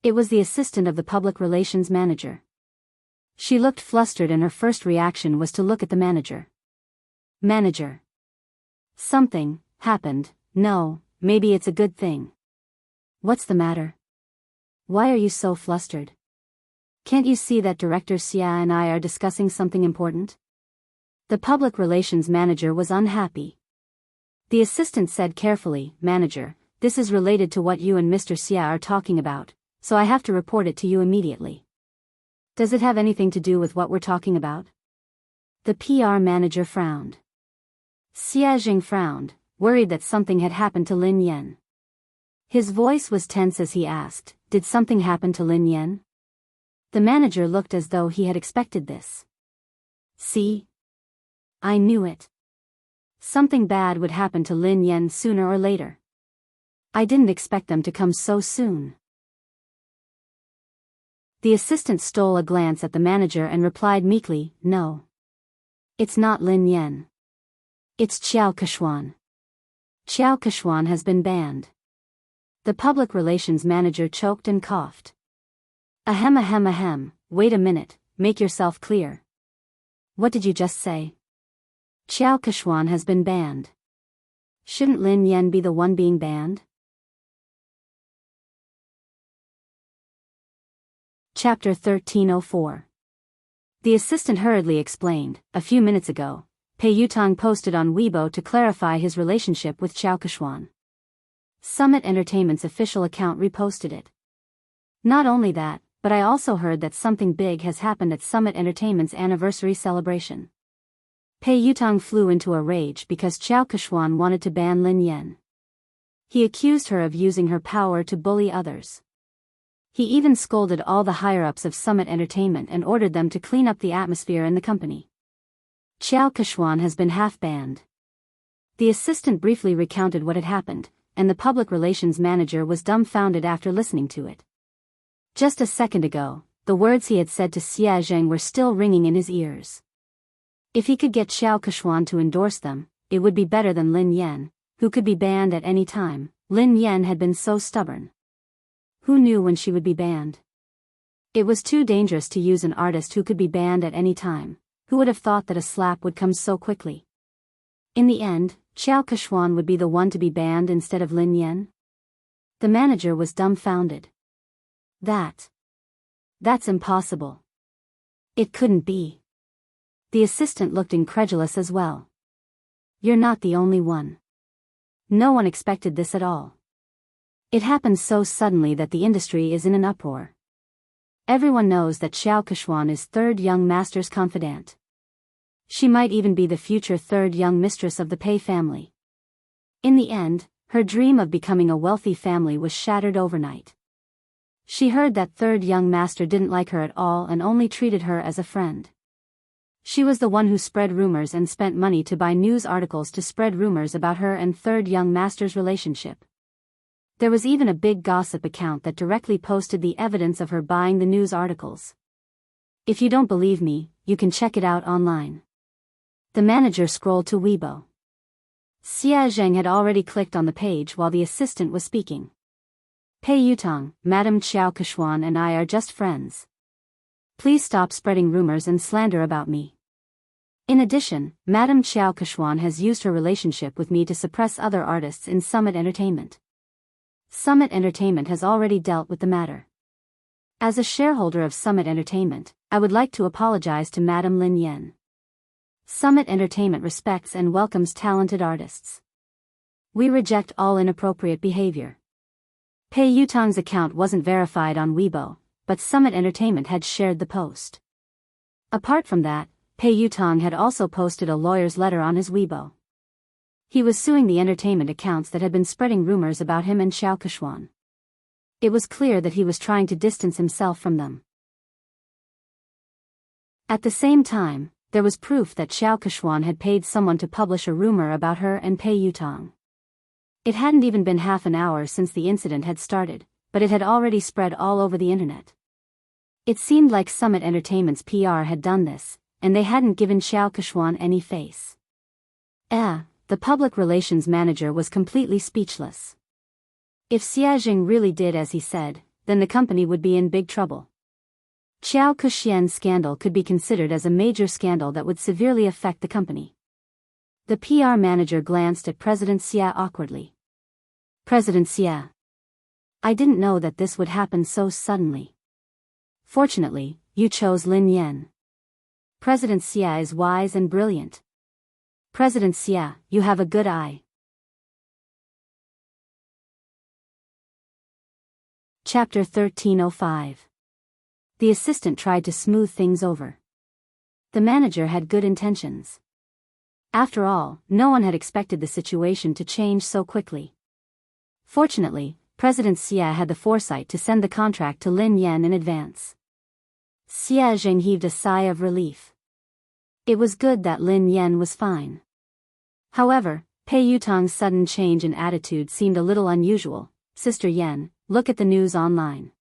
It was the assistant of the public relations manager. She looked flustered and her first reaction was to look at the manager. "Manager. Something happened. No, maybe it's a good thing. What's the matter? Why are you so flustered? Can't you see that Director Xia and I are discussing something important?" The public relations manager was unhappy. The assistant said carefully, "Manager, this is related to what you and Mr. Xia are talking about, so I have to report it to you immediately." "Does it have anything to do with what we're talking about?" The PR manager frowned. Xia Jing frowned, worried that something had happened to Lin Yan. His voice was tense as he asked, "Did something happen to Lin Yan?" The manager looked as though he had expected this. "See? I knew it. Something bad would happen to Lin Yan sooner or later. I didn't expect them to come so soon." The assistant stole a glance at the manager and replied meekly, "No. It's not Lin Yan. It's Qiao Keshuan. Qiao Keshuan has been banned." The public relations manager choked and coughed. Ahem ahem ahem, wait a minute, make yourself clear. What did you just say?" "Qiao Keshuan has been banned. Shouldn't Lin Yan be the one being banned?" Chapter 1304. The assistant hurriedly explained, "A few minutes ago, Pei Yutang posted on Weibo to clarify his relationship with Qiao Keshuan. Summit Entertainment's official account reposted it. Not only that, but I also heard that something big has happened at Summit Entertainment's anniversary celebration." Pei Yutang flew into a rage because Qiao Keshuan wanted to ban Lin Yan. He accused her of using her power to bully others. He even scolded all the higher-ups of Summit Entertainment and ordered them to clean up the atmosphere in the company. Qiao Keshuan has been half-banned. The assistant briefly recounted what had happened, and the public relations manager was dumbfounded after listening to it. Just a second ago, the words he had said to Xia Zheng were still ringing in his ears. If he could get Qiao Keshuan to endorse them, it would be better than Lin Yan, who could be banned at any time. Lin Yan had been so stubborn. Who knew when she would be banned? It was too dangerous to use an artist who could be banned at any time. Who would have thought that a slap would come so quickly? In the end, Qiao Keshuan would be the one to be banned instead of Lin Yan? The manager was dumbfounded. That's impossible. It couldn't be. The assistant looked incredulous as well. "You're not the only one. No one expected this at all. It happened so suddenly that the industry is in an uproar. Everyone knows that Qiao Keshuan is third young master's confidant. She might even be the future third young mistress of the Pei family. In the end, her dream of becoming a wealthy family was shattered overnight. She heard that third young master didn't like her at all and only treated her as a friend. She was the one who spread rumors and spent money to buy news articles to spread rumors about her and third young master's relationship. There was even a big gossip account that directly posted the evidence of her buying the news articles. If you don't believe me, you can check it out online." The manager scrolled to Weibo. Xia Zheng had already clicked on the page while the assistant was speaking. "Pei Yutang, Madam Qiao Keshuan and I are just friends. Please stop spreading rumors and slander about me. In addition, Madam Qiao Keshuan has used her relationship with me to suppress other artists in Summit Entertainment. Summit Entertainment has already dealt with the matter. As a shareholder of Summit Entertainment, I would like to apologize to Madam Lin Yan." Summit Entertainment respects and welcomes talented artists. We reject all inappropriate behavior. Pei Yutong's account wasn't verified on Weibo, but Summit Entertainment had shared the post. Apart from that, Pei Yutong had also posted a lawyer's letter on his Weibo. He was suing the entertainment accounts that had been spreading rumors about him and Xiao Keshuan. It was clear that he was trying to distance himself from them. At the same time, there was proof that Xiao Keshuan had paid someone to publish a rumor about her and Pei Yutong. It hadn't even been half an hour since the incident had started, but it had already spread all over the internet. It seemed like Summit Entertainment's PR had done this, and they hadn't given Xiao Keshuan any face. The public relations manager was completely speechless. If Xia Jing really did as he said, then the company would be in big trouble. Xiao Kexian's scandal could be considered as a major scandal that would severely affect the company. The PR manager glanced at President Xia awkwardly. President Xia. I didn't know that this would happen so suddenly. Fortunately, you chose Lin Yan. President Xia is wise and brilliant. President Xia, you have a good eye. Chapter 1305. The assistant tried to smooth things over. The manager had good intentions. After all, no one had expected the situation to change so quickly. Fortunately, President Xia had the foresight to send the contract to Lin Yan in advance. Xia Jing heaved a sigh of relief. It was good that Lin Yan was fine. However, Pei Yutong's sudden change in attitude seemed a little unusual. Sister Yan, look at the news online.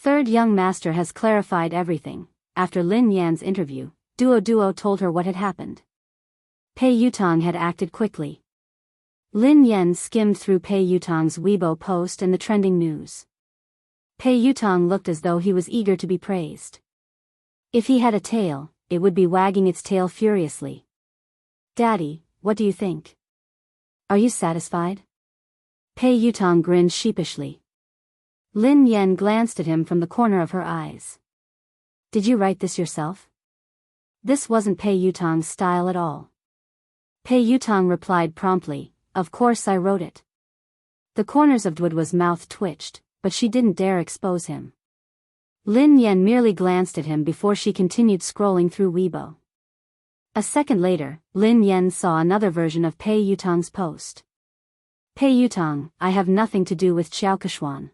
Third young master has clarified everything. After Lin Yan's interview, Duo told her what had happened. Pei Yutong had acted quickly. Lin Yan skimmed through Pei Yutong's Weibo post and the trending news. Pei Yutong looked as though he was eager to be praised. If he had a tail, it would be wagging its tail furiously. Daddy, what do you think? Are you satisfied? Pei Yutong grinned sheepishly. Lin Yan glanced at him from the corner of her eyes. Did you write this yourself? This wasn't Pei Yutong's style at all. Pei Yutong replied promptly, of course I wrote it. The corners of Duo's mouth twitched, but she didn't dare expose him. Lin Yan merely glanced at him before she continued scrolling through Weibo. A second later, Lin Yan saw another version of Pei Yutong's post. Pei Yutong, I have nothing to do with Xiao Keshuan.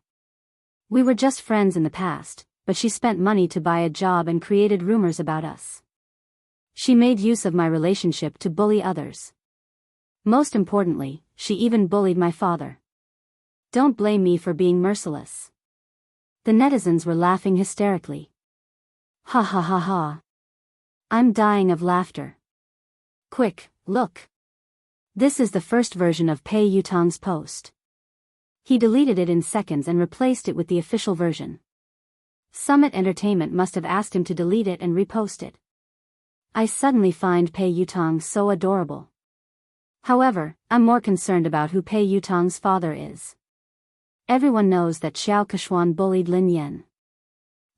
We were just friends in the past, but she spent money to buy a job and created rumors about us. She made use of my relationship to bully others. Most importantly, she even bullied my father. Don't blame me for being merciless. The netizens were laughing hysterically. Ha ha ha ha. I'm dying of laughter. Quick, look. This is the first version of Pei Yutong's post. He deleted it in seconds and replaced it with the official version. Summit Entertainment must have asked him to delete it and repost it. I suddenly find Pei Yutong so adorable. However, I'm more concerned about who Pei Yutong's father is. Everyone knows that Xiao Keshuan bullied Lin Yan.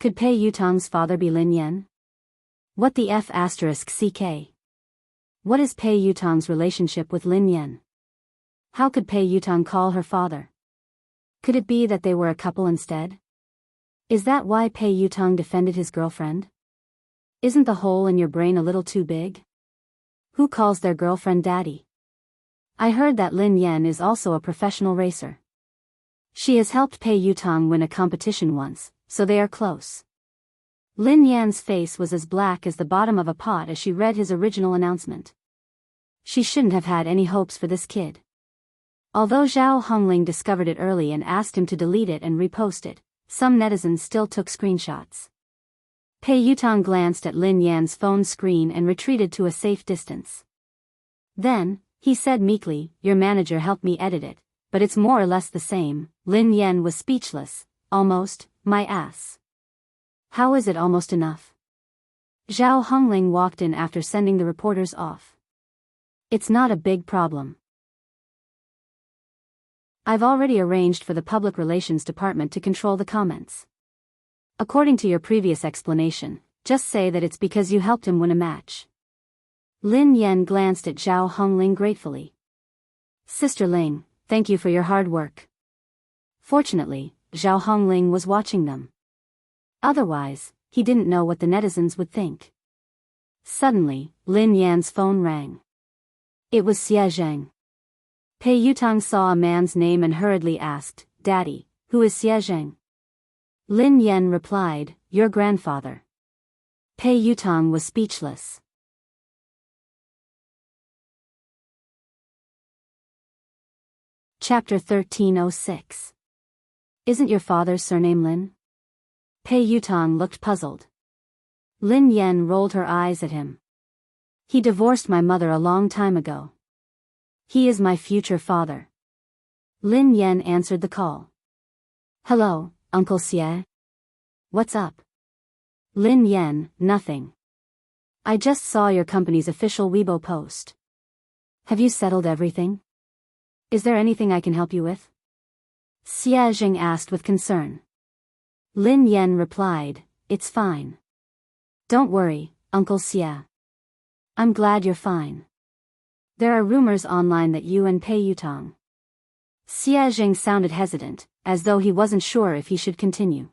Could Pei Yutong's father be Lin Yan? What the F***ck? What is Pei Yutong's relationship with Lin Yan? How could Pei Yutong call her father? Could it be that they were a couple instead? Is that why Pei Yutong defended his girlfriend? Isn't the hole in your brain a little too big? Who calls their girlfriend daddy? I heard that Lin Yan is also a professional racer. She has helped Pei Yutong win a competition once, so they are close. Lin Yan's face was as black as the bottom of a pot as she read his original announcement. She shouldn't have had any hopes for this kid. Although Zhao Hongling discovered it early and asked him to delete it and repost it, some netizens still took screenshots. Pei Yutong glanced at Lin Yan's phone screen and retreated to a safe distance. Then, he said meekly, your manager helped me edit it, but it's more or less the same. Lin Yan was speechless. Almost, my ass. How is it almost enough? Zhao Hongling walked in after sending the reporters off. It's not a big problem. I've already arranged for the public relations department to control the comments. According to your previous explanation, just say that it's because you helped him win a match. Lin Yan glanced at Zhao Hongling gratefully. Sister Ling, thank you for your hard work. Fortunately, Zhao Hongling was watching them. Otherwise, he didn't know what the netizens would think. Suddenly, Lin Yan's phone rang. It was Xie Zheng. Pei Yutang saw a man's name and hurriedly asked, Daddy, who is Xie Zheng? Lin Yan replied, your grandfather. Pei Yutang was speechless. Chapter 1306. Isn't your father's surname Lin? Pei Yutang looked puzzled. Lin Yan rolled her eyes at him. He divorced my mother a long time ago. He is my future father. Lin Yan answered the call. Hello, Uncle Xie. What's up? Lin Yan, nothing. I just saw your company's official Weibo post. Have you settled everything? Is there anything I can help you with? Xie Zheng asked with concern. Lin Yan replied, it's fine. Don't worry, Uncle Xie. I'm glad you're fine. There are rumors online that you and Pei Yutang. Xie Zheng sounded hesitant, as though he wasn't sure if he should continue.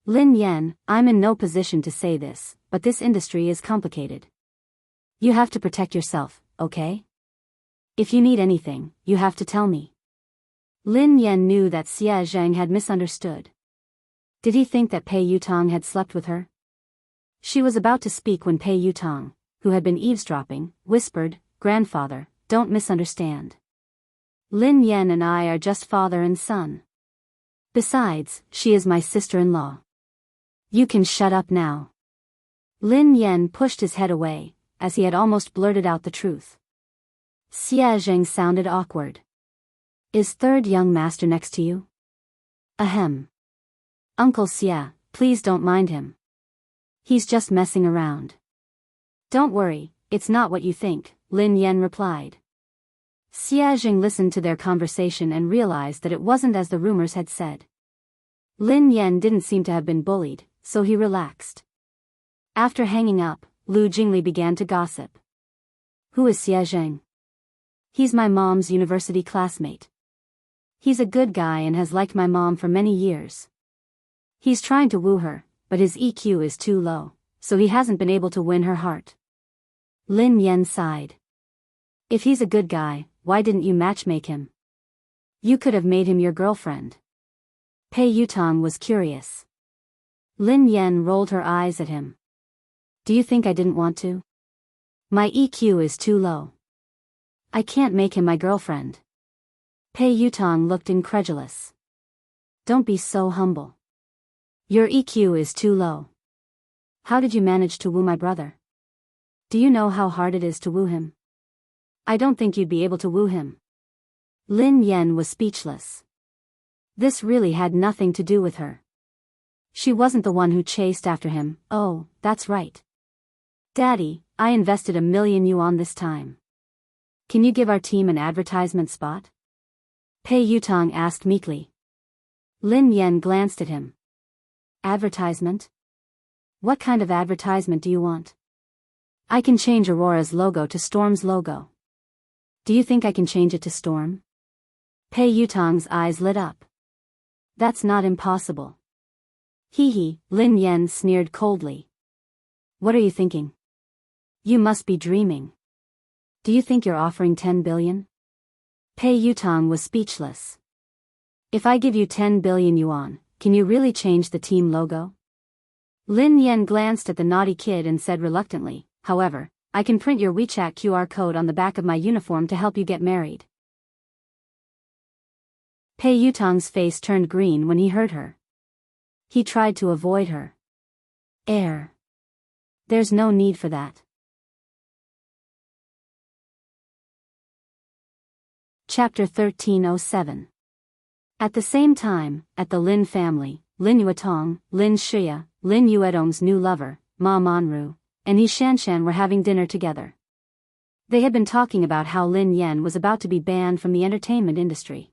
Lin Yan, I'm in no position to say this, but this industry is complicated. You have to protect yourself, okay? If you need anything, you have to tell me. Lin Yan knew that Xie Zheng had misunderstood. Did he think that Pei Yutang had slept with her? She was about to speak when Pei Yutang, who had been eavesdropping, whispered, Grandfather, don't misunderstand. Lin Yan and I are just father and son. Besides, she is my sister-in-law. You can shut up now. Lin Yan pushed his head away, as he had almost blurted out the truth. Xie Zheng sounded awkward. Is third young master next to you? Ahem. Uncle Xie, please don't mind him. He's just messing around. Don't worry, it's not what you think, Lin Yan replied. Xie Zheng listened to their conversation and realized that it wasn't as the rumors had said. Lin Yan didn't seem to have been bullied, so he relaxed. After hanging up, Lu Jingli began to gossip. Who is Xie Zheng? He's my mom's university classmate. He's a good guy and has liked my mom for many years. He's trying to woo her, but his EQ is too low, so he hasn't been able to win her heart. Lin Yan sighed. If he's a good guy, why didn't you matchmake him? You could have made him your girlfriend. Pei Yutang was curious. Lin Yan rolled her eyes at him. Do you think I didn't want to? My EQ is too low. I can't make him my girlfriend. Pei Yutang looked incredulous. Don't be so humble. Your EQ is too low. How did you manage to woo my brother? Do you know how hard it is to woo him? I don't think you'd be able to woo him. Lin Yan was speechless. This really had nothing to do with her. She wasn't the one who chased after him. Oh, that's right. Daddy, I invested 1,000,000 yuan this time. Can you give our team an advertisement spot? Pei Yutang asked meekly. Lin Yan glanced at him. Advertisement? What kind of advertisement do you want? I can change Aurora's logo to Storm's logo. Do you think I can change it to Storm? Pei Yutang's eyes lit up. That's not impossible. Hee, Lin Yan sneered coldly. What are you thinking? You must be dreaming. Do you think you're offering 10 billion? Pei Yutang was speechless. If I give you 10 billion yuan, can you really change the team logo? Lin Yan glanced at the naughty kid and said reluctantly, however, I can print your WeChat QR code on the back of my uniform to help you get married. Pei Yutang's face turned green when he heard her. He tried to avoid her. There's no need for that. Chapter 1307. At the same time, at the Lin family, Lin Yuetong, Lin Shia, Lin Yuedong's new lover, Ma Manru, and Yi Shanshan were having dinner together. They had been talking about how Lin Yan was about to be banned from the entertainment industry.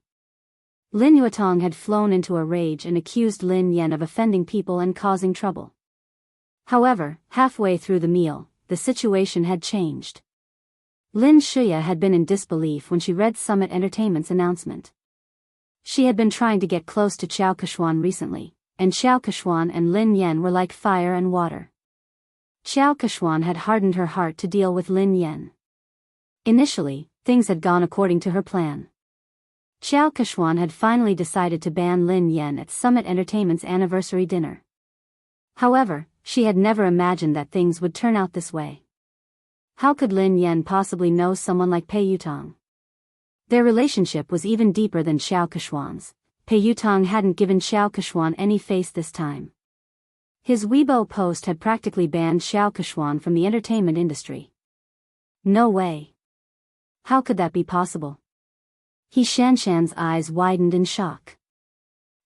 Lin Yuetong had flown into a rage and accused Lin Yan of offending people and causing trouble. However, halfway through the meal, the situation had changed. Lin Shuya had been in disbelief when she read Summit Entertainment's announcement. She had been trying to get close to Xiao Keshuan recently, and Xiao Keshuan and Lin Yan were like fire and water. Xiao Keshuan had hardened her heart to deal with Lin Yan. Initially, things had gone according to her plan. Xiao Keshuan had finally decided to ban Lin Yan at Summit Entertainment's anniversary dinner. However, she had never imagined that things would turn out this way. How could Lin Yan possibly know someone like Pei Yutong? Their relationship was even deeper than Xiao Keshuan's. Pei Yutong hadn't given Xiao Keshuan any face this time. His Weibo post had practically banned Xiao Keshuan from the entertainment industry. No way. How could that be possible? He Shanshan's eyes widened in shock.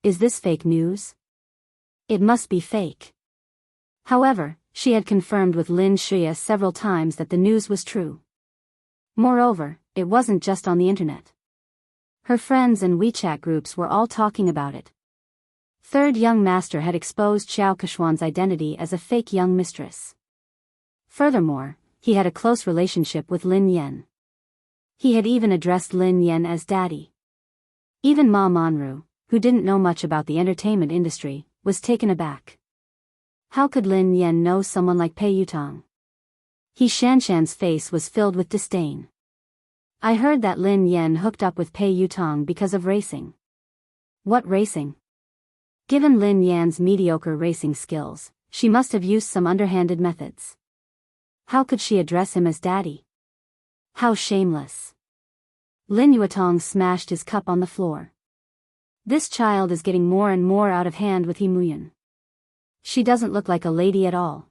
Is this fake news? It must be fake. However, she had confirmed with Lin Shuya several times that the news was true. Moreover, it wasn't just on the internet. Her friends and WeChat groups were all talking about it. Third young master had exposed Xiao Keshuan's identity as a fake young mistress. Furthermore, he had a close relationship with Lin Yan. He had even addressed Lin Yan as daddy. Even Ma Manru, who didn't know much about the entertainment industry, was taken aback. How could Lin Yan know someone like Pei Yutong? He Shanshan's face was filled with disdain. I heard that Lin Yan hooked up with Pei Yutong because of racing. What racing? Given Lin Yan's mediocre racing skills, she must have used some underhanded methods. How could she address him as daddy? How shameless. Lin Yutong smashed his cup on the floor. This child is getting more and more out of hand with He Muyan. She doesn't look like a lady at all.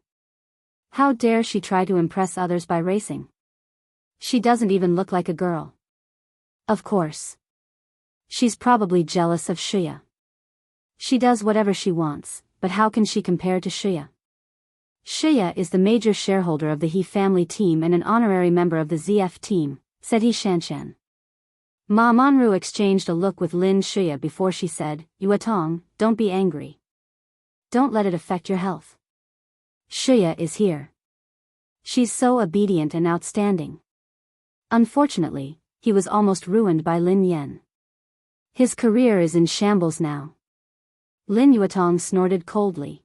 How dare she try to impress others by racing? She doesn't even look like a girl. Of course. She's probably jealous of Shuya. She does whatever she wants, but how can she compare to Shuya? Shuya is the major shareholder of the He family team and an honorary member of the ZF team, said He Shanshan. Ma Manru exchanged a look with Lin Shuya before she said, Yuatong, don't be angry. Don't let it affect your health. Shuya is here. She's so obedient and outstanding. Unfortunately, he was almost ruined by Lin Yan. His career is in shambles now. Lin Yuatong snorted coldly.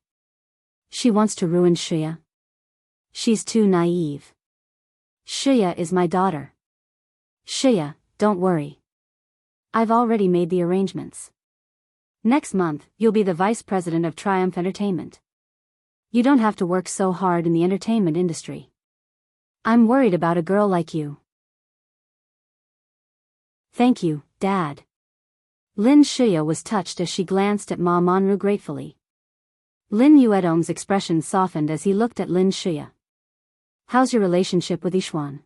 She wants to ruin Shuya. She's too naive. Shuya is my daughter. Shuya, don't worry. I've already made the arrangements. Next month, you'll be the vice president of Triumph Entertainment. You don't have to work so hard in the entertainment industry. I'm worried about a girl like you. Thank you, Dad. Lin Shuya was touched as she glanced at Ma Manru gratefully. Lin Yuedong's expression softened as he looked at Lin Shuya. How's your relationship with Yishuan?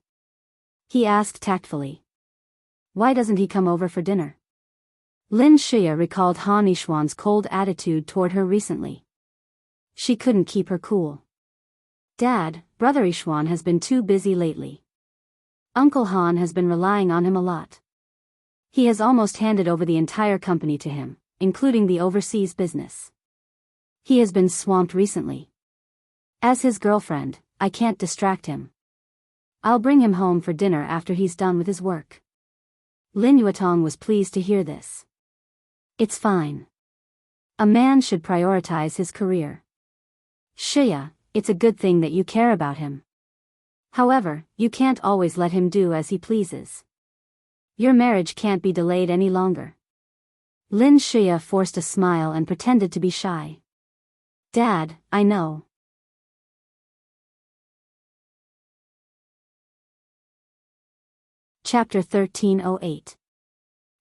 He asked tactfully. Why doesn't he come over for dinner? Lin Shuya recalled Han Yishuan's cold attitude toward her recently. She couldn't keep her cool. Dad, Brother Yishuan has been too busy lately. Uncle Han has been relying on him a lot. He has almost handed over the entire company to him, including the overseas business. He has been swamped recently. As his girlfriend, I can't distract him. I'll bring him home for dinner after he's done with his work. Lin Yuatong was pleased to hear this. It's fine. A man should prioritize his career. Shuya, it's a good thing that you care about him. However, you can't always let him do as he pleases. Your marriage can't be delayed any longer. Lin Shuya forced a smile and pretended to be shy. Dad, I know. Chapter 1308.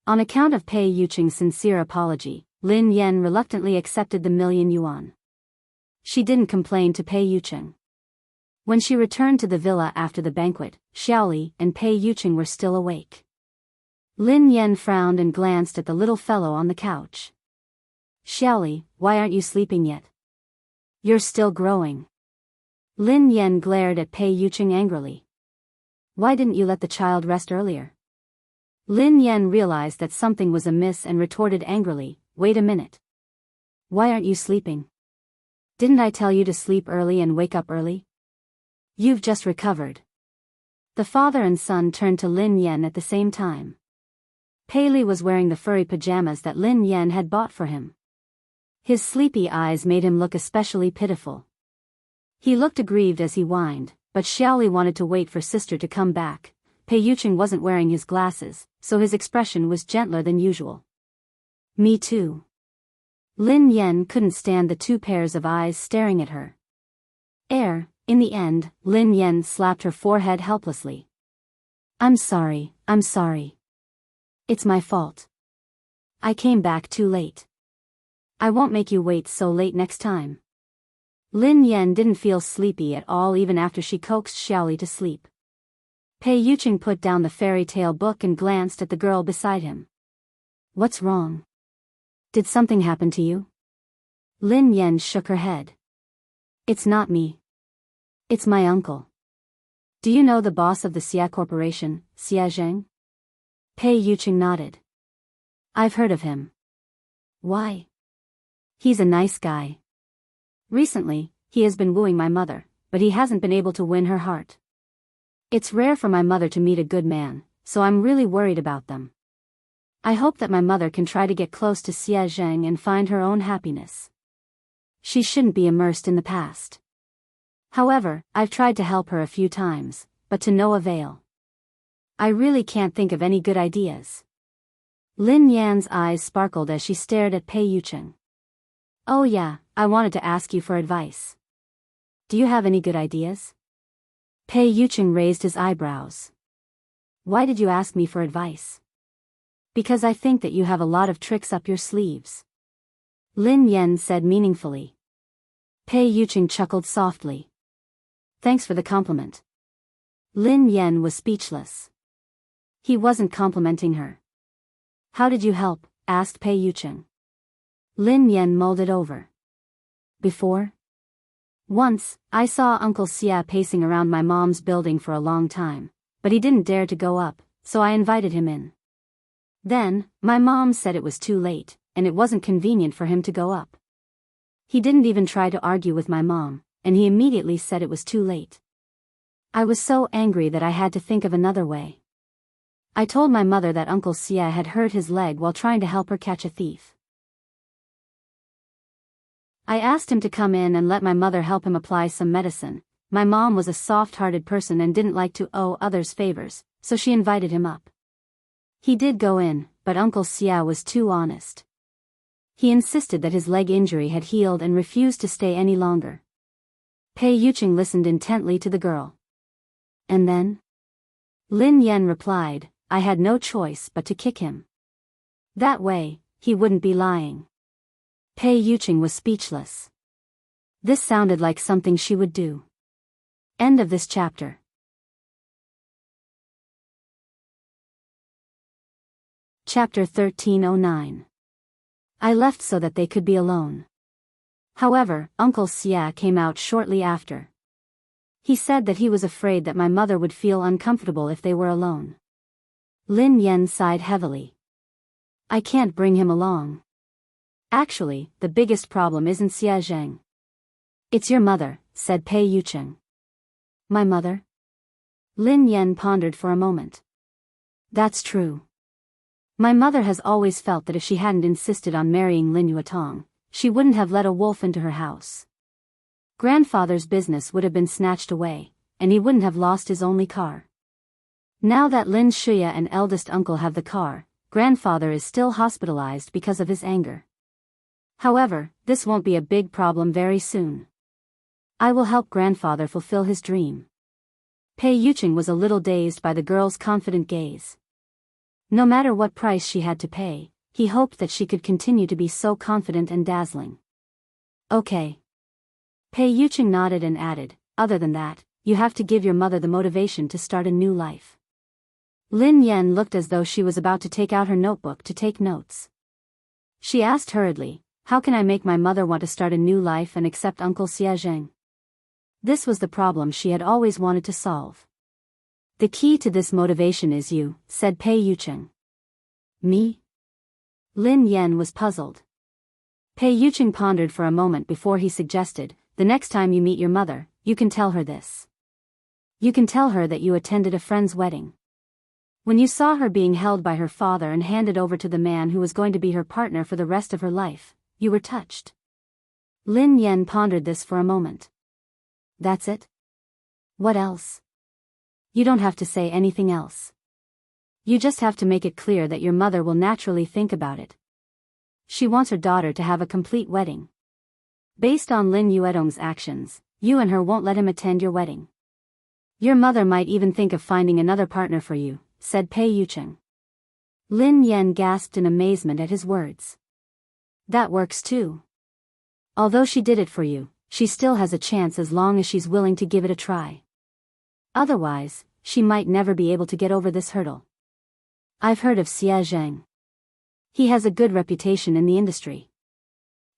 On account of Pei Yucheng's sincere apology, Lin Yan reluctantly accepted the $1,000,000 yuan. She didn't complain to Pei Yucheng. When she returned to the villa after the banquet, Xiaoli and Pei Yucheng were still awake. Lin Yan frowned and glanced at the little fellow on the couch. Xiaoli, why aren't you sleeping yet? You're still growing. Lin Yan glared at Pei Yucheng angrily. Why didn't you let the child rest earlier? Lin Yan realized that something was amiss and retorted angrily, wait a minute. Why aren't you sleeping? Didn't I tell you to sleep early and wake up early? You've just recovered. The father and son turned to Lin Yen at the same time. Pei Li was wearing the furry pajamas that Lin Yen had bought for him. His sleepy eyes made him look especially pitiful. He looked aggrieved as he whined, but Xiaoli wanted to wait for sister to come back. Pei Yuqing wasn't wearing his glasses, so his expression was gentler than usual. Me too. Lin Yen couldn't stand the two pairs of eyes staring at her. In the end, Lin Yen slapped her forehead helplessly. I'm sorry. It's my fault. I came back too late. I won't make you wait so late next time. Lin Yen didn't feel sleepy at all even after she coaxed Xiaoli to sleep. Pei Yuqing put down the fairy tale book and glanced at the girl beside him. What's wrong? Did something happen to you? Lin Yen shook her head. It's not me. It's my uncle. Do you know the boss of the Xia Corporation, Xia Zheng? Pei Yuqing nodded. I've heard of him. Why? He's a nice guy. Recently, he has been wooing my mother, but he hasn't been able to win her heart. It's rare for my mother to meet a good man, so I'm really worried about them. I hope that my mother can try to get close to Xia Zheng and find her own happiness. She shouldn't be immersed in the past. However, I've tried to help her a few times, but to no avail. I really can't think of any good ideas. Lin Yan's eyes sparkled as she stared at Pei Yuqing. Oh yeah, I wanted to ask you for advice. Do you have any good ideas? Pei Yuqing raised his eyebrows. Why did you ask me for advice? Because I think that you have a lot of tricks up your sleeves. Lin Yan said meaningfully. Pei Yuqing chuckled softly. Thanks for the compliment. Lin Yan was speechless. He wasn't complimenting her. How did you help? Asked Pei Yuqing. Lin Yan mulled it over. Before? Once, I saw Uncle Xia pacing around my mom's building for a long time, but he didn't dare to go up, so I invited him in. Then, my mom said it was too late, and it wasn't convenient for him to go up. He didn't even try to argue with my mom, and he immediately said it was too late. I was so angry that I had to think of another way. I told my mother that Uncle Xia had hurt his leg while trying to help her catch a thief. I asked him to come in and let my mother help him apply some medicine. My mom was a soft-hearted person and didn't like to owe others favors, so she invited him up. He did go in, but Uncle Xia was too honest. He insisted that his leg injury had healed and refused to stay any longer. Pei Yuqing listened intently to the girl. And then? Lin Yan replied, I had no choice but to kick him. That way, he wouldn't be lying. Pei Yuqing was speechless. This sounded like something she would do. End of this chapter. Chapter 1309. I left so that they could be alone. However, Uncle Xia came out shortly after. He said that he was afraid that my mother would feel uncomfortable if they were alone. Lin Yan sighed heavily. I can't bring him along. Actually, the biggest problem isn't Xia Zheng. It's your mother, said Pei Yuqing. My mother? Lin Yan pondered for a moment. That's true. My mother has always felt that if she hadn't insisted on marrying Lin Yuetong, she wouldn't have let a wolf into her house. Grandfather's business would have been snatched away, and he wouldn't have lost his only car. Now that Lin Shuya and eldest uncle have the car, grandfather is still hospitalized because of his anger. However, this won't be a big problem very soon. I will help grandfather fulfill his dream. Pei Yuqing was a little dazed by the girl's confident gaze. No matter what price she had to pay, he hoped that she could continue to be so confident and dazzling. Okay. Pei Yuqing nodded and added, other than that, you have to give your mother the motivation to start a new life. Lin Yan looked as though she was about to take out her notebook to take notes. She asked hurriedly, how can I make my mother want to start a new life and accept Uncle Xia Zheng? This was the problem she had always wanted to solve. The key to this motivation is you, said Pei Yuqing. Me? Lin Yan was puzzled. Pei Yuqing pondered for a moment before he suggested, the next time you meet your mother, you can tell her this. You can tell her that you attended a friend's wedding. When you saw her being held by her father and handed over to the man who was going to be her partner for the rest of her life, you were touched. Lin Yen pondered this for a moment. That's it? What else? You don't have to say anything else. You just have to make it clear that your mother will naturally think about it. She wants her daughter to have a complete wedding. Based on Lin Yuedong's actions, you and her won't let him attend your wedding. Your mother might even think of finding another partner for you, said Pei Yucheng. Lin Yen gasped in amazement at his words. That works too. Although she did it for you, she still has a chance as long as she's willing to give it a try. Otherwise, she might never be able to get over this hurdle. I've heard of Xie Zheng. He has a good reputation in the industry.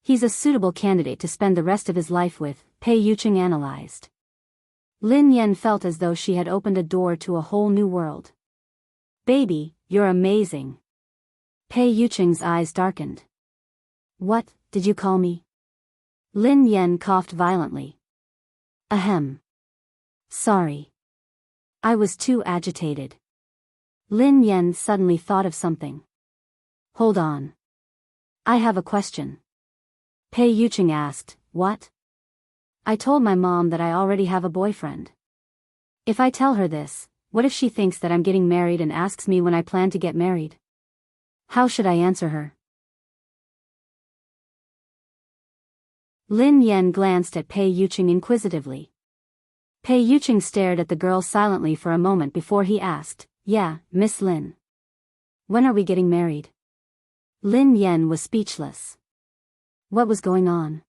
He's a suitable candidate to spend the rest of his life with, Pei Yucheng analyzed. Lin Yen felt as though she had opened a door to a whole new world. Baby, you're amazing. Pei Yucheng's eyes darkened. What, did you call me? Lin Yen coughed violently. Ahem. Sorry. I was too agitated. Lin Yen suddenly thought of something. Hold on. I have a question. Pei Yucheng asked, what? I told my mom that I already have a boyfriend. If I tell her this, what if she thinks that I'm getting married and asks me when I plan to get married? How should I answer her? Lin Yen glanced at Pei Yucheng inquisitively. Pei Yucheng stared at the girl silently for a moment before he asked, yeah, Miss Lin. When are we getting married? Lin Yen was speechless. What was going on?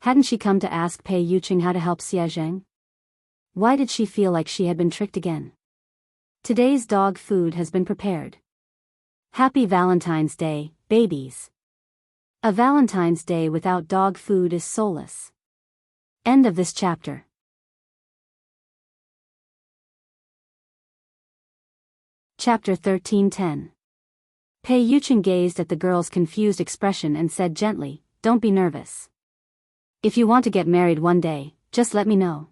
Hadn't she come to ask Pei Yucheng how to help Xie Zheng? Why did she feel like she had been tricked again? Today's dog food has been prepared. Happy Valentine's Day, babies. A Valentine's Day without dog food is soulless. End of this chapter. Chapter 13:10. Pei Yucheng gazed at the girl's confused expression and said gently, don't be nervous. If you want to get married one day, just let me know.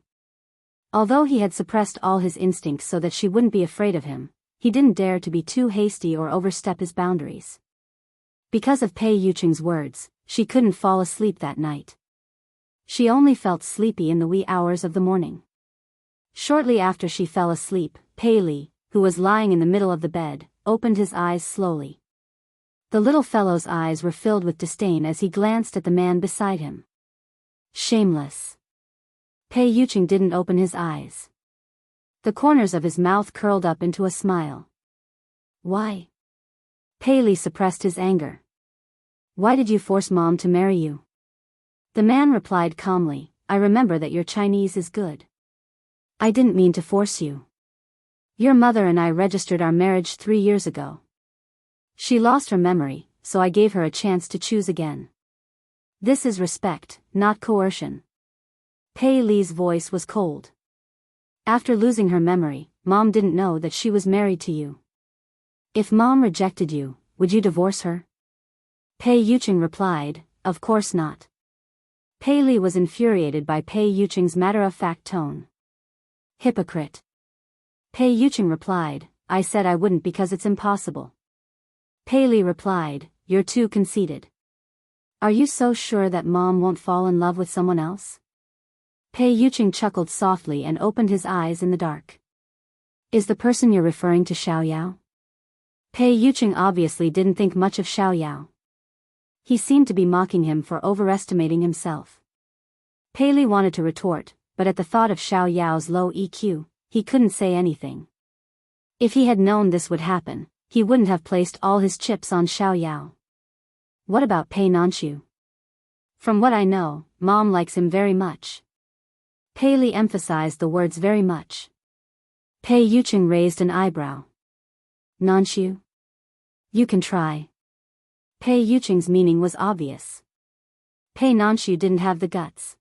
Although he had suppressed all his instincts so that she wouldn't be afraid of him, he didn't dare to be too hasty or overstep his boundaries. Because of Pei Yucheng's words, she couldn't fall asleep that night. She only felt sleepy in the wee hours of the morning. Shortly after she fell asleep, Pei Li, who was lying in the middle of the bed, opened his eyes slowly. The little fellow's eyes were filled with disdain as he glanced at the man beside him. Shameless. Pei Yucheng didn't open his eyes. The corners of his mouth curled up into a smile. Why? Pei Li suppressed his anger. Why did you force Mom to marry you? The man replied calmly, I remember that your Chinese is good. I didn't mean to force you. Your mother and I registered our marriage 3 years ago. She lost her memory, so I gave her a chance to choose again. This is respect, not coercion. Pei Li's voice was cold. After losing her memory, Mom didn't know that she was married to you. If Mom rejected you, would you divorce her? Pei Yucheng replied, of course not. Pei Li was infuriated by Pei Yucheng's matter-of-fact tone. Hypocrite. Pei Yucheng replied, I said I wouldn't because it's impossible. Pei Li replied, you're too conceited. Are you so sure that Mom won't fall in love with someone else? Pei Yucheng chuckled softly and opened his eyes in the dark. Is the person you're referring to Xiao Yao? Pei Yucheng obviously didn't think much of Xiao Yao. He seemed to be mocking him for overestimating himself. Pei Li wanted to retort, but at the thought of Xiao Yao's low EQ, he couldn't say anything. If he had known this would happen, he wouldn't have placed all his chips on Xiao Yao. What about Pei Nanxiu? From what I know, Mom likes him very much. Pei Li emphasized the words very much. Pei Yucheng raised an eyebrow. Nanxiu? You can try. Pei Yucheng's meaning was obvious. Pei Nanxiu didn't have the guts.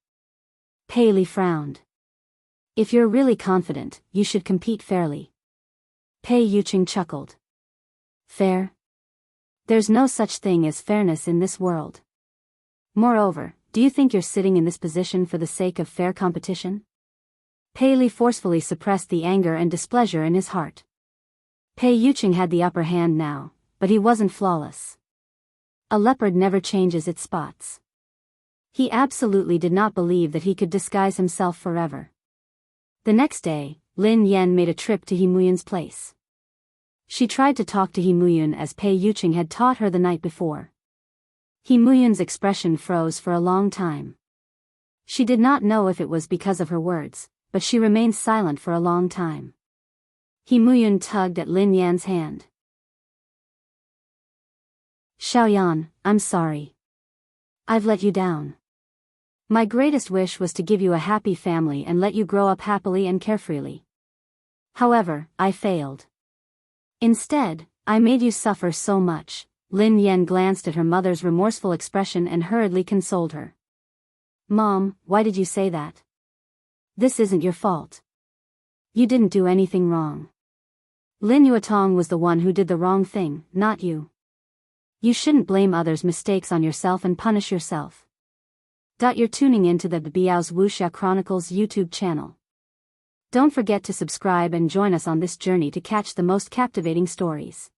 Pei Li frowned. If you're really confident, you should compete fairly. Pei Yucheng chuckled. Fair? There's no such thing as fairness in this world. Moreover, do you think you're sitting in this position for the sake of fair competition? Pei Li forcefully suppressed the anger and displeasure in his heart. Pei Yuqing had the upper hand now, but he wasn't flawless. A leopard never changes its spots. He absolutely did not believe that he could disguise himself forever. The next day, Lin Yan made a trip to He Muyun's place. She tried to talk to He Muyun as Pei Yuqing had taught her the night before. He Muyun's expression froze for a long time. She did not know if it was because of her words, but she remained silent for a long time. He Muyun tugged at Lin Yan's hand. Xiaoyan, I'm sorry. I've let you down. My greatest wish was to give you a happy family and let you grow up happily and carefreely. However, I failed. Instead, I made you suffer so much. Lin Yan glanced at her mother's remorseful expression and hurriedly consoled her. Mom, why did you say that? This isn't your fault. You didn't do anything wrong. Lin Yuetong was the one who did the wrong thing, not you. You shouldn't blame others' mistakes on yourself and punish yourself. You're tuning into the Biyao's Wuxia Chronicles YouTube channel. Don't forget to subscribe and join us on this journey to catch the most captivating stories.